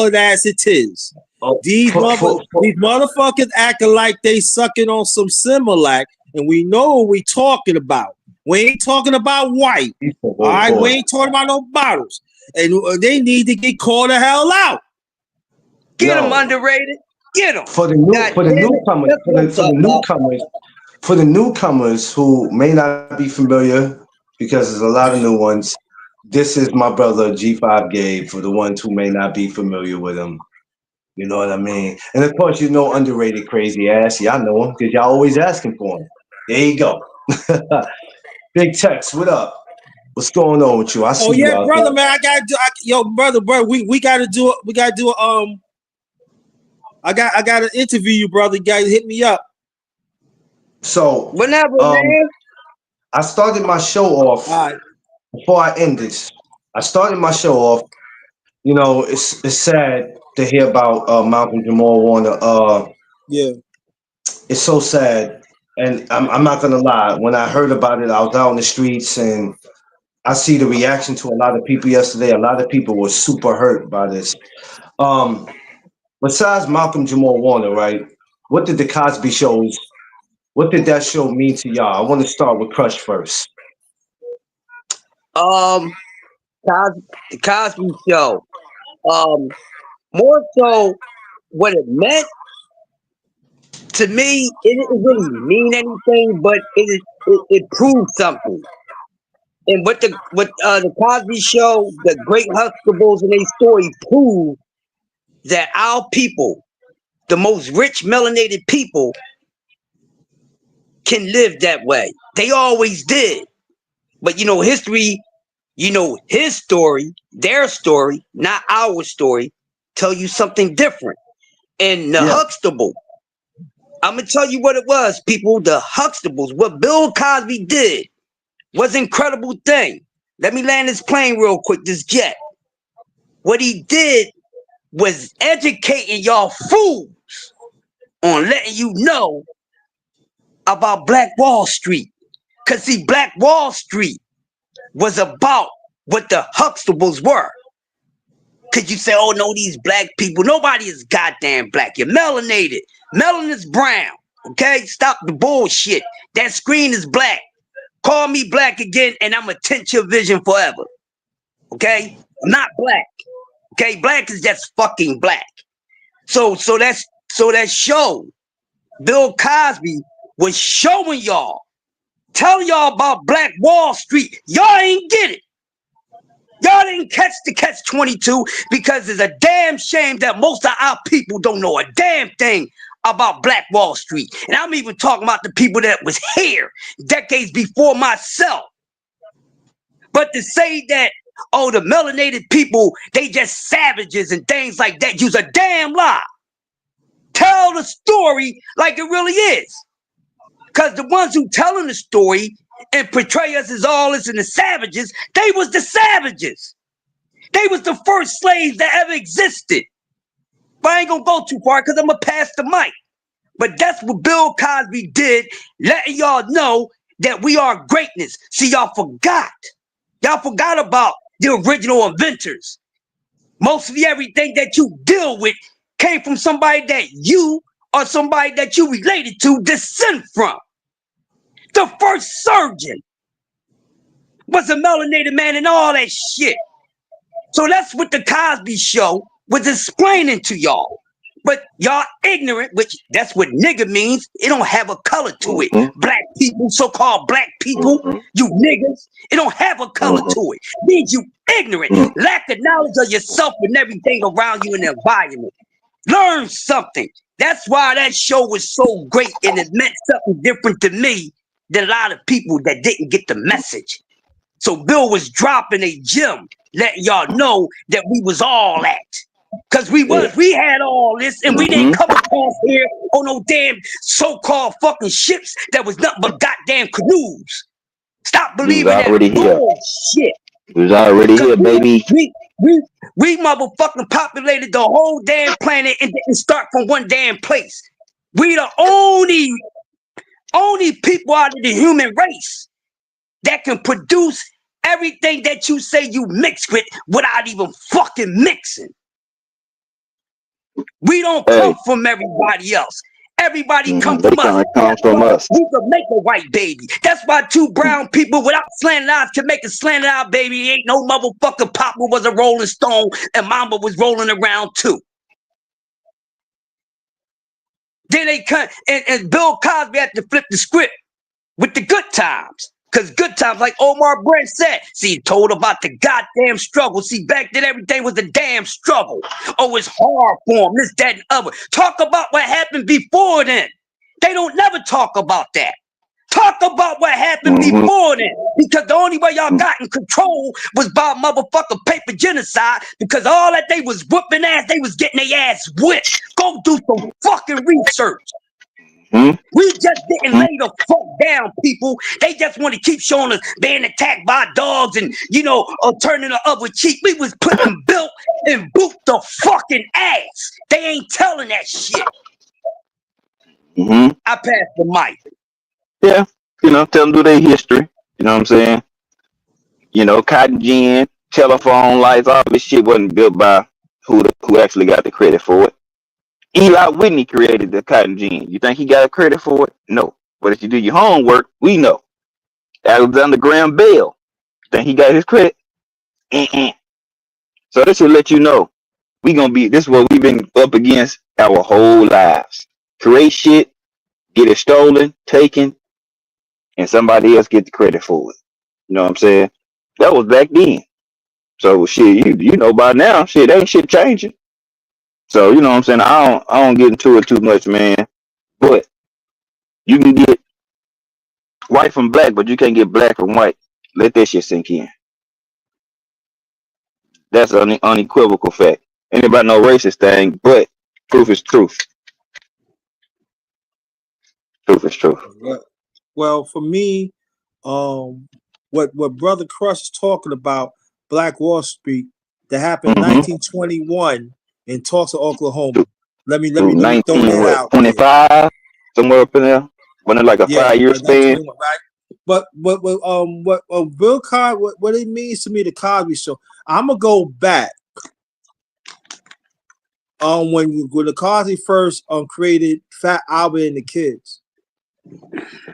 it as it is. oh These motherfuckers acting like they sucking on some Similac, and we know what we talking about. We ain't talking about white. All right, we ain't talking about no bottles, and they need to get called the hell out. Get them yo, underrated. Get them. for the God damn it. newcomers, That's what I'm talking about. for the newcomers who may not be familiar, because there's a lot of new ones. This is my brother G5 Gabe. For the ones who may not be familiar with him, You know what I mean? And of course, you know, underrated crazy ass. Y'all know him because y'all always asking for him. There you go. Big Tex, what up? What's going on with you? I Oh see you yeah, out brother, there. man. I gotta do. Yo, brother, we gotta do it. We gotta do. I gotta interview you, brother. You gotta hit me up. So, Whenever, um, man. I started my show All off right. before I end this. I started my show off. You know, it's sad to hear about Malcolm Jamal Warner. Yeah. It's so sad, and I'm not gonna lie. When I heard about it, I was out in the streets, and I see the reaction to a lot of people yesterday. A lot of people were super hurt by this. Um, Besides Malcolm Jamal Warner, right? What did the Cosby shows? What did that show mean to y'all? I want to start with Crush first. Um, the Cosby Show. More so, what it meant to me, it didn't really mean anything, but it proved something. And what the Cosby Show, the Great Huxtables and their story proved that our people, the most rich melanated people, can live that way. They always did. But history, his story, their story, not our story, tell you something different. And the Yeah, Huxtable, I'm gonna tell you what it was, people. The Huxtables, what Bill Cosby did was an incredible thing. Let me land this plane real quick, this jet. What he did was educating y'all fools on letting you know about Black Wall Street. Cause see, Black Wall Street was about what the Huxtables were. Could you say, oh no, these black people, nobody is goddamn black. You're melanated. Melanin is brown. Okay? Stop the bullshit. That screen is black. Call me black again and I'm gonna tint your vision forever. Okay? I'm not black. Okay, black is just fucking black. So that show, Bill Cosby was showing y'all, telling y'all about Black Wall Street. Y'all ain't get it. Y'all didn't catch the catch 22 because it's a damn shame that most of our people don't know a damn thing about Black Wall Street. And I'm even talking about the people that was here decades before myself. But to say that, oh, the melanated people, they just savages and things like that, use a damn lie. Tell the story like it really is. Because the ones who telling the story and portray us as all this and the savages, they was the savages. They was the first slaves that ever existed. But I ain't gonna go too far because I'm gonna pass the mic. But that's what Bill Cosby did, letting y'all know that we are greatness. See, y'all forgot. Y'all forgot about the original inventors. Mostly everything that you deal with came from somebody that you or somebody that you related to descend from. The first surgeon was a melanated man and all that shit. So that's what the Cosby Show was explaining to y'all. But y'all ignorant, which that's what nigga means. It don't have a color to it. Mm-hmm. Black people, so-called black people, Mm-hmm. you niggas, it don't have a color Mm-hmm. to it. It means you ignorant, lack of knowledge of yourself and everything around you in the environment. Learn something. That's why that show was so great and it meant something different to me than a lot of people that didn't get the message. So Bill was dropping a gem, letting y'all know that we was all at. Cause Yeah. we had all this and we didn't Mm-hmm. come across here on no damn so-called fucking ships that was nothing but goddamn canoes. Stop We was believing that already here. bullshit. We was already Cause here, baby. we motherfucking populated the whole damn planet and didn't start from one damn place. We the only people out of the human race that can produce everything that you say you mix with without even fucking mixing. We don't come Hey, from everybody else. Everybody come they from us. come That's from why us. we can make a white baby. That's why two brown people without slanted eyes can make a slanted eye baby. Ain't no motherfucking papa was a rolling stone and mama was rolling around too. Then they cut and Bill Cosby had to flip the script with the good times. Cause good times, like Omar Brent said, see, told about the goddamn struggle. See, back then everything was a damn struggle. Oh, it's hard for them, this, that, and other. Talk about what happened before then. They don't never talk about that. Talk about what happened Mm-hmm. before then. Because the only way y'all got in control was by motherfucking paper genocide. Because all that they was whooping ass, they was getting their ass whipped. Go do some fucking research. Mm-hmm. We just didn't lay the fuck down, people. They just want to keep showing us being attacked by dogs and, turning the other cheek. We was putting built and boot the fucking ass. They ain't telling that shit. Mm-hmm. I passed the mic. Yeah, tell them do their history. You know what I'm saying? Cotton gin, telephone lights, all this shit wasn't built by who actually got the credit for it. Eli Whitney created the cotton gin. You think he got credit for it? No. But if you do your homework, we know. Alexander Graham Bell, think he got his credit? So this will let you know this is what we've been up against our whole lives. Create shit, get it stolen, taken, and somebody else get the credit for it. You know what I'm saying? That was back then. So shit, you know by now, shit, ain't shit changing. So you know what I'm saying? I don't get into it too much, man. But you can get white from black, but you can't get black from white. Let that shit sink in. That's an unequivocal fact. Ain't about no racist thing, but truth is truth. Truth is truth. Well, for me, what Brother Crush is talking about, Black Wall Street, that happened in 1921 in Tulsa, Oklahoma. Let me throw that out. 25, somewhere up in there. Wasn't it like a 5-year span? Right? But what Bill Cosby, what it means to me, the Cosby Show. I'm gonna go back. When the Cosby first created Fat Albert and the Kids,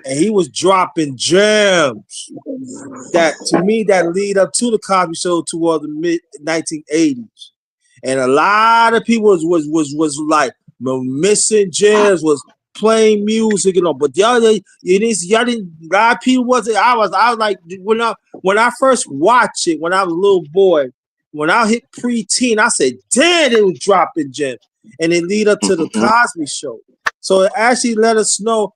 and he was dropping gems that to me that lead up to the Cosby Show toward the mid 1980s, and a lot of people was like missing gems, was playing music and all. But y'all didn't. A lot of people wasn't. I was like when I first watched it when I was a little boy. When I hit preteen, I said, "Damn, it was dropping gems," and it lead up to the Cosby Show. So it actually let us know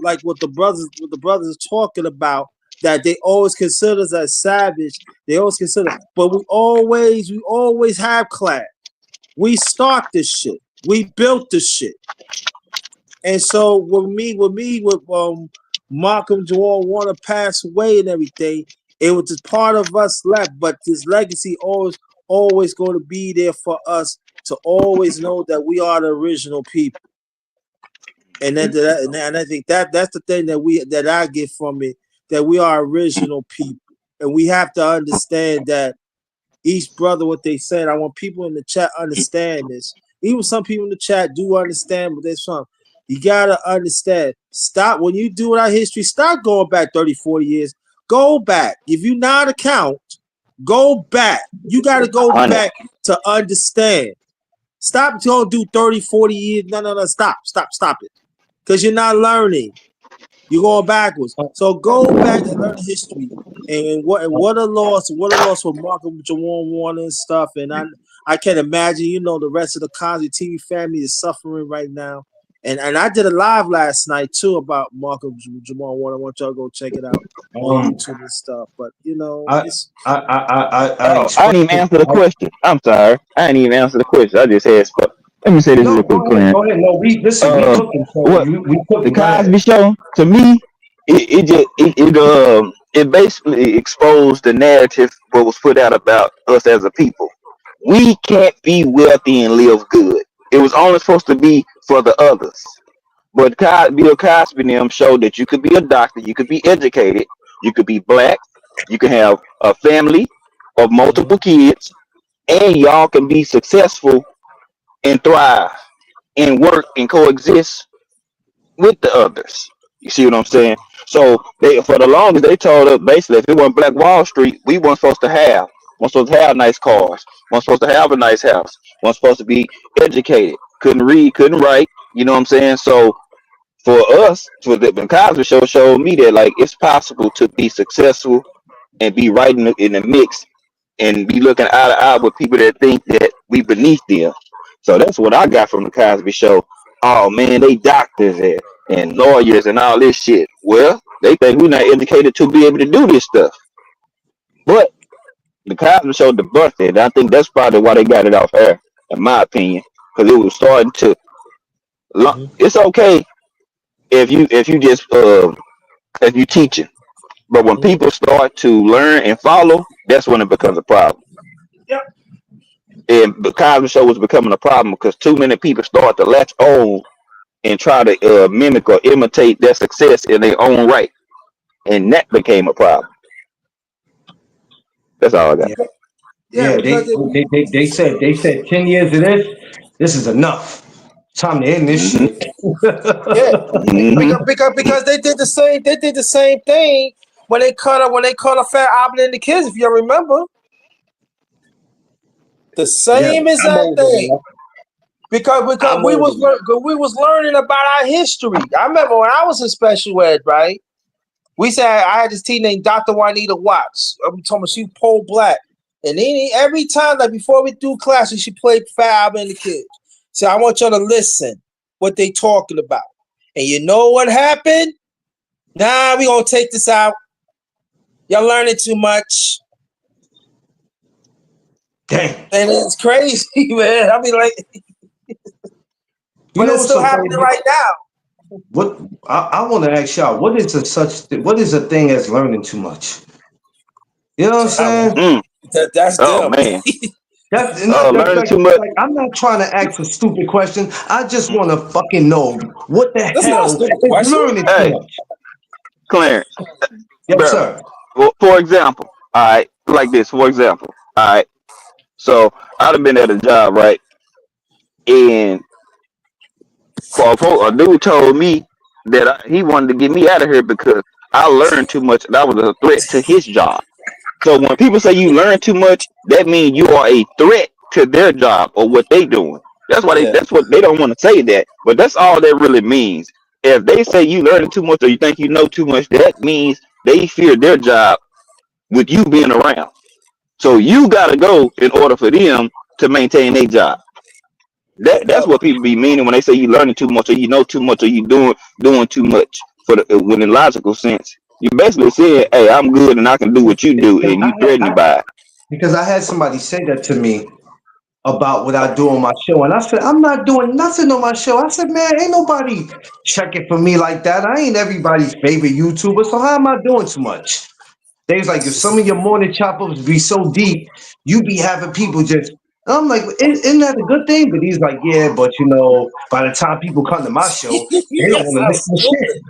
like what the brothers are talking about, that they always consider us as savage. They always consider, but we always have class. We start this shit. We built this shit. And so with Malcolm Jamal Warner passed away and everything, it was just part of us left, but this legacy always going to be there for us to always know that we are the original people. And then and I think that's the thing that I get from it, that we are original people. And we have to understand that each brother, what they said, I want people in the chat understand this. Even some people in the chat do understand, but there's some. You gotta understand. Stop when you do our history, stop going back 30, 40 years. Go back. If you not account, go back. You gotta go back to understand. Stop going to do 30, 40 years. No. Stop it. Because you're not learning. You're going backwards. So go back and learn history. And what a loss for Malcolm Jamal Warner and stuff. And I can't imagine, the rest of the Cosby TV family is suffering right now. And I did a live last night too about Malcolm Jamal Warner. I want y'all to go check it out on YouTube and stuff. But I didn't even answer the question. I'm sorry. I didn't even answer the question. I just asked. Let me say this real quick, Clarence. Go ahead. No, we cooking. The Cosby Show, to me, it basically exposed the narrative what was put out about us as a people. We can't be wealthy and live good. It was only supposed to be for the others. But Bill Cosby and them showed that you could be a doctor, you could be educated, you could be black, you can have a family of multiple kids, and y'all can be successful and thrive and work and coexist with the others. You see what I'm saying? So for the longest they told us basically if it wasn't Black Wall Street, we weren't supposed to have. Weren't supposed to have nice cars. Weren't supposed to have a nice house. Weren't supposed to be educated. Couldn't read, couldn't write. You know what I'm saying? So for us, for the Cosby Show showed me that like it's possible to be successful and be right in the mix and be looking eye to eye with people that think that we beneath them. So that's what I got from the Cosby Show. Oh man, they doctors and lawyers and all this shit. Well, they think we're not educated to be able to do this stuff. But the Cosby Show debunked it. And I think that's probably why they got it off air, in my opinion, because it was starting to. It's okay if you just if you teaching, but when people start to learn and follow, that's when it becomes a problem. Yep. And the Cosby Show was becoming a problem because too many people start to latch on and try to mimic or imitate their success in their own right, and that became a problem. That's all I got. Yeah, Yeah, yeah. because They said 10 years of this. This is enough. Time to end this hmm shit. yeah, hmm because they did the same thing when they cut a Fat Albert and the Kids, if you remember. The Yeah, same I'm exact over it. thing. Because I'm we over was it. we was learning about our history. I remember when I was in special ed, right? We said I had this teacher named Dr. Juanita Watts. I'm talking about she Pole Black. And then every time, like before we do classes, she played Fat Albert and the Kids. So I want y'all to listen what they talking about. And you know what happened? Nah, we gonna take this out. Y'all learning too much. Damn. And it's crazy, man. I mean, like, You but know it's what's still so happening crazy? right now. What I want to ask y'all, what is a thing as learning too much? You know what I'm saying? Mm. That's Oh them. man. That's Oh, not that learning like, too much. like I'm not trying to ask a stupid question. I just want to fucking know what the That's not a hell stupid is question. learning too Hey, much. Clarence, Yes, bro. sir. Well, for example, all right, like this. For example, all right. So I'd have been at a job, right, and a dude told me that he wanted to get me out of here because I learned too much and I was a threat to his job. So when people say you learn too much, that means you are a threat to their job or what they doing. That's why Yeah. that's what they don't want to say that, but that's all that really means. If they say you learning too much or you think you know too much, that means they fear their job with you being around. So you gotta go in order for them to maintain their job. That's Yep. what people be meaning when they say you learning too much or you know too much or you doing too much. For the when in logical sense, you basically saying, "Hey, I'm good and I can do what you do," Because and you threatening by it. because I had somebody say that to me about what I do on my show, and I said I'm not doing nothing on my show. I said, man, ain't nobody checking for me like that. I ain't everybody's favorite YouTuber, so how am I doing too much? They was like, if some of your morning chop-ups be so deep, you be having people just. I'm like, isn't that a good thing? But he's like, yeah, but by the time people come to my show, they don't That want to sounds listen to shit. stupid.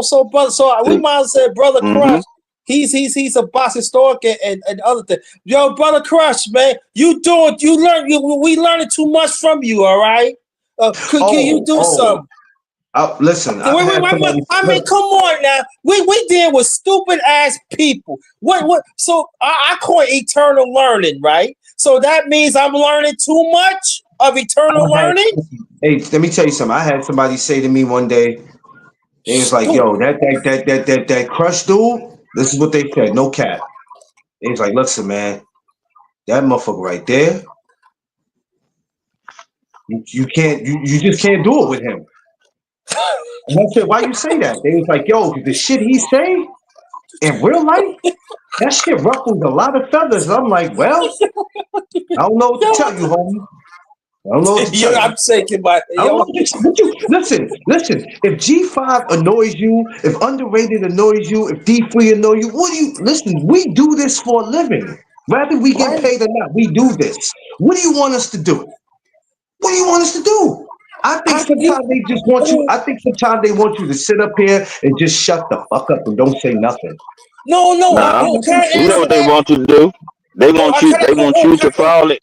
So, brother. So we See? might have said, brother Mm-hmm. Crush. He's a boss historic and other thing. Yo, brother Crush, man, we learning too much from you. All right. Can you do Oh, something? listen, I've had somebody. I mean, Look, come on now. We deal with stupid ass people. What? So I call it eternal learning, right? So that means I'm learning too much of eternal I had, learning. hey, let me tell you something. I had somebody say to me one day, they was like, Stupid. yo, that crush dude. This is what they said. No cap. They was like, listen, man, that motherfucker right there. You can't. You just can't do it with him. And I said, why you say that? They was like, yo, the shit he say in real life, that shit ruffles a lot of feathers. I'm like, well, I don't know what to Yo, tell you, homie. I don't know what to tell you. I'm shaking my I don't know yo. what you listen. If G5 annoys you, if underrated annoys you, if D3 annoys you, what do you listen? We do this for a living. Whether we get Right. paid or not, we do this. What do you want us to do? What do you want us to do? I think How can you? sometimes they just want you. I think sometimes they want you to sit up here and just shut the fuck up and don't say nothing. No. Nah, Can I you know answer what they that? want you to do? They No, want I you. can. They want you Can to I, fall it.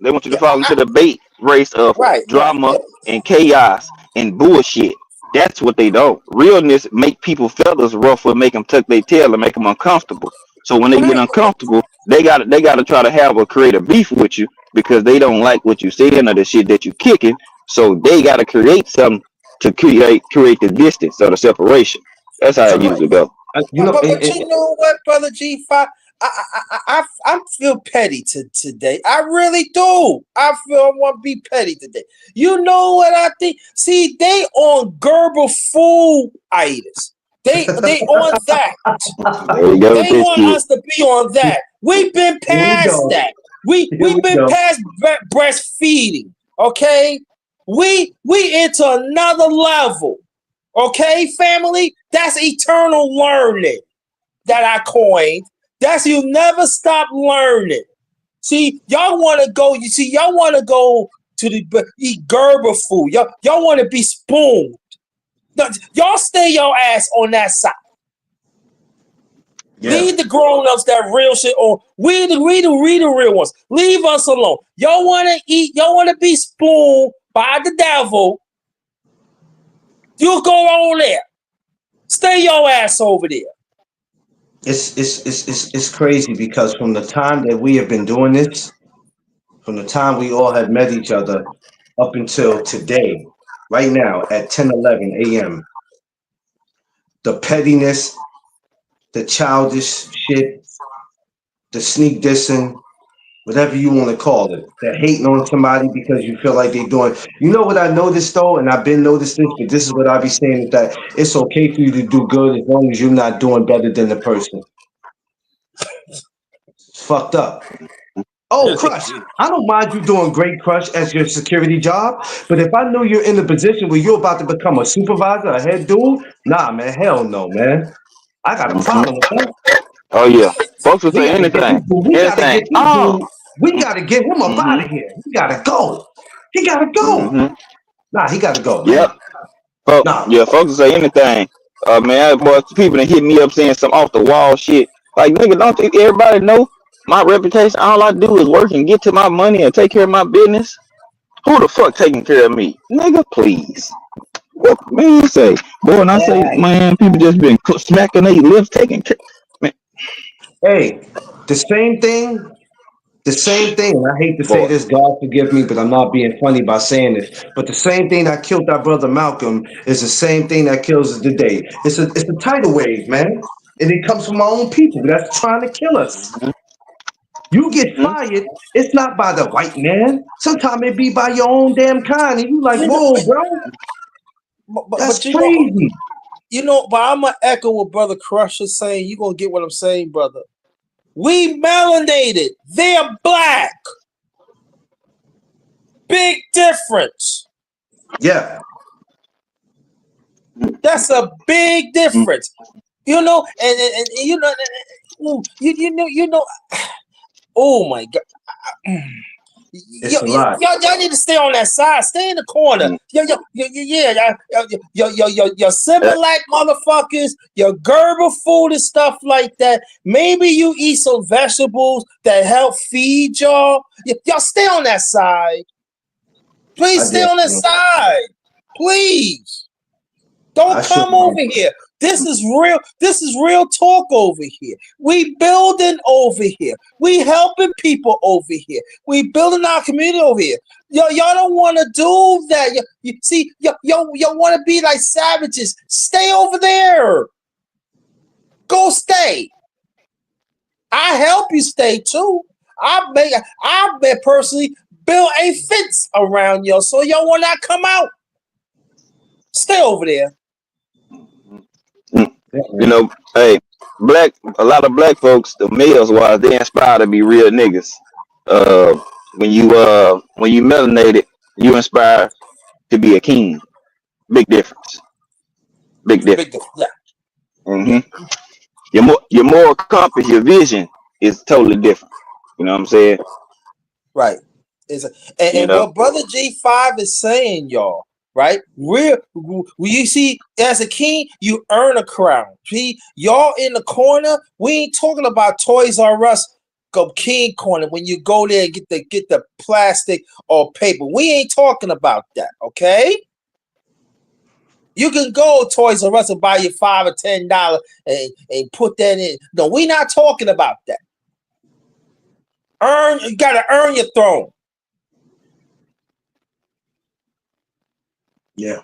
They want you to yeah, fall into the bait race of right. drama Yeah. and chaos and bullshit. That's what they don't. Realness make people feathers ruffle, make them tuck their tail and make them uncomfortable. So when they get Right. uncomfortable, they gotta try to have a create a beef with you because they don't like what you saying or the shit that you kicking. So they gotta create something to create the distance or the separation. That's how it Right. usually go. You know, But you know what, brother G5, I feel petty today. I really do. I feel I want to be petty today. You know what I think? See, they on Gerber food items. They on that. There you go with They this want shit. us to be on that. We've been here we past go. that. Here We've we been go. past breastfeeding. Okay, we into another level. Okay, family, that's eternal learning that I coined. That's you never stop learning. See, y'all want to go. You see, y'all want to go to the eat Gerber food. Y'all want to be spooned. Y'all stay your ass on that side. Yeah. Leave the grown-ups that real shit on. We the real ones. Leave us alone. Y'all want to eat. Y'all want to be spooned by the devil. You go on there. Stay your ass over there. It's crazy because from the time that we have been doing this, from the time we all have met each other up until today, right now at 10:11 a.m., the pettiness, the childish shit, the sneak dissing, whatever you want to call it, the hating on somebody because you feel like they're doing. You know what I noticed though, and I've been noticed this, but this is what I be saying is that it's okay for you to do good as long as you're not doing better than the person. It's fucked up. Oh, Crush, I don't mind you doing great, Crush, as your security job, but if I knew you're in a position where you're about to become a supervisor, a head dude, nah, man, hell no, man. I got a Hmm. problem with that. Oh yeah, folks will We say gotta get this anything, dude. We gotta get anything. this Oh. dude. We gotta get him up Mm-hmm. out of here. He gotta go. He gotta go. Mm-hmm. Nah, he gotta go, man. Yep. Folks, Nah. yeah, folks will say anything. Man, boy, people that hit me up saying some off the wall shit. Like, nigga, don't think everybody know my reputation? All I do is work and get to my money and take care of my business. Who the fuck taking care of me? Nigga, please. What man say? Boy, and I say, man, people just been smacking their lips, taking care. Man, Hey, the same thing. The same thing. And I hate to say boy. this, God forgive me, but I'm not being funny by saying this. But the same thing that killed our brother Malcolm is the same thing that kills us today. It's a tidal wave, man. And it comes from our own people that's trying to kill us. You get Mm-hmm. fired, it's not by the white man. Sometimes it be by your own damn kind. And you like, You know, whoa, bro, that's but crazy. but I'm gonna echo what Brother Crush is saying. You gonna get what I'm saying, brother. We melanated. They're black. Big difference. Yeah. That's a big difference. You know, and you know, you know. Oh my God. It's a lot. Y'all need to stay on that side. Stay in the corner. Your Similac motherfuckers, your Gerber food and stuff like that. Maybe you eat some vegetables that help feed y'all. Y'all stay on that side. Please I stay did. on that side. Please. Don't I should. come over here. This is real. This is real talk over here. We building over here. We helping people over here. We building our community over here. Y'all don't want to do that. You see, y'all want to be like savages. Stay over there. Go stay. I help you stay too. I bet personally build a fence around y'all so y'all will not come out. Stay over there. You know, hey, a lot of black folks, the males wise, they inspire to be real niggas. Uh, when you melanated, you inspire to be a king. Big difference. Big Big difference. deal. Yeah. Yeah. Hmm. Your moral compass, your vision is totally different. You know what I'm saying? Right. Is You and know. what Brother G5 is saying, y'all, right? You see, as a king, you earn a crown. See, y'all in the corner, we ain't talking about Toys R Us go king corner when you go there and get the plastic or paper. We ain't talking about that, okay? You can go Toys R Us and buy your $5 or $10 and put that in. No, we not talking about that. You gotta earn your throne. Yeah.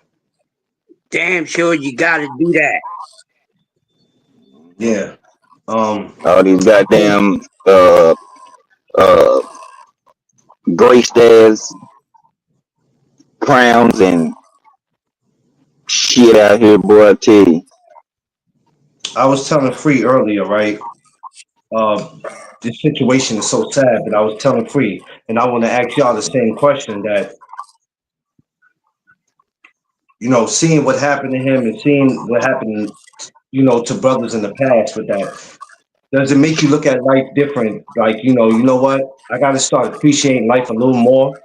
damn sure you gotta do that. Yeah. All these goddamn uh graced as crowns and shit out here, boy. I tell you. I was telling Free earlier, right? This situation is so sad, but I was telling Free, and I want to ask y'all the same question that, seeing what happened to him and seeing what happened, to brothers in the past with that, does it make you look at life different? Like, you know what? I got to start appreciating life a little more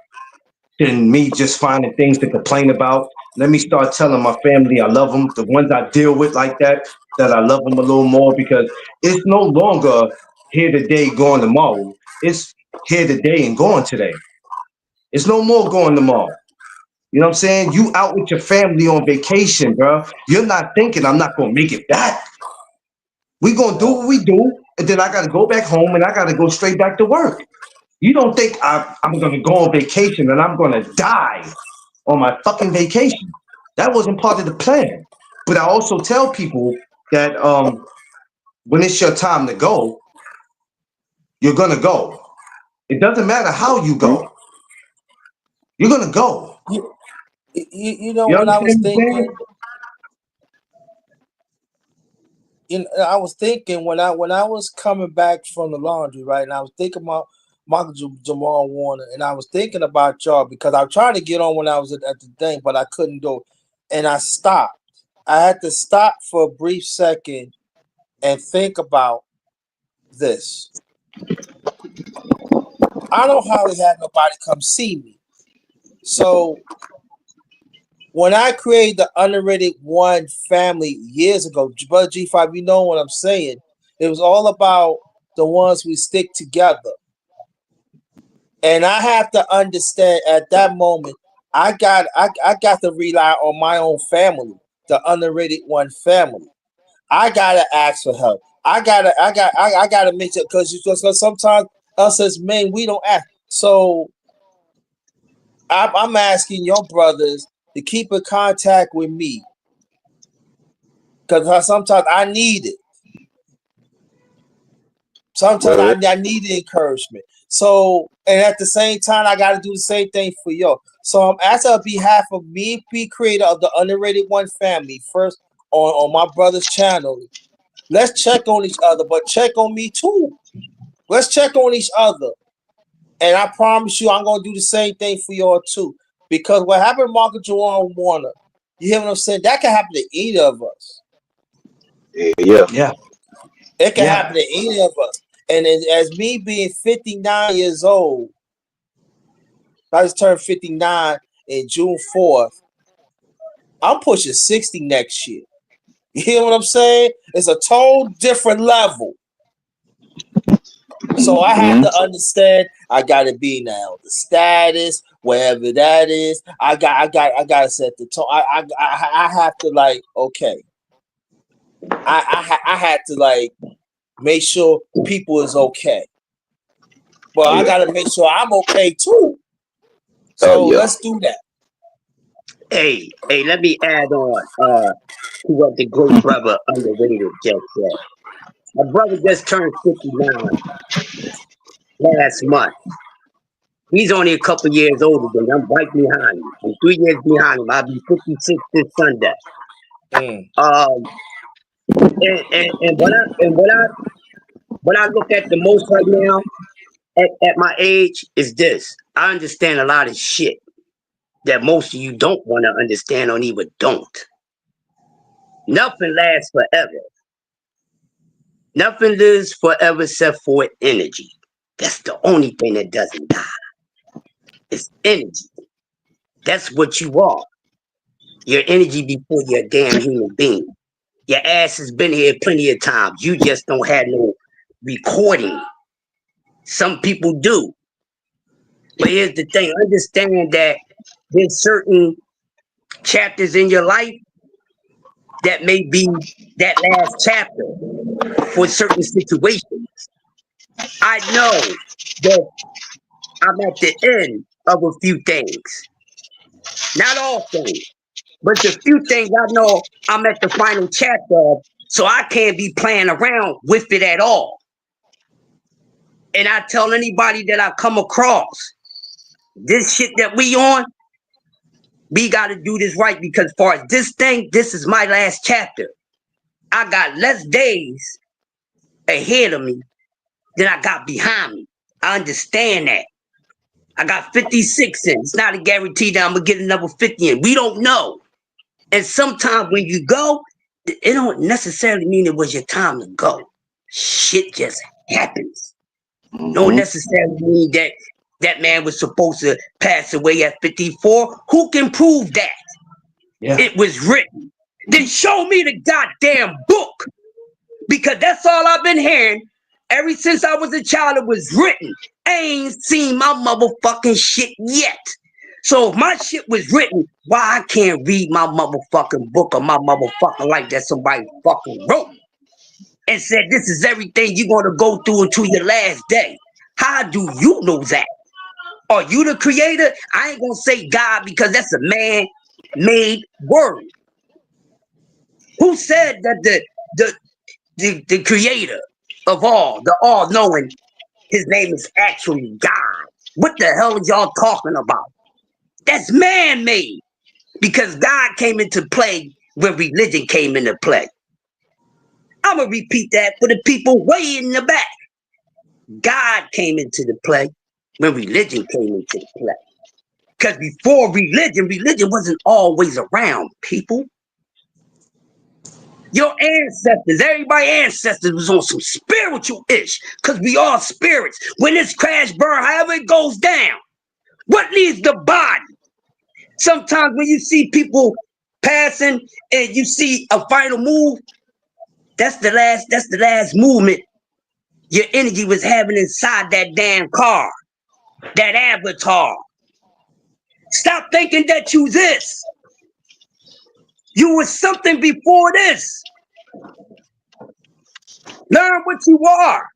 than me just finding things to complain about. Let me start telling my family I love them, the ones I deal with like that, that I love them a little more because it's no longer here today, going tomorrow. It's here today and going today. It's no more going tomorrow. You know what I'm saying? You out with your family on vacation, bro. You're not thinking I'm not gonna make it back. We gonna do what we do, and then I gotta go back home and I gotta go straight back to work. You don't think I'm gonna go on vacation and I'm gonna die on my fucking vacation? That wasn't part of the plan. But I also tell people that when it's your time to go, you're gonna go. It doesn't matter how you go. You're gonna go. You know You what I was understand what I'm saying? thinking? I was thinking when I was coming back from the laundry, right? And I was thinking about Michael Jamal Warner, and I was thinking about y'all because I tried to get on when I was at the thing, but I couldn't do it. And I stopped. I had to stop for a brief second and think about this. I don't hardly have nobody come see me. So when I created the Underrated One family years ago, Brother G5, you know what I'm saying? It was all about the ones we stick together. And I have to understand at that moment, I got to rely on my own family, the Underrated One family. I gotta ask for help. I gotta make sure because sometimes us as men we don't ask. So I'm asking your brothers to keep in contact with me because sometimes I need it. Sometimes I need the encouragement. So, and at the same time, I got to do the same thing for y'all. So I'm asking on behalf of me, be creator of the Underrated One family, first on my brother's channel. Let's check on each other, but check on me too. Let's check on each other. And I promise you, I'm going to do the same thing for y'all too. Because what happened to Marcus Jerome Warner, you hear what I'm saying? That can happen to either of us. Yeah. Yeah. It can Yeah. happen to either of us. And as me being 59 years old, I just turned 59 in June 4th. I'm pushing 60 next year. You hear what I'm saying? It's a total different level. So I have to understand. I gotta be now the status, wherever that is. I gotta set the tone. I have to like okay. I had to like make sure people is okay, but I gotta make sure I'm okay too. So let's do that. Hey, let me add on to what the great brother Underrated just said. My brother just turned 59 last month. He's only a couple years older than me. I'm right behind him. I'm 3 years behind him. I'll be 56 this Sunday. And what I look at the most right now at my age is this. I understand a lot of shit that most of you don't want to understand or even don't. Nothing lasts forever. Nothing lives forever except for energy. That's the only thing that doesn't die. It's energy. That's what you are. Your energy before you're a damn human being. Your ass has been here plenty of times. You just don't have no recording. Some people do. But here's the thing. Understand that there's certain chapters in your life that may be that last chapter for certain situations. I know that I'm at the end of a few things. Not all things, But the few things I know I'm at the final chapter of, so I can't be playing around with it at all. And I tell anybody that I come across, this shit that we on, we got to do this right, because far as this thing, this is my last chapter. I got less days ahead of me than I got behind me. I understand that. I got 56 in. It's not a guarantee that I'm going to get another 50 in. We don't know. And sometimes when you go, it don't necessarily mean it was your time to go. Shit just happens. Don't necessarily mean that that man was supposed to pass away at 54. Who can prove that? Yeah. It was written. Then show me the goddamn book. Because that's all I've been hearing. Ever since I was a child, it was written. I ain't seen my motherfucking shit yet. So if my shit was written, why I can't read my motherfucking book or my motherfucking life that somebody fucking wrote and said this is everything you're gonna go through until your last day? How do you know that? Are you the creator? I ain't gonna say God because that's a man-made word. Who said that the creator of all, the all-knowing, his name is actually God? What the hell are y'all talking about? That's man-made, because God came into play when religion came into play. I'm going to repeat that for the people way in the back. God came into the play when religion came into the play. Because before religion wasn't always around, people. Your ancestors, everybody's ancestors was on some spiritual-ish, because we all spirits. When this crash burn, however it goes down, what leaves the body? Sometimes when you see people passing and you see a final move, that's the last movement your energy was having inside that damn car, that avatar. Stop thinking that you this. You was something before this. Learn what you are.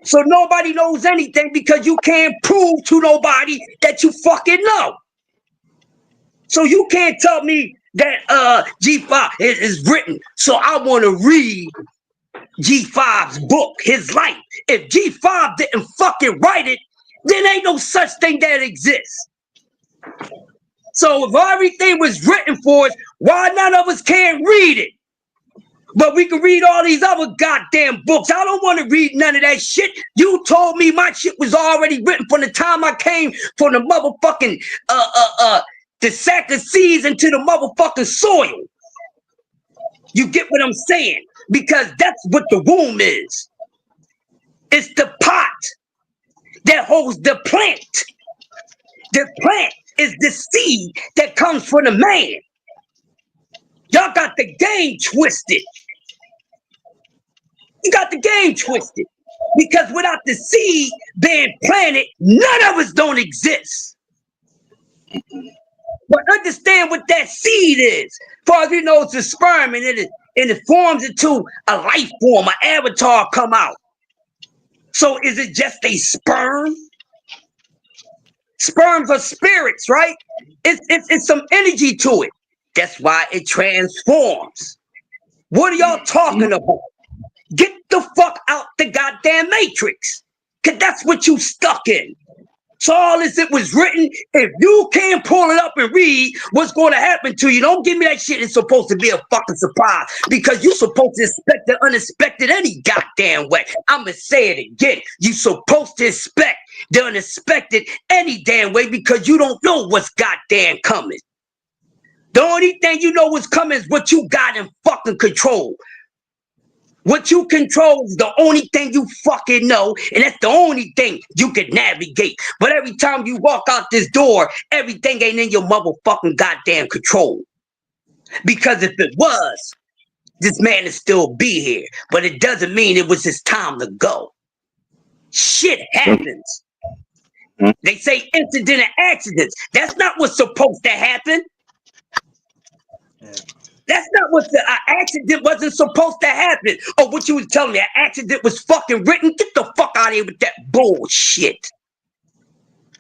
So nobody knows anything, because you can't prove to nobody that you fucking know. So you can't tell me that G5 is written, so I want to read G5's book, his life. If G5 didn't fucking write it, then ain't no such thing that exists. So if everything was written for us, why none of us can't read it? But we can read all these other goddamn books. I don't want to read none of that shit. You told me my shit was already written from the time I came from the motherfucking the sack of seeds into the motherfucking soil. You get what I'm saying? Because that's what the womb is. It's the pot that holds the plant. The plant is the seed that comes from the man. Y'all got the game twisted. You got the game twisted. Because without the seed being planted, none of us don't exist. But understand what that seed is. As far as we know, it's a sperm, and it forms into a life form, an avatar come out. So is it just a sperm? Sperms are spirits, right? It's some energy to it. That's why it transforms. What are y'all talking about? Get the fuck out the goddamn matrix. Because that's what you stuck in. So all this, it was written. If you can't pull it up and read what's going to happen to you, don't give me that shit. It's supposed to be a fucking surprise, because you're supposed to expect the unexpected any goddamn way. I'm going to say it again. You're supposed to expect the unexpected any damn way, because you don't know what's goddamn coming. The only thing you know what's coming is what you got in fucking control. What you control is the only thing you fucking know, and that's the only thing you can navigate. But every time you walk out this door, everything ain't in your motherfucking goddamn control. Because if it was, this man would still be here. But it doesn't mean it was his time to go. Shit happens. They say incident and accidents. That's not what's supposed to happen. That's not what the accident wasn't supposed to happen. Or what you was telling me, an accident was fucking written. Get the fuck out of here with that bullshit.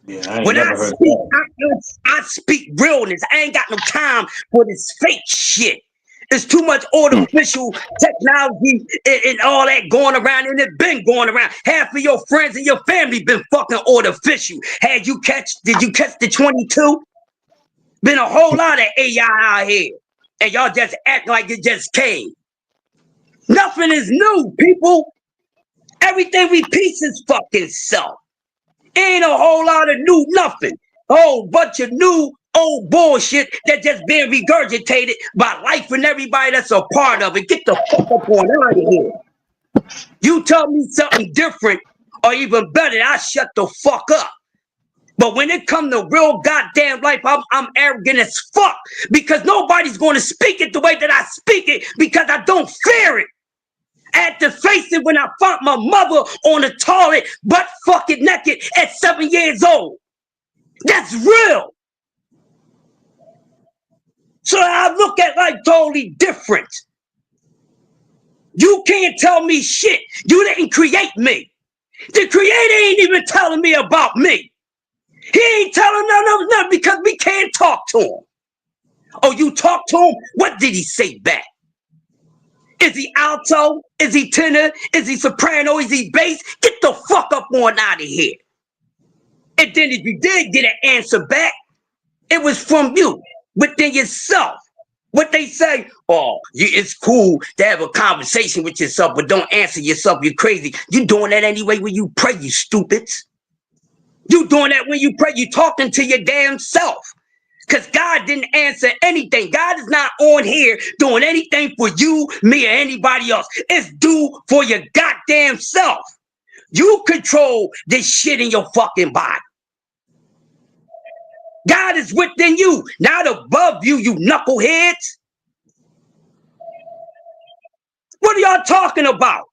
Yeah, I ain't When I never heard speak, that. I speak realness. I ain't got no time for this fake shit. It's too much Mm. artificial technology and all that going around, and it been going around. Half of your friends and your family been fucking artificial. Did you catch the 22? Been a whole lot of AI out here. And y'all just act like it just came. Nothing is new, people. Everything repeats its fucking self. Ain't a whole lot of new nothing. A whole bunch of new old bullshit that just being regurgitated by life and everybody that's a part of it. Get the fuck up on out of here. You tell me something different or even better, I shut the fuck up. But when it comes to real goddamn life, I'm arrogant as fuck because nobody's going to speak it the way that I speak it because I don't fear it. I had to face it when I found my mother on the toilet, butt fucking naked at 7 years old. That's real. So I look at life totally different. You can't tell me shit. You didn't create me. The creator ain't even telling me about me. He ain't telling nothing because we can't talk to him. Oh, you talk to him? What did he say back? Is he alto? Is he tenor? Is he soprano? Is he bass? Get the fuck up on out of here. And then if you did get an answer back, it was from you, within yourself. What they say, oh, it's cool to have a conversation with yourself, but don't answer yourself. You're crazy. You doing that anyway when you pray, you stupids. You doing that when you pray. You talking to your damn self. Because God didn't answer anything. God is not on here doing anything for you, me, or anybody else. It's due for your goddamn self. You control this shit in your fucking body. God is within you, not above you, you knuckleheads. What are y'all talking about?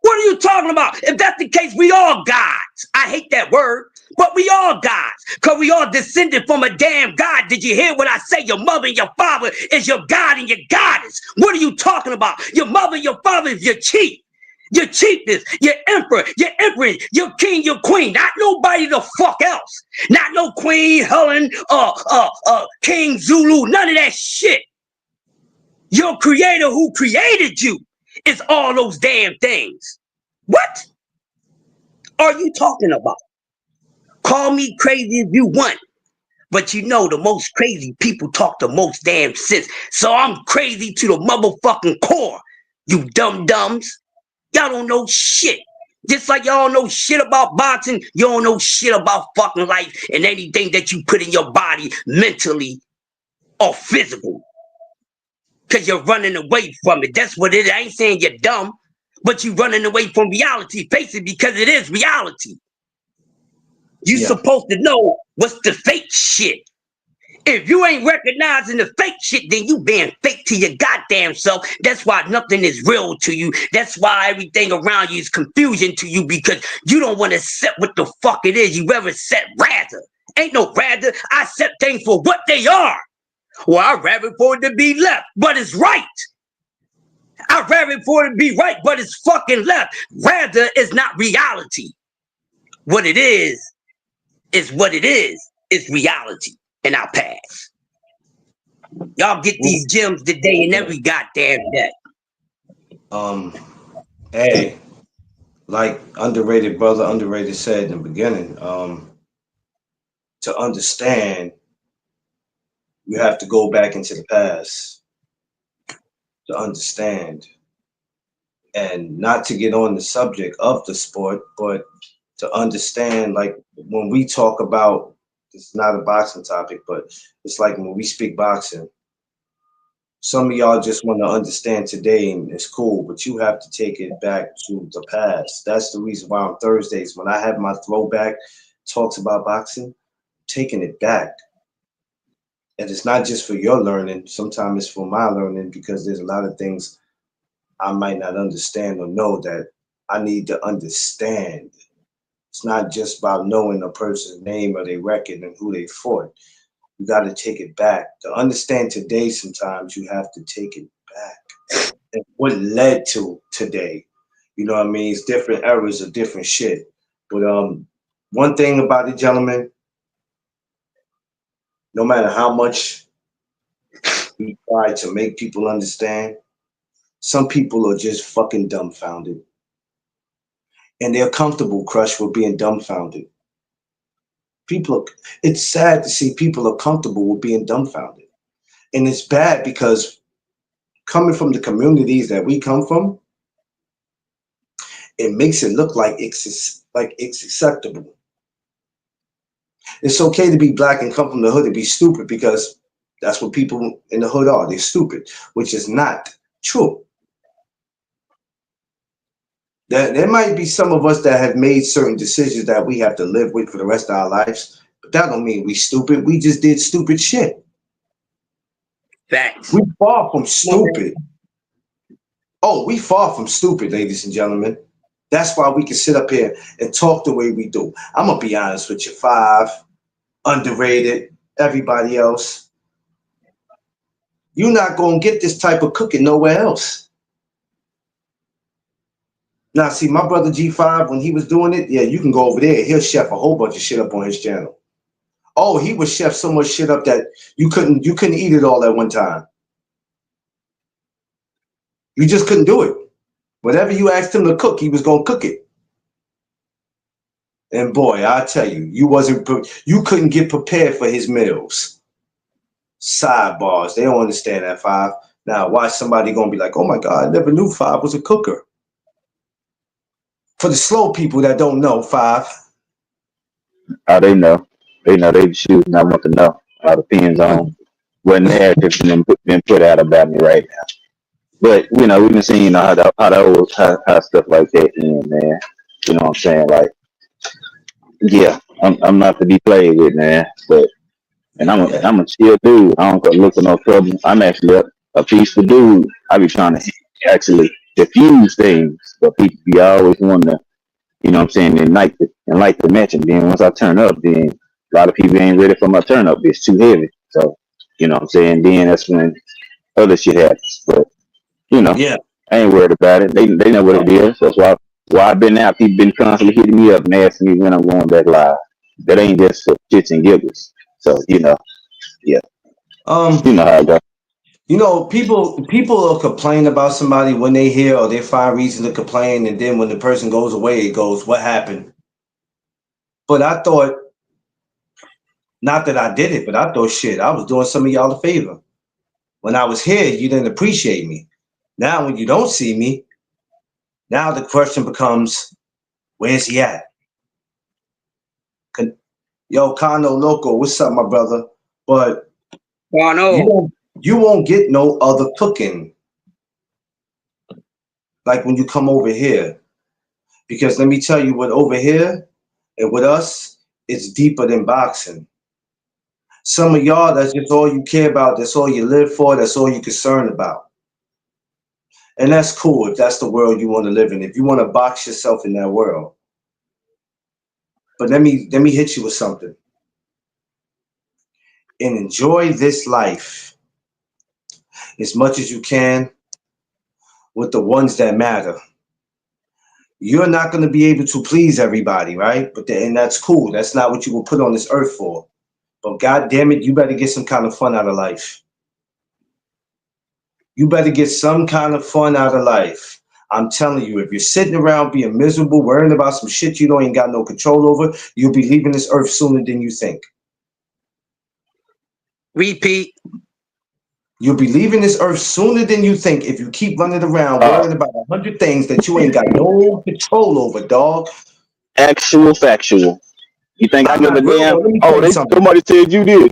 What are you talking about? If that's the case, we all gods. I hate that word, but we all gods. Because we all descended from a damn God. Did you hear what I say? Your mother and your father is your God and your goddess. What are you talking about? Your mother and your father is your chief. Your chiefness, your emperor, your king, your queen. Not nobody the fuck else. Not no Queen Helen, King Zulu, none of that shit. Your creator who created you is all those damn things. What are you talking about? Call me crazy if you want, but you know the most crazy people talk the most damn sense. So I'm crazy to the motherfucking core, you dumb dumbs. Y'all don't know shit. Just like y'all don't know shit about boxing, you don't know shit about fucking life and anything that you put in your body mentally or physical. Because you're running away from it. That's what it is. I ain't saying you're dumb, but you're running away from reality. Face it, because it is reality. You Yeah. supposed to know what's the fake shit. If you ain't recognizing the fake shit, then you being fake to your goddamn self. That's why nothing is real to you. That's why everything around you is confusion to you because you don't want to accept what the fuck it is. You rather accept rather. Ain't no rather. I accept things for what they are. Well, I'd rather for it to be left, but it's right. I'd rather for it to be right, but it's fucking left. Rather is not reality. What it is what it is. It's reality. And I'll pass. Y'all get these gems today and every goddamn day. Um, hey, like underrated brother, underrated said in the beginning, to understand, you have to go back into the past to understand, and not to get on the subject of the sport, but to understand, like when we talk about, it's not a boxing topic, but it's like when we speak boxing, some of y'all just want to understand today and it's cool, but you have to take it back to the past. That's the reason why on Thursdays, when I have my throwback talks about boxing, taking it back. And it's not just for your learning, sometimes it's for my learning because there's a lot of things I might not understand or know that I need to understand. It's not just about knowing a person's name or their record and who they fought. You got to take it back. To understand today, sometimes you have to take it back. And what led to today? You know what I mean? It's different eras of different shit. But One thing about it, gentlemen, no matter how much we try to make people understand, some people are just fucking dumbfounded. And they're comfortable, Crush, with being dumbfounded. People are, it's sad to see people are comfortable with being dumbfounded. And it's bad because coming from the communities that we come from, it makes it look like it's acceptable. It's okay to be black and come from the hood and be stupid because that's what people in the hood are. They're stupid, which is not true. There might be some of us that have made certain decisions that we have to live with for the rest of our lives, but that don't mean we stupid. We just did stupid shit. Facts. We far from stupid. Oh, we far from stupid, ladies and gentlemen. That's why we can sit up here and talk the way we do. I'm gonna be honest with you, Five, underrated, everybody else. You're not gonna get this type of cooking nowhere else. Now, see, my brother G5, when he was doing it, yeah, you can go over there. He'll chef a whole bunch of shit up on his channel. Oh, he would chef so much shit up that you couldn't eat it all at one time. You just couldn't do it. Whatever you asked him to cook, he was gonna cook it. And boy, I tell you, you couldn't get prepared for his meals. Sidebars, they don't understand that, Five. Now, why somebody gonna be like, oh my God, I never knew Five was a cooker. For the slow people that don't know, Five. Oh, they know. They know they shoot, and I want to know. All depends on what narrative's been put out about me right now. But we've been seeing how stuff like that end, man. You know what I'm saying? Like, yeah, I'm not to be played with, man. But and Yeah. I'm a chill dude. I don't go look for no trouble. I'm actually a peaceful dude. I be trying to actually diffuse things, but people be always wanting to, you know what I'm saying, and like the match. And then once I turn up, then a lot of people ain't ready for my turn up. It's too heavy. So, you know what I'm saying? Then that's when other shit happens. But, you know, Yeah. I ain't worried about it. They know what it is. That's why I've been out. People been constantly hitting me up and asking me when I'm going back live. That ain't just for shits and giggles. So, yeah, you Um, know how I go. people will complain about somebody when they hear or they find reason to complain, and then when the person goes away, it goes, what happened? But I thought, not that I did it, but I thought shit, I was doing some of y'all a favor. When I was here, you didn't appreciate me. Now when you don't see me, now the question becomes, where's he at? Yo, Kano Loco, what's up, my brother? But Oh you no. won't you won't get no other cooking like when you come over here. Because let me tell you what over here and with us, it's deeper than boxing. Some of y'all, that's just all you care about, that's all you live for, that's all you're concerned about. And that's cool if that's the world you want to live in. If you want to box yourself in that world. But let me hit you with something. And enjoy this life as much as you can with the ones that matter. You're not going to be able to please everybody, right? And that's cool. That's not what you were put on this earth for. But God damn it, you better get some kind of fun out of life. You better get some kind of fun out of life. I'm telling you, if you're sitting around being miserable, worrying about some shit you don't even got no control over, you'll be leaving this earth sooner than you think. Repeat. You'll be leaving this earth sooner than you think if you keep running around Uh, worrying about 100 things that you ain't got no control over, dog. Actual factual. You think I I'm give not a real. damn? Let me tell Oh, you something. somebody said you did.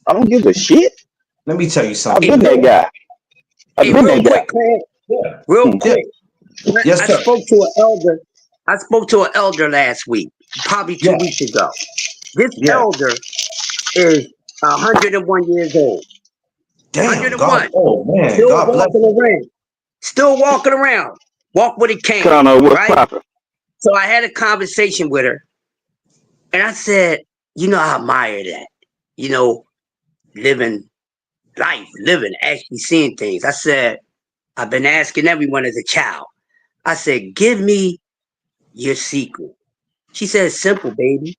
I don't give a shit. Let me tell you I've Hey, something. been that real, guy. I've hey, been real that guy. quick, Craig. Yeah. Real Hmm. Yeah. quick. Yes, I sir. spoke to an elder. I spoke to an elder last week, probably Yeah. 2 weeks ago. This Yeah. elder is 101 years old. Damn. God. 101. Oh, man. Still God bless walking you. around. Still walking around. Walk with a cane, Kind of what's right? popping. So I had a conversation with her, and I said, I admire that. You know, living life, living, actually seeing things. I said, I've been asking everyone as a child. I said, give me your secret. She said, simple, baby.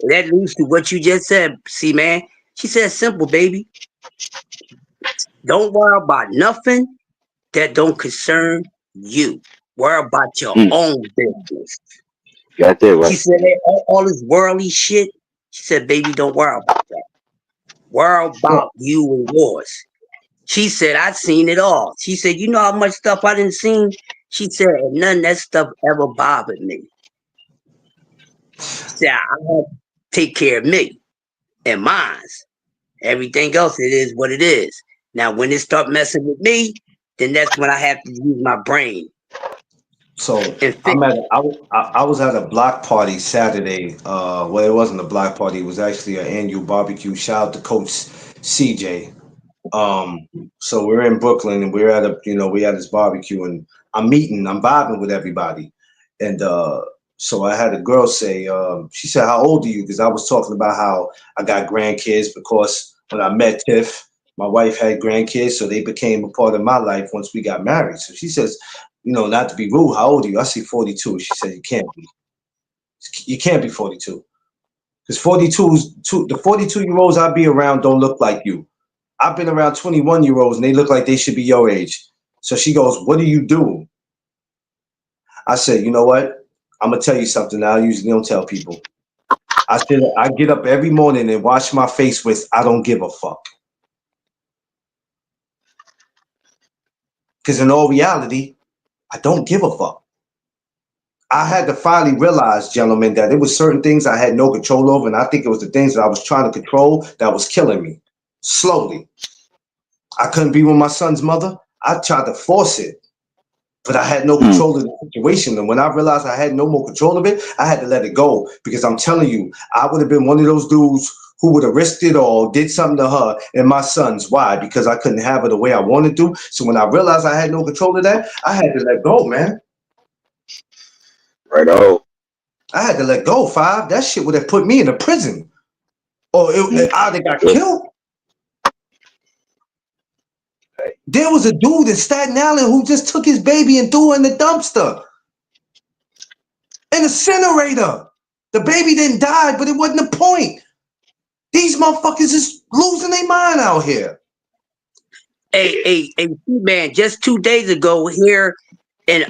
And that leads to what you just said, see, man. She said, simple, baby. Don't worry about nothing that don't concern you. Worry about your Mm, own business. got that She right. said, hey, all this worldly shit. She said, baby, don't worry about that. Worry about you and yours. She said, I seen it all. She said, you know how much stuff I didn't seen? She said, and none of that stuff ever bothered me. She said, I have to take care of me and mine. Everything else, it is what it is. Now, when it start messing with me, then that's when I have to use my brain So and fix it. I was at a block party Saturday. Well, it wasn't a block party. It was actually an annual barbecue. Shout out to Coach CJ. Um, so we're in Brooklyn and we're at we had this barbecue and I'm vibing with everybody. And so I had a girl say, she said, how old are you? Because I was talking about how I got grandkids because when I met Tiff, my wife had grandkids, so they became a part of my life once we got married. So she says, not to be rude, how old are you? I say 42. She said, you can't be 42. Because 42 is the 42-year-olds I be around don't look like you. I've been around 21-year-olds and they look like they should be your age. So she goes, what do you do? I said, you know what? I'm gonna tell you something I usually don't tell people. I said I get up every morning and wash my face with I don't give a fuck. Because in all reality, I don't give a fuck. I had to finally realize, gentlemen, that there was certain things I had no control over, and I think it was the things that I was trying to control that was killing me. Slowly. I couldn't be with my son's mother. I tried to force it. But I had no Mm, control of the situation. And when I realized I had no more control of it, I had to let it go. Because I'm telling you, I would have been one of those dudes who would have risked it all, did something to her and my sons. Why? Because I couldn't have her the way I wanted to. So when I realized I had no control of that, I had to let go, man. right on. I had to let go, Five. That shit would have put me in a prison. Or Mm, I'd have got yeah, killed. There was a dude in Staten Island who just took his baby and threw her in the dumpster. Incinerator. The baby didn't die, but it wasn't the point. These motherfuckers is losing their mind out here. Hey, man, just 2 days ago here in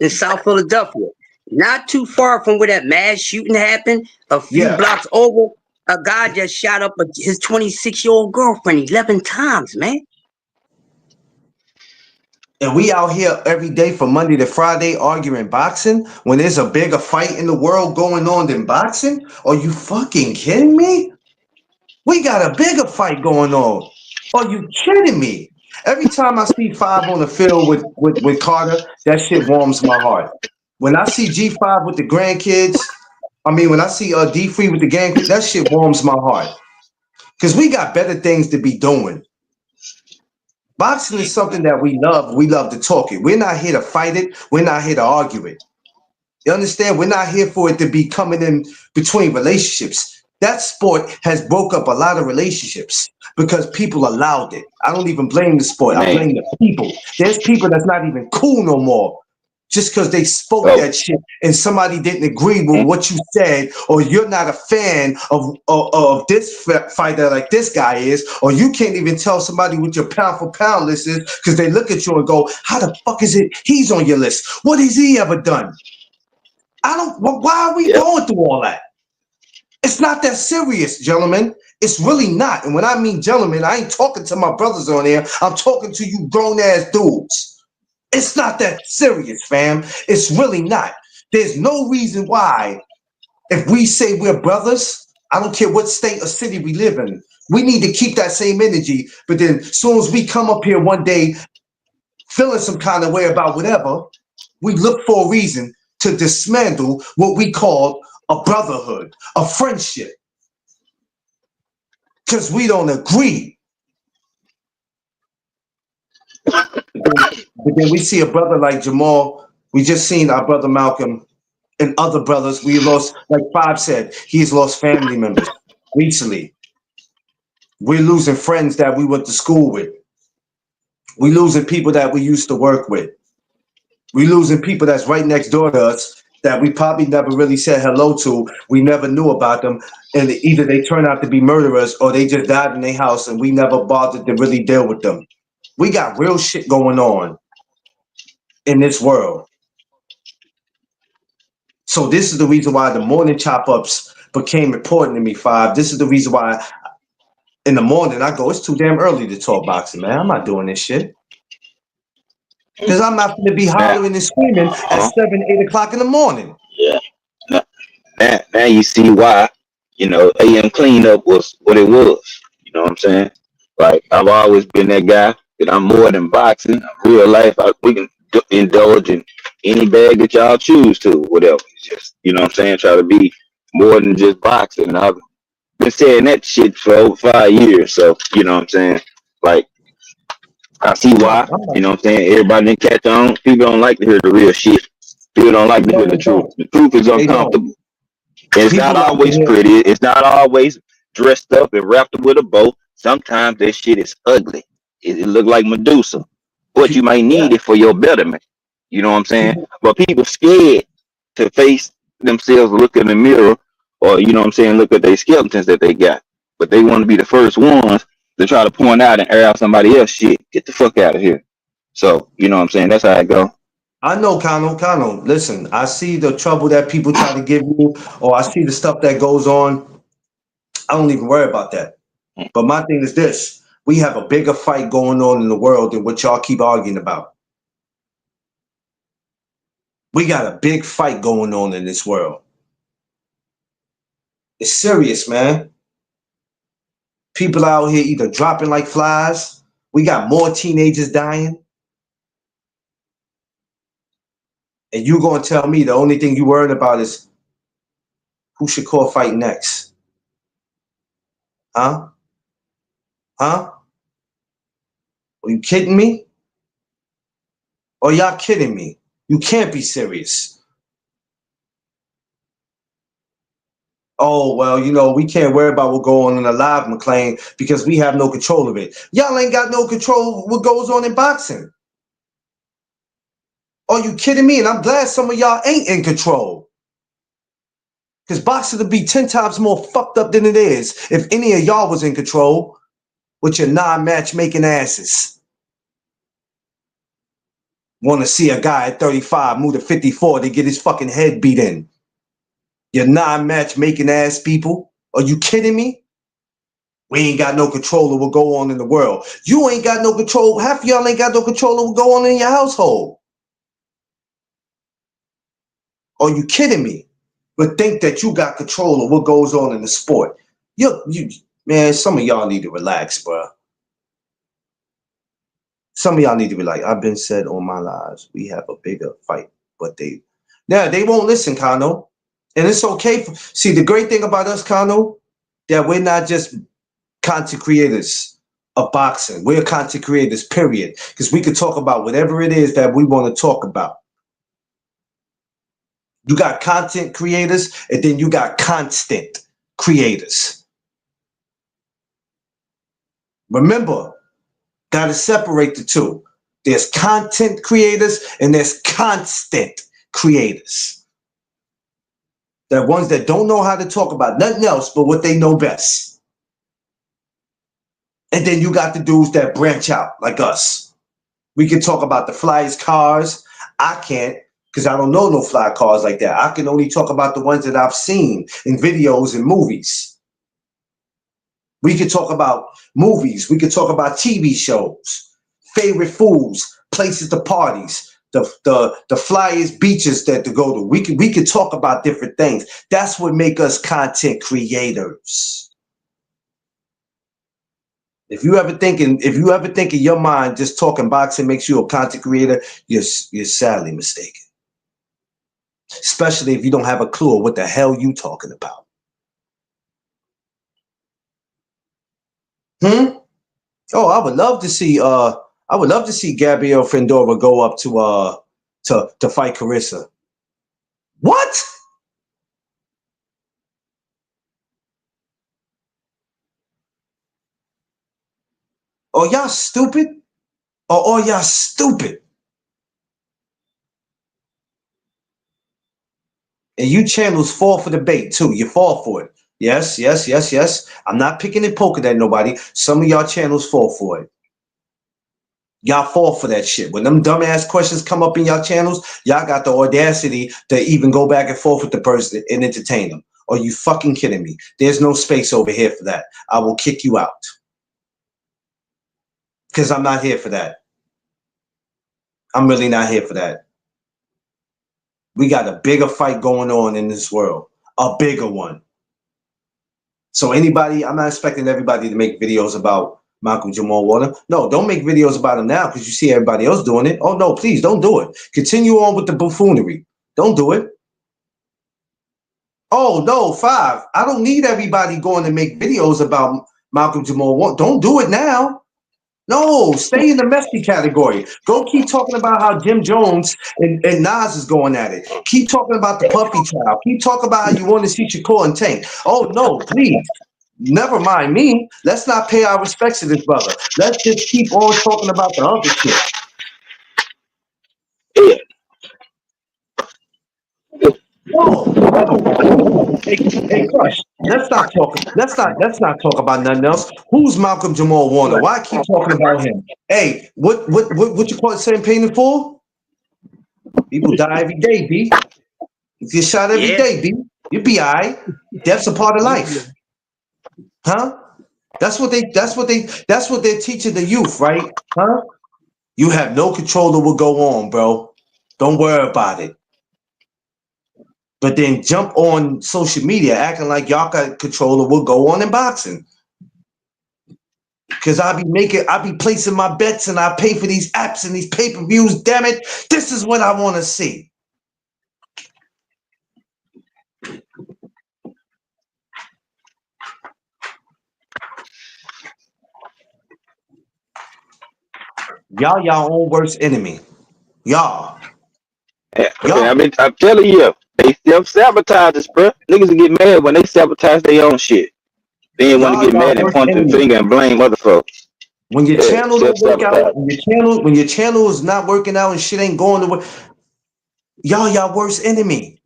South Philadelphia, not too far from where that mass shooting happened, a few Yeah. blocks over, a guy just shot up his 26-year-old girlfriend 11 times, man. And we out here every day from Monday to Friday arguing boxing when there's a bigger fight in the world going on than boxing? Are you fucking kidding me? We got a bigger fight going on. Are you kidding me? Every time I see Five on the field with Carter, that shit warms my heart. When I see G5 with the grandkids, when I see D3 with the grandkids, that shit warms my heart. Because we got better things to be doing. Boxing is something that we love. We love to talk it. We're not here to fight it. We're not here to argue it. You understand? We're not here for it to be coming in between relationships. That sport has broke up a lot of relationships because people allowed it. I don't even blame the sport. I man. blame the people. There's people that's not even cool no more just because they spoke Oh, that shit and somebody didn't agree with mm, what you said, or you're not a fan of this fighter like this guy is, or you can't even tell somebody what your pound for pound list is because they look at you and go, how the fuck is it he's on your list? What has he ever done? I don't. Why are we yeah. going through all that? It's not that serious, gentlemen. It's really not. And when I mean gentlemen, I ain't talking to my brothers on there. I'm talking to you grown ass dudes. It's not that serious, fam. It's really not. There's no reason why, if we say we're brothers, I don't care what state or city we live in, we need to keep that same energy. But then, as soon as we come up here one day feeling some kind of way about whatever, we look for a reason to dismantle what we call a brotherhood, a friendship, because we don't agree. But then we see a brother like Jamal. We just seen our brother Malcolm and other brothers. We lost, like Five said, he's lost family members recently. We're losing friends that we went to school with. We losing people that we used to work with. We losing people that's right next door to us that we probably never really said hello to. We never knew about them. And either they turn out to be murderers or they just died in their house and we never bothered to really deal with them. We got real shit going on in this world. So this is the reason why the morning chop ups became important to me, Five. This is the reason why in the morning I go, it's too damn early to talk boxing, man. I'm not doing this shit. Because I'm not going to be Now, hollering and screaming at 7, 8 o'clock in the morning. yeah. Now you see why, AM cleanup was what it was. You know what I'm saying? Like, I've always been that guy that I'm more than boxing. Real life, we can indulge in any bag that y'all choose to, whatever. It's just, you know what I'm saying? Try to be more than just boxing. And I've been saying that shit for over 5 years. So, you know what I'm saying? Like, I see No, why. I'm not. You know what I'm saying? Everybody didn't catch on. People don't like to hear the real shit. People don't like to No, hear the they truth. don't. The truth is They don't. uncomfortable. It's People not like to always hear, pretty. It's not always dressed up and wrapped up with a bow. Sometimes that shit is ugly. It look like Medusa. But you might yeah, need it for your betterment. You know what I'm saying? people, But people scared to face themselves, look in the mirror, or you know what I'm saying, look at their skeletons that they got. But they want to be the first ones to try to point out and air out somebody else shit. Get the fuck out of here. So, you know what I'm saying? That's how I go. I know, Kano. Listen, I see the trouble that people try to give you, or I see the stuff that goes on. I don't even worry about that. But my thing is this. We have a bigger fight going on in the world than what y'all keep arguing about. We got a big fight going on in this world. It's serious, man. People out here either dropping like flies. We got more teenagers dying. And you gonna tell me the only thing you worried about is who Shakur fight next? Huh? Huh? Are you kidding me? Or y'all kidding me? You can't be serious. Oh, well, we can't worry about what goes on in the live, McLean, because we have no control of it. Y'all ain't got no control of what goes on in boxing. Are you kidding me? And I'm glad some of y'all ain't in control. Because boxing would be 10 times more fucked up than it is if any of y'all was in control with your non-matchmaking asses. Want to see a guy at 35 move to 54 to get his fucking head beat in. You non-matchmaking ass people. Are you kidding me? We ain't got no control of what go on in the world. You ain't got no control. Half of y'all ain't got no control of what go on in your household. Are you kidding me? But think that you got control of what goes on in the sport. Man, some of y'all need to relax, bro. Some of y'all need to be like, I've been said all my lives, we have a bigger fight. But they won't listen, Kano. And it's okay. See, the great thing about us, Kano, that we're not just content creators of boxing. We're content creators, period. Because we can talk about whatever it is that we want to talk about. You got content creators, and then you got constant creators. Remember, got to separate the two. There's content creators and there's constant creators. They're ones that don't know how to talk about nothing else but what they know best. And then you got the dudes that branch out like us. We can talk about the flyest cars. I can't because I don't know no fly cars like that. I can only talk about the ones that I've seen in videos and movies. We could talk about movies. We could talk about TV shows, favorite foods, places to parties, the flyest beaches that to go to. We could talk about different things. That's what make us content creators. If you ever think in your mind just talking boxing makes you a content creator, you're sadly mistaken. Especially if you don't have a clue of what the hell you talking about. Oh, I would love to see Gabrielle Fendora go up to fight Carissa. What? Oh, y'all stupid? Oh, y'all stupid. And you channels fall for the bait too. You fall for it. Yes, yes, yes, yes. I'm not picking and poking at nobody. Some of y'all channels fall for it. Y'all fall for that shit. When them dumbass questions come up in y'all channels, y'all got the audacity to even go back and forth with the person and entertain them. Are you fucking kidding me? There's no space over here for that. I will kick you out. Because I'm not here for that. I'm really not here for that. We got a bigger fight going on in this world. A bigger one. So anybody, I'm not expecting everybody to make videos about Malcolm Jamal Warner. No, don't make videos about him now because you see everybody else doing it. Oh, no, please don't do it. Continue on with the buffoonery. Don't do it. Oh, no, 5. I don't need everybody going to make videos about Malcolm Jamal Warner. Don't do it now. No, stay in the messy category. Go keep talking about how Jim Jones and Nas is going at it. Keep talking about the Puffy trial. Keep talking about how you want to see Shakur and Tank. Oh, no, please. Never mind me. Let's not pay our respects to this brother. Let's just keep on talking about the other shit. No. Hey, Crush. Let's not talk about nothing else. Who's Malcolm Jamal Warner? Why keep talking about him? Hey, what you call it saying painting for? People die every day, B. You get shot every day, B. You'll be all right. Death's a part of life. Huh? That's what they're teaching the youth, right? Huh? You have no control of what go on, bro. Don't worry about it. But then jump on social media acting like y'all got control of what go on in boxing. Cause I be placing my bets and I pay for these apps and these pay-per-views. Damn it. This is what I want to see. Y'all own worst enemy. Y'all. I mean, I'm telling you, they self-sabotage us, bro. Niggas will get mad when they sabotage their own shit. They ain't want to get mad and point the finger and blame other folks. When your channel don't work out, when your channel is not working out and shit ain't going to work, y'all worst enemy.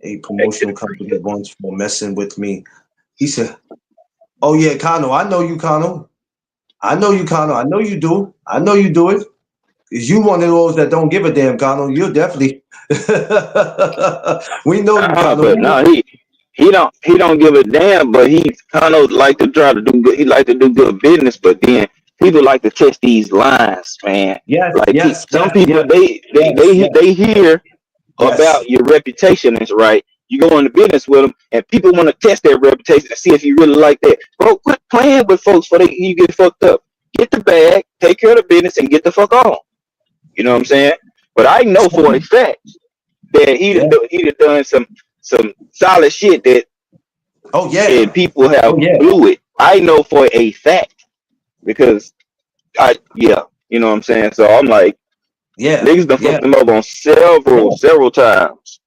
A promotional company once for messing with me. He said, "Oh yeah, Kano, I know you, Kano. I know you, Kano. I know you do. I know you do it. Is you one of those that don't give a damn, Kano? You're definitely. We know you, Kano. But no, he don't give a damn. But he kind of like to try to do good. He like to do good business, but then people like to test these lines, man. Yes, like some people they hear about your reputation is right. You go into business with them, and people want to test their reputation and see if you really like that. Bro, quit playing with folks before you get fucked up. Get the bag, take care of the business, and get the fuck on. You know what I'm saying? But I know for a fact that he'd done some solid shit that and people have blew it. I know for a fact because you know what I'm saying? So I'm like, niggas done fucked them up on several times.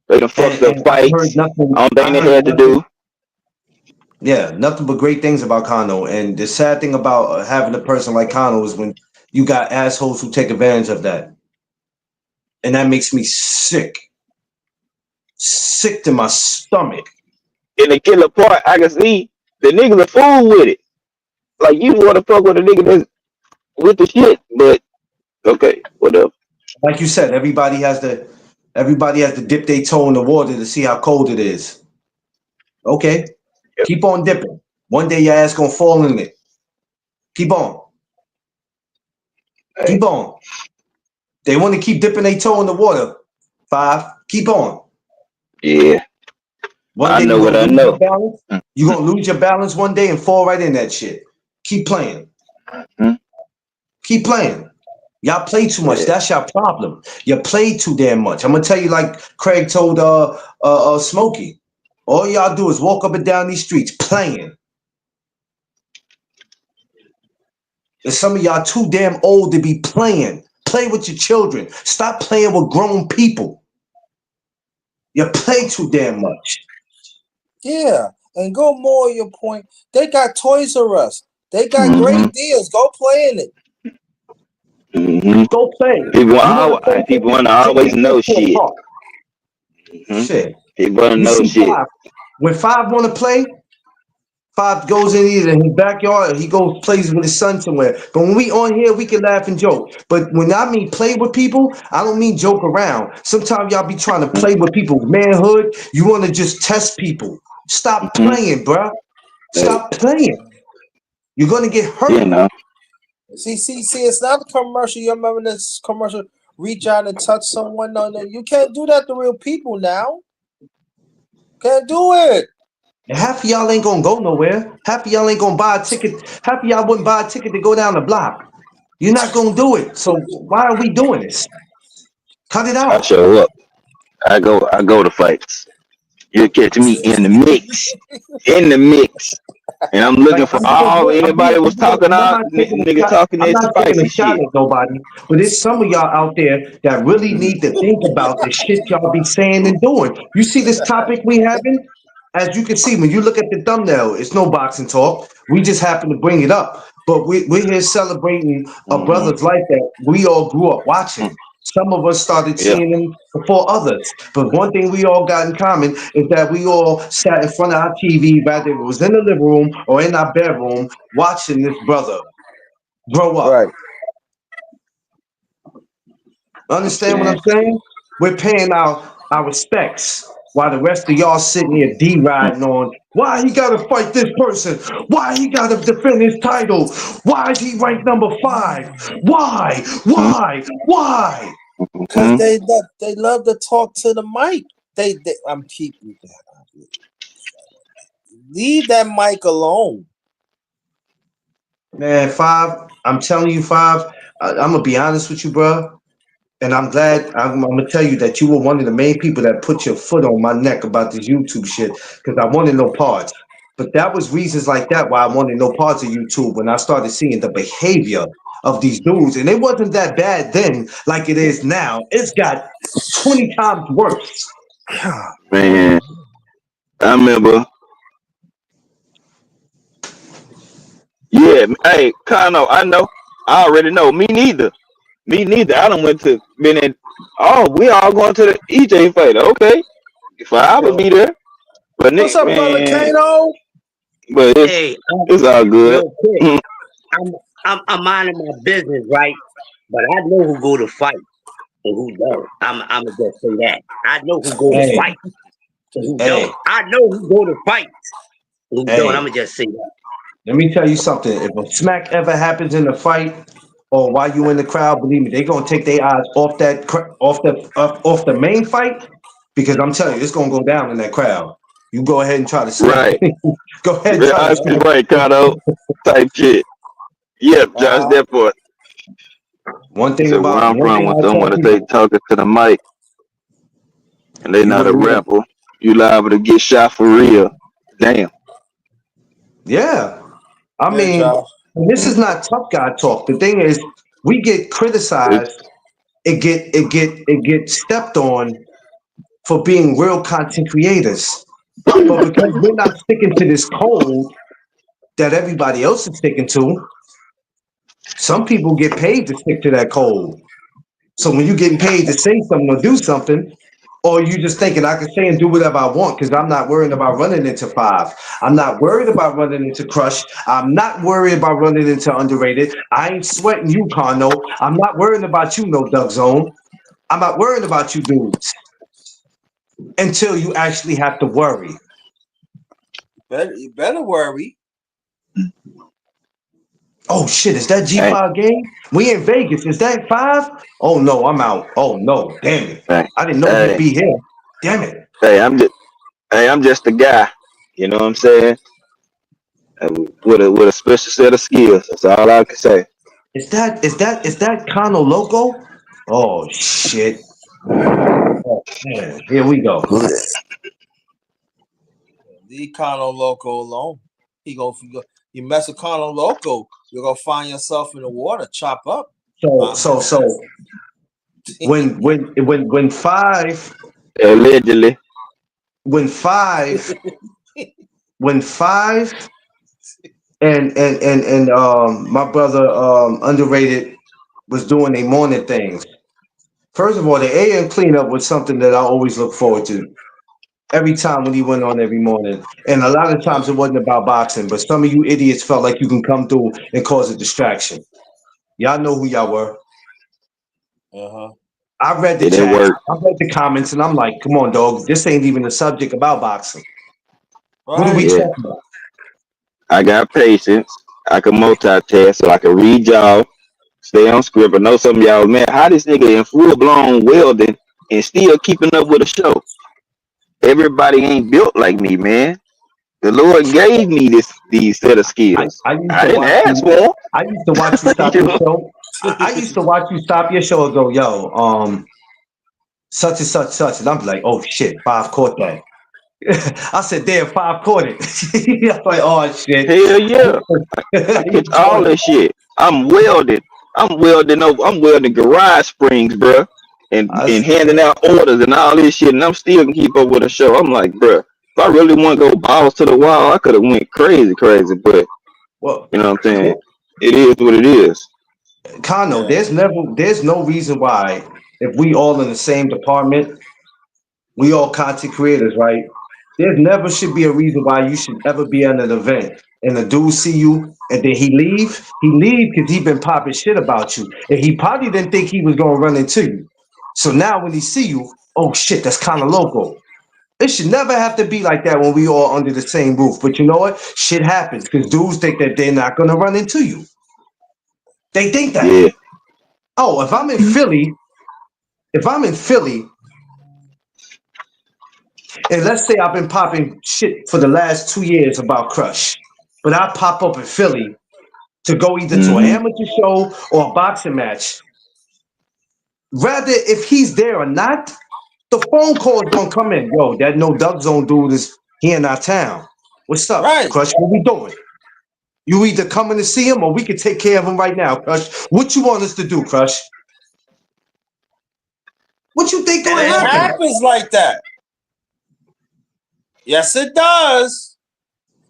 They done fucked up fights. All they had to do. Yeah, nothing but great things about Kano. And the sad thing about having a person like Kano is when you got assholes who take advantage of that. And that makes me sick. Sick to my stomach. In the killer part, I can see the niggas a fool with it. Like, you want to fuck with a nigga that's with the shit, but okay, whatever. Like you said, everybody has to dip their toe in the water to see how cold it is. Okay. Yep. Keep on dipping. One day your ass gonna fall in it. Keep on. Hey. Keep on. They want to keep dipping their toe in the water. 5. Keep on. Yeah. One day you're gonna lose your balance. You're gonna lose your balance one day and fall right in that shit. Keep playing. Mm-hmm. Keep playing. Y'all play too much. That's your problem. You play too damn much. I'm gonna tell you like Craig told Smokey. All y'all do is walk up and down these streets playing. And some of y'all too damn old to be playing. Play with your children. Stop playing with grown people. You play too damn much. Yeah, and go more on your point. They got Toys R Us. They got great deals. Go play in it. Mm-hmm. Go play. People, You want to play? people want to Take always your kid know to a shit. park. Mm-hmm. Shit. People want to You know see shit. Five. When Five want to play, Five goes in either his backyard, he goes plays with his son somewhere. But when we on here, we can laugh and joke. But when I mean play with people, I don't mean joke around. Sometimes y'all be trying to play with people's manhood. You want to just test people. Stop Mm-hmm. playing, bruh. Hey, Stop playing. You're gonna get you hurt. know. See, it's not a commercial. You remember this commercial? Reach out and touch someone. No, you can't do that to real people now. Can't do it. And half of y'all ain't gonna go nowhere. Half of y'all ain't gonna buy a ticket. Half of y'all wouldn't buy a ticket to go down the block. You're not gonna do it. So why are we doing this? Cut it I out. show up. I go to fights. You'll catch me in the mix. In the mix. And I'm Like looking for I'm being all real, anybody was talking and I'm out not taking a nigga shot. talking I'm that not taking a spicy shot shit. at nobody, but there's some of y'all out there that really need to think about the shit y'all be saying and doing. You see this topic we having? As you can see, when you look at the thumbnail, it's no boxing talk. We just happen to bring it up. But we're here celebrating a Mm-hmm. brother's life that we all grew up watching. Some of us started Yeah. seeing him before others. But one thing we all got in common is that we all sat in front of our TV, whether it was in the living room or in our bedroom, watching this brother grow up. Right. I'm Understand what I'm saying. saying? We're paying our respects while the rest of y'all sitting here D-riding on why he gotta fight this person, why he gotta defend his title, why is he ranked number 5? Why? Why? Why? Because Mm-hmm. they love to talk to the mic. They I'm keeping leave that mic alone. Man, Five, I'm telling you, Five, I'm gonna be honest with you, bro. And I'm glad I'm gonna tell you that you were one of the main people that put your foot on my neck about this YouTube shit because I wanted no parts. But that was reasons like that why I wanted no parts of YouTube when I started seeing the behavior of these dudes. And it wasn't that bad then like it is now. It's got 20 times worse. Man, I remember. Yeah, hey, Kano, I know. I already know. Me neither. Me neither. I don't went to been in. Oh, we all going to the EJ fight. Okay, if I would Yo, be there, but what's Nick, up, brother man, Kano? but Hey, it's all good. real quick, Mm, I'm minding my business, right? But I know who go to fight and who don't. I'm gonna just say that. I know who go to Hey, fight and who hey, don't. I know who go to fight and who don't. I'm hey. gonna just say that. Let me tell you something. If a smack ever happens in a fight, or while you in the crowd, believe me, they gonna take their eyes off that off the main fight because I'm telling you, it's gonna go down in that crowd. You go ahead and try to smack. right, Go ahead and yeah, try to I see. smack. Right, Kano, type shit. Yep, Josh, Uh-huh. that part. He said, where I'm One from, thing when I tell someone to say people, talking to the mic and they you not gonna a need a rapper, you liable to get shot for real. Damn. yeah. I Yeah, mean, Josh. this is not tough guy talk. The thing is, we get It's, criticized. It get stepped on for being real content creators. But because we're not sticking to this code that everybody else is sticking to, some people get paid to stick to that code. So when you're getting paid to say something or do something, or you just thinking I can say and do whatever I want because I'm not worried about running into Five. I'm not worried about running into Crush. I'm not worried about running into Underrated. I ain't sweating you, Carno. I'm not worrying about you, no Doug Zone. I'm not worried about you dudes until you actually have to worry. You better worry. Oh shit, is that hey, G5 game? We in Vegas. Is that 5? Oh no, I'm out. Oh no, damn it. hey, I didn't know he'd hey, be here. Damn it. hey, I'm just a guy. You know what I'm saying? With a special set of skills. That's all I can say. Is that Kano Loco? Oh shit. Oh man, here we go. Leave Kano Loco alone. You mess with Kano Loco, you're gonna find yourself in the water, chop up. So when five Allegedly. when five when five and my brother underrated was doing their morning things. First of all, the AM cleanup was something that I always look forward to every time when he went on every morning. And a lot of times it wasn't about boxing, but some of you idiots felt like you can come through and cause a distraction. Y'all know who y'all were. Uh-huh. I read the It didn't chats, work. I read the comments, and I'm like, come on, dog, this ain't even a subject about boxing. What are we Right. Yeah, talking about? I got patience. I can multitask, so I can read y'all, stay on script. I know some of y'all, man, how this nigga in full blown welding and still keeping up with a show? Everybody ain't built like me, man. The Lord gave me these set of skills. I used I to didn't watch ask you. for 'em. I used to watch you stop You your know? show. I used to watch you stop your show and go, yo, such and such, such. And I'm like, oh shit, five caught that. I said, damn, five caught it. I'm like, oh shit. Hell yeah. I You catch caught all it. that shit. I'm welding. I'm welding garage springs, bruh, I and said, handing out orders and all this shit, and I'm still gonna keep up with the show. I'm like, bruh, if I really want to go balls to the wall, I could have went crazy, crazy. But well, you know what I'm saying? It is what it is. Kano, Yeah. there's no reason why if we all in the same department, we all content creators, right? There never should be a reason why you should ever be at an event and a dude see you and then he leave. He leave because he been popping shit about you, and he probably didn't think he was gonna run into you. So now when he see you, oh shit, that's kind of local. It should never have to be like that when we all under the same roof. But you know what? Shit happens because dudes think that they're not gonna run into you. They think that. Yeah, Oh, if I'm in Philly, and let's say I've been popping shit for the last 2 years about Crush, but I pop up in Philly to go either to an hmm amateur show or a boxing match. Rather, if he's there or not, the phone call is gonna come in. Yo, that no Dub Zone dude is here in our town. What's up, Right. Crush? What we doing? You either coming to see him or we can take care of him right now, Crush. What you want us to do, Crush? What you think And gonna it happen? happens like that. Yes, it does.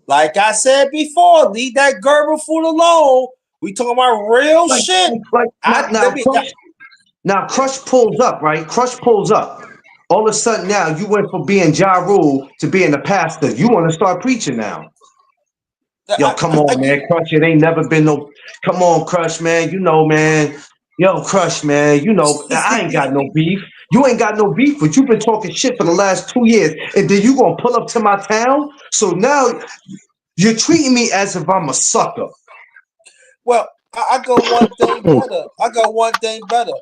Like I said before, leave that Gerber food alone. We talking about real Like, shit. like I now, let me. Crush. Now, Yeah. Crush pulls up, right? Crush pulls up. All of a sudden, now you went from being Ja Rule to being a pastor. You want to start preaching now. Yo, come I on, get. man. Crush, it ain't never been no. Come on, Crush, man. You know, man. Yo, Crush, man. You know, I ain't got no beef. You ain't got no beef, but you've been talking shit for the last 2 years. And then you gonna pull up to my town? So now you're treating me as if I'm a sucker. Well, I go one thing better. I got one thing better.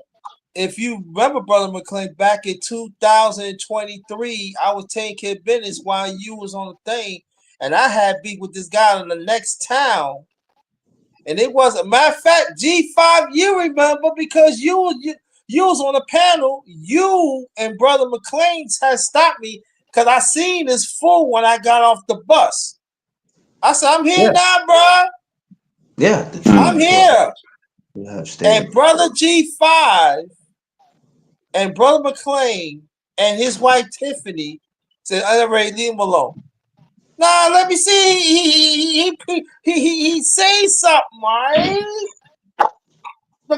If you remember, Brother McLean, back in 2023, I was taking care of business while you was on the thing, and I had beef with this guy in the next town. And it was a matter of fact, G5, you remember because you was on the panel. You and Brother McLean's had stopped me because I seen this fool when I got off the bus. I said, I'm here Yeah, now, bro. yeah. The I'm truth. here. You have And stayed. Brother G5 and Brother McLean and his wife Tiffany said, I already leave him alone. Nah, let me see. He say something, right?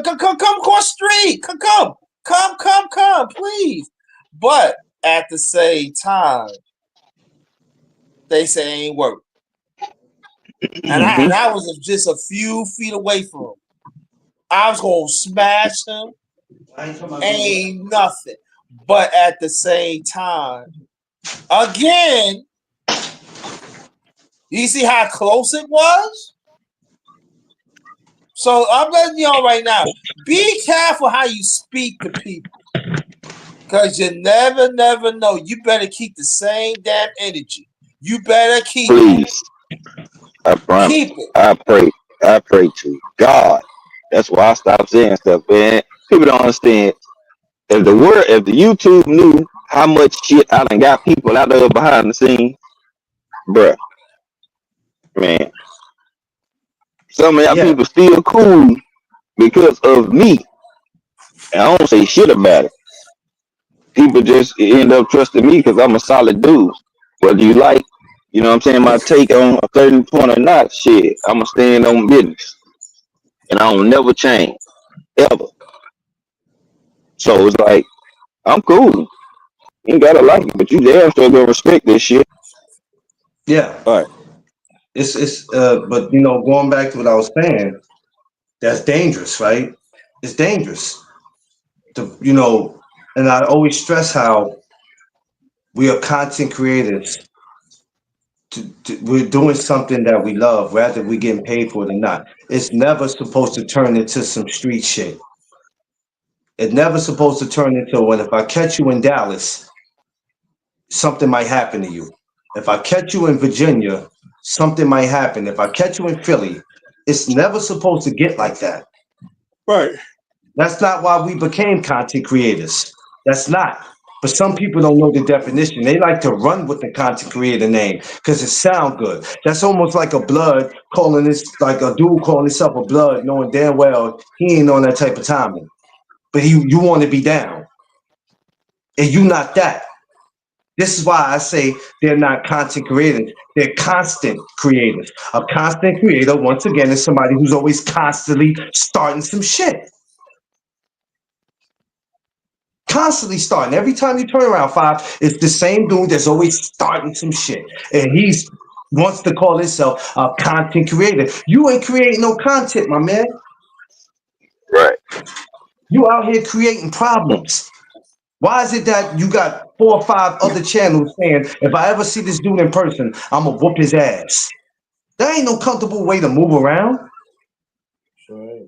Come across the street. Come, please. But at the same time, they say it ain't work. And hmm I was just a few feet away from him. I was gonna smash him. Ain't nothing. But at the same time, again, you see how close it was? So I'm letting y'all right now. Be careful how you speak to people. Because you never know. You better keep the same damn energy. You better keep it. Please, I promise. Keep it. I pray to God. That's why I stopped saying stuff, man. People don't understand. If the YouTube knew how much shit I done got people out there behind the scenes, bruh, man, some of y'all Yeah, people still cool because of me. And I don't say shit about it. People just end up trusting me because I'm a solid dude. Whether you like, you know what I'm saying, my take on a certain point or not, shit, I'ma stand on business. And I don't never change. ever. So it's like, I'm cool. You ain't gotta like it, but you damn sure gonna respect this shit. Yeah, All right. but you know, going back to what I was saying, that's dangerous, right? It's dangerous to, you know, and I always stress how we are content creators. We're doing something that we love, whether we getting paid for it or not. It's never supposed to turn into some street shit. It's never supposed to turn into when if I catch you in Dallas, something might happen to you. If I catch you in Virginia, something might happen. If I catch you in Philly, it's never supposed to get like that. Right. That's not why we became content creators. That's not. But some people don't know the definition. They like to run with the content creator name because it sounds good. That's almost like a blood calling this, like a dude calling himself a blood, knowing damn well he ain't on that type of timing. But you want to be down, and you not that. This is why I say they're not content creators. They're constant creators. A constant creator, once again, is somebody who's always constantly starting some shit. Constantly starting. Every time you turn around, Five, it's the same dude that's always starting some shit. And he's wants to call himself a content creator. You ain't creating no content, my man. Right. You out here creating problems. Why is it that you got 4 or 5 other channels saying, if I ever see this dude in person, I'm gonna whoop his ass? That ain't no comfortable way to move around. Right.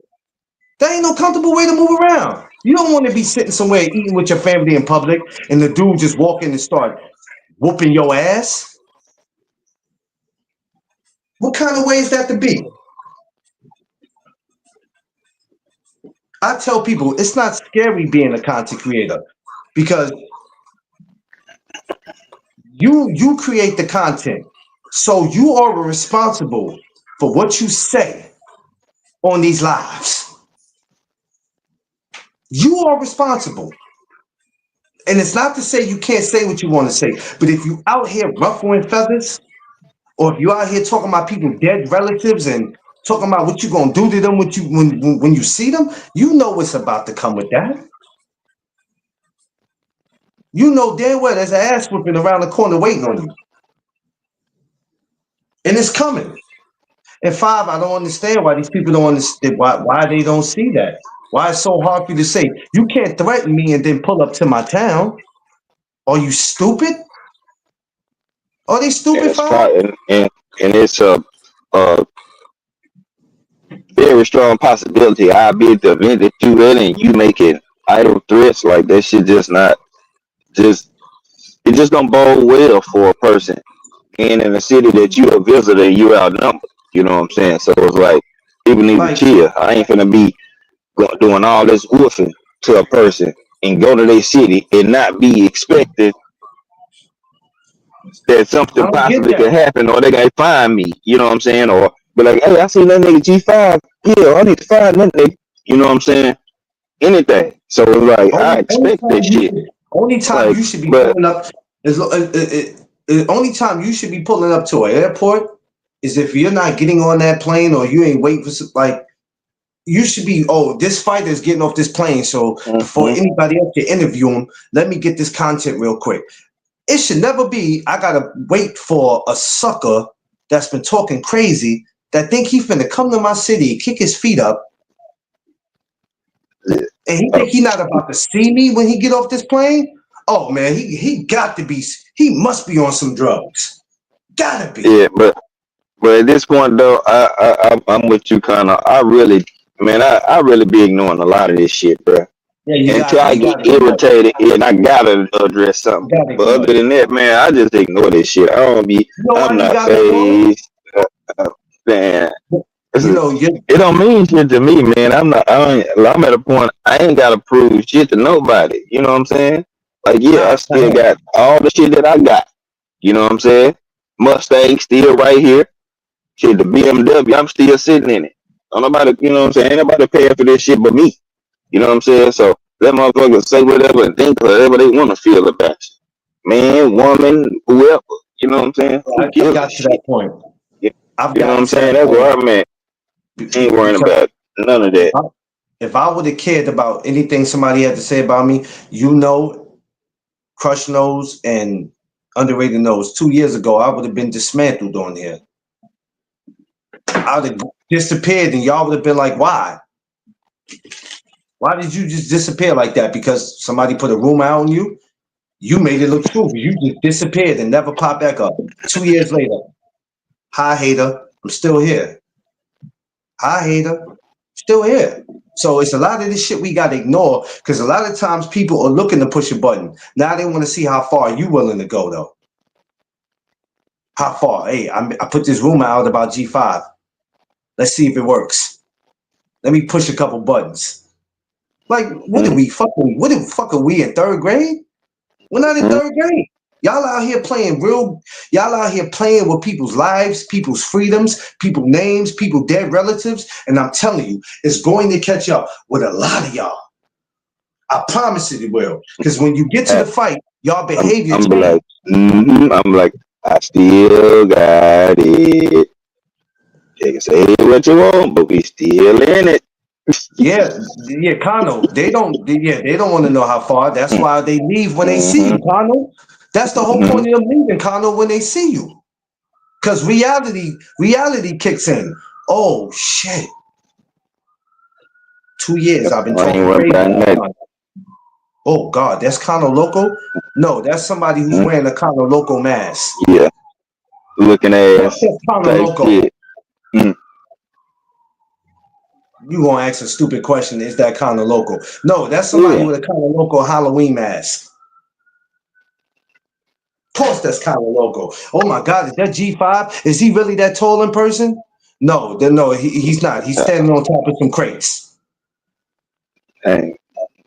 That ain't no comfortable way to move around. You don't want to be sitting somewhere eating with your family in public and the dude just walk in and start whooping your ass. What kind of way is that to be? I tell people it's not scary being a content creator because you create the content. So you are responsible for what you say on these lives. You are responsible. And it's not to say you can't say what you want to say, but if you out here ruffling feathers, or if you out here talking about people dead relatives and talking about what you gonna do to them when you see them, you know what's about to come with that. You know damn well there's an ass whipping around the corner waiting on you. And it's coming. And Five, I don't understand why these people don't understand why they don't see that. Why it's so hard for you to say, you can't threaten me and then pull up to my town. Are you stupid? Are they And stupid, it's Five? and it's a very strong possibility I'll be at the event that you in and you making idle threats like that shit just not just it just don't bode well for a person being in a city that you a visitor and you outnumbered. You know what I'm saying? So it's like people need to Like, chill. I ain't finna be doing all this woofing to a person and go to their city and not be expecting that I something don't get possibly that. can happen or they gotta find me. You know what I'm saying? Or be like, hey, I seen that nigga G5. Yeah, I need to find that nigga. You know what I'm saying? Anything. So it's like I expect that shit. Only time Like, you should be but pulling up is only time you should be pulling up to an airport is if you're not getting on that plane or you ain't waiting for like you should be. Oh, this fighter is getting off this plane, so before mhm. anybody else can interview him, let me get this content real quick. It should never be. I gotta wait for a sucker that's been talking crazy that think he finna come to my city, kick his feet up, and he Uh, think he not about to see me when he get off this plane. Oh man, he got to be. He must be on some drugs. Gotta be. yeah, but at this point though, I'm with you kind of. I really, man, I really be ignoring a lot of this shit, bro. Yeah, you Until gotta. I You get gotta ignore it. irritated and I gotta address You something. gotta But ignore other it. than that, man, I just ignore this shit. I don't be. You know I'm why you not gotta ignore it? phased. Uh, man, You know you. it don't mean shit to me, man. I'm not. I'm at a point. I ain't gotta prove shit to nobody. You know what I'm saying? Like, yeah, I Nah. still got all the shit that I got. You know what I'm saying? Mustang still right here. Shit, the BMW, I'm still sitting in it. Don't nobody, you know what I'm saying? Ain't nobody paying for this shit but me. You know what I'm saying? So let motherfuckers say whatever and think whatever they want to feel about you. Man, woman, whoever. You know what I'm saying? Who I gives a got to that shit? point. You I've know what gotten I'm to that saying? That's point where I'm at. Ain't worrying because about none of if that. if I would have cared about anything somebody had to say about me, you know, Crush knows and Underrated knows. 2 years ago, I would have been dismantled on here. I would have disappeared, and y'all would have been like, "Why? Why did you just disappear like that? Because somebody put a rumor out on you? You made it look true. You just disappeared and never popped back up. 2 years later, hi hater, I'm still here. Hi hater, still here." So it's a lot of this shit we gotta ignore because a lot of times people are looking to push a button. Now they want to see how far you willing to go though. How far? Hey, I put this rumor out about G5. Let's see if it works. Let me push a couple buttons. Like, what are we fucking? What the fuck are we in third grade? We're not in third grade. Y'all out here playing real. Y'all out here playing with people's lives, people's freedoms, people's names, people's dead relatives, and I'm telling you, it's going to catch up with a lot of y'all. I promise it will. Because when you get to the fight, y'all behavior I'm change. like, I'm like, I still got it. You can say what you want, but we still in it. Yeah, Kano. They don't want to know how far. That's why they leave when they see you, Kano. That's the whole point of them leaving, Kano, when they see you. Because reality kicks in. Oh shit. 2 years I've been I ain't talking worried crazy about about that. Kano. Oh God, that's Kano Loco? No, that's somebody who's wearing a Kano Loco mask. Yeah, looking What's ass that Kano type Loco? shit. You gonna ask a stupid question, is that Kano Loco? No, that's somebody Yeah, with a Kano Loco Halloween mask. Of course that's Kano Loco. Oh my God, is that G5? Is he really that tall in person? No, he's not. He's standing on top of some crates. hey,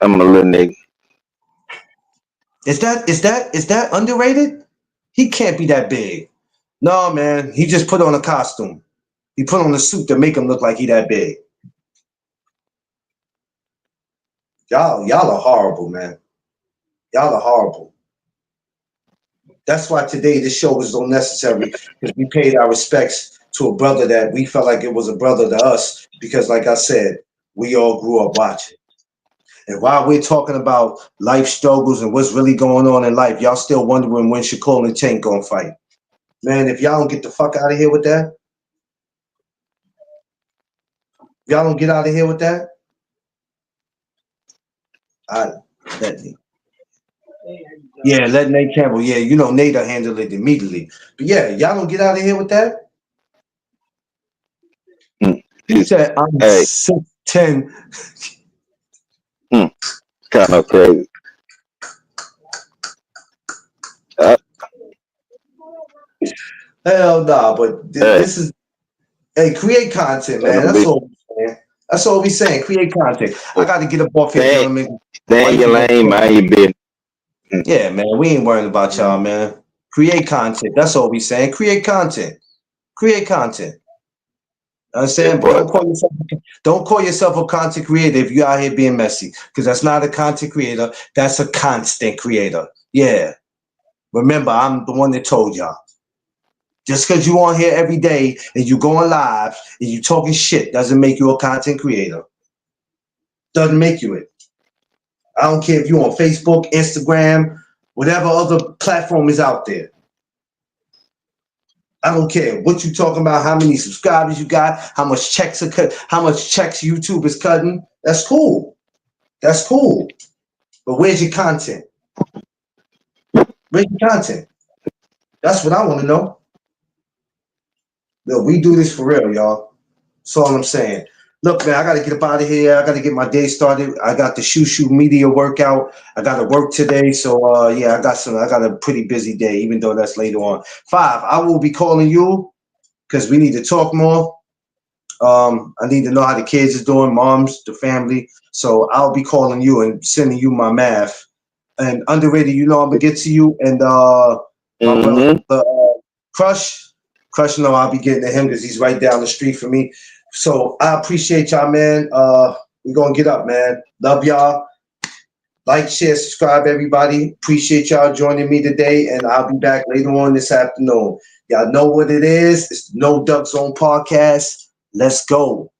I'm a little nigga. Is that underrated? He can't be that big. No, man. He just put on a costume. He put on a suit to make him look like he that big. Y'all are horrible, man. Y'all are horrible. That's why today this show was so necessary because we paid our respects to a brother that we felt like it was a brother to us because, like I said, we all grew up watching. And while we're talking about life struggles and what's really going on in life, y'all still wondering when Shakur and Tank gonna fight. Man, if y'all don't get the fuck out of here with that, if y'all don't get out of here with that, let me. Yeah, let Nate Campbell. Yeah, you know Nate will handle it immediately. But yeah, y'all don't get out of here with that. He said, "I'm Hey, 6'10". kind of crazy. Uh, Hell nah, but hey, this is hey, create content, tell man. them That's bitch, all we're saying. That's all we saying. Create content. I got to get up off here, stay, gentlemen. stay in your Wifey gonna lane, call mind me. your business. Yeah, man. We ain't worrying about y'all, man. Create content. That's all we saying. Create content. Create content. That Understand? But part. don't call yourself a content creator if you out here being messy. Because that's not a content creator. That's a constant creator. Yeah. Remember, I'm the one that told y'all. Just because you on here every day and you going live and you talking shit doesn't make you a content creator. Doesn't make you it. I don't care if you on Facebook, Instagram, whatever other platform is out there. I don't care what you talking about, how many subscribers you got, how much checks are cut, how much checks YouTube is cutting. That's cool. That's cool. But where's your content? Where's your content? That's what I want to know. No, we do this for real, y'all. That's all I'm saying. Look, man, I got to get up out of here. I got to get my day started. I got the Shoo Media workout. I got to work today. So, yeah, I got a pretty busy day, even though that's later on. 5, I will be calling you because we need to talk more. I need to know how the kids is doing, moms, the family. So I'll be calling you and sending you my math. And Underrated, you know I'm gonna get to you. And my brother Crush, no, I'll be getting to him because he's right down the street from me. So I appreciate y'all, man. We're gonna get up, man. Love y'all. Like, share, subscribe, everybody. Appreciate y'all joining me today, and I'll be back later on this afternoon. Y'all know what it is. It's the No Duck Zone podcast. Let's go.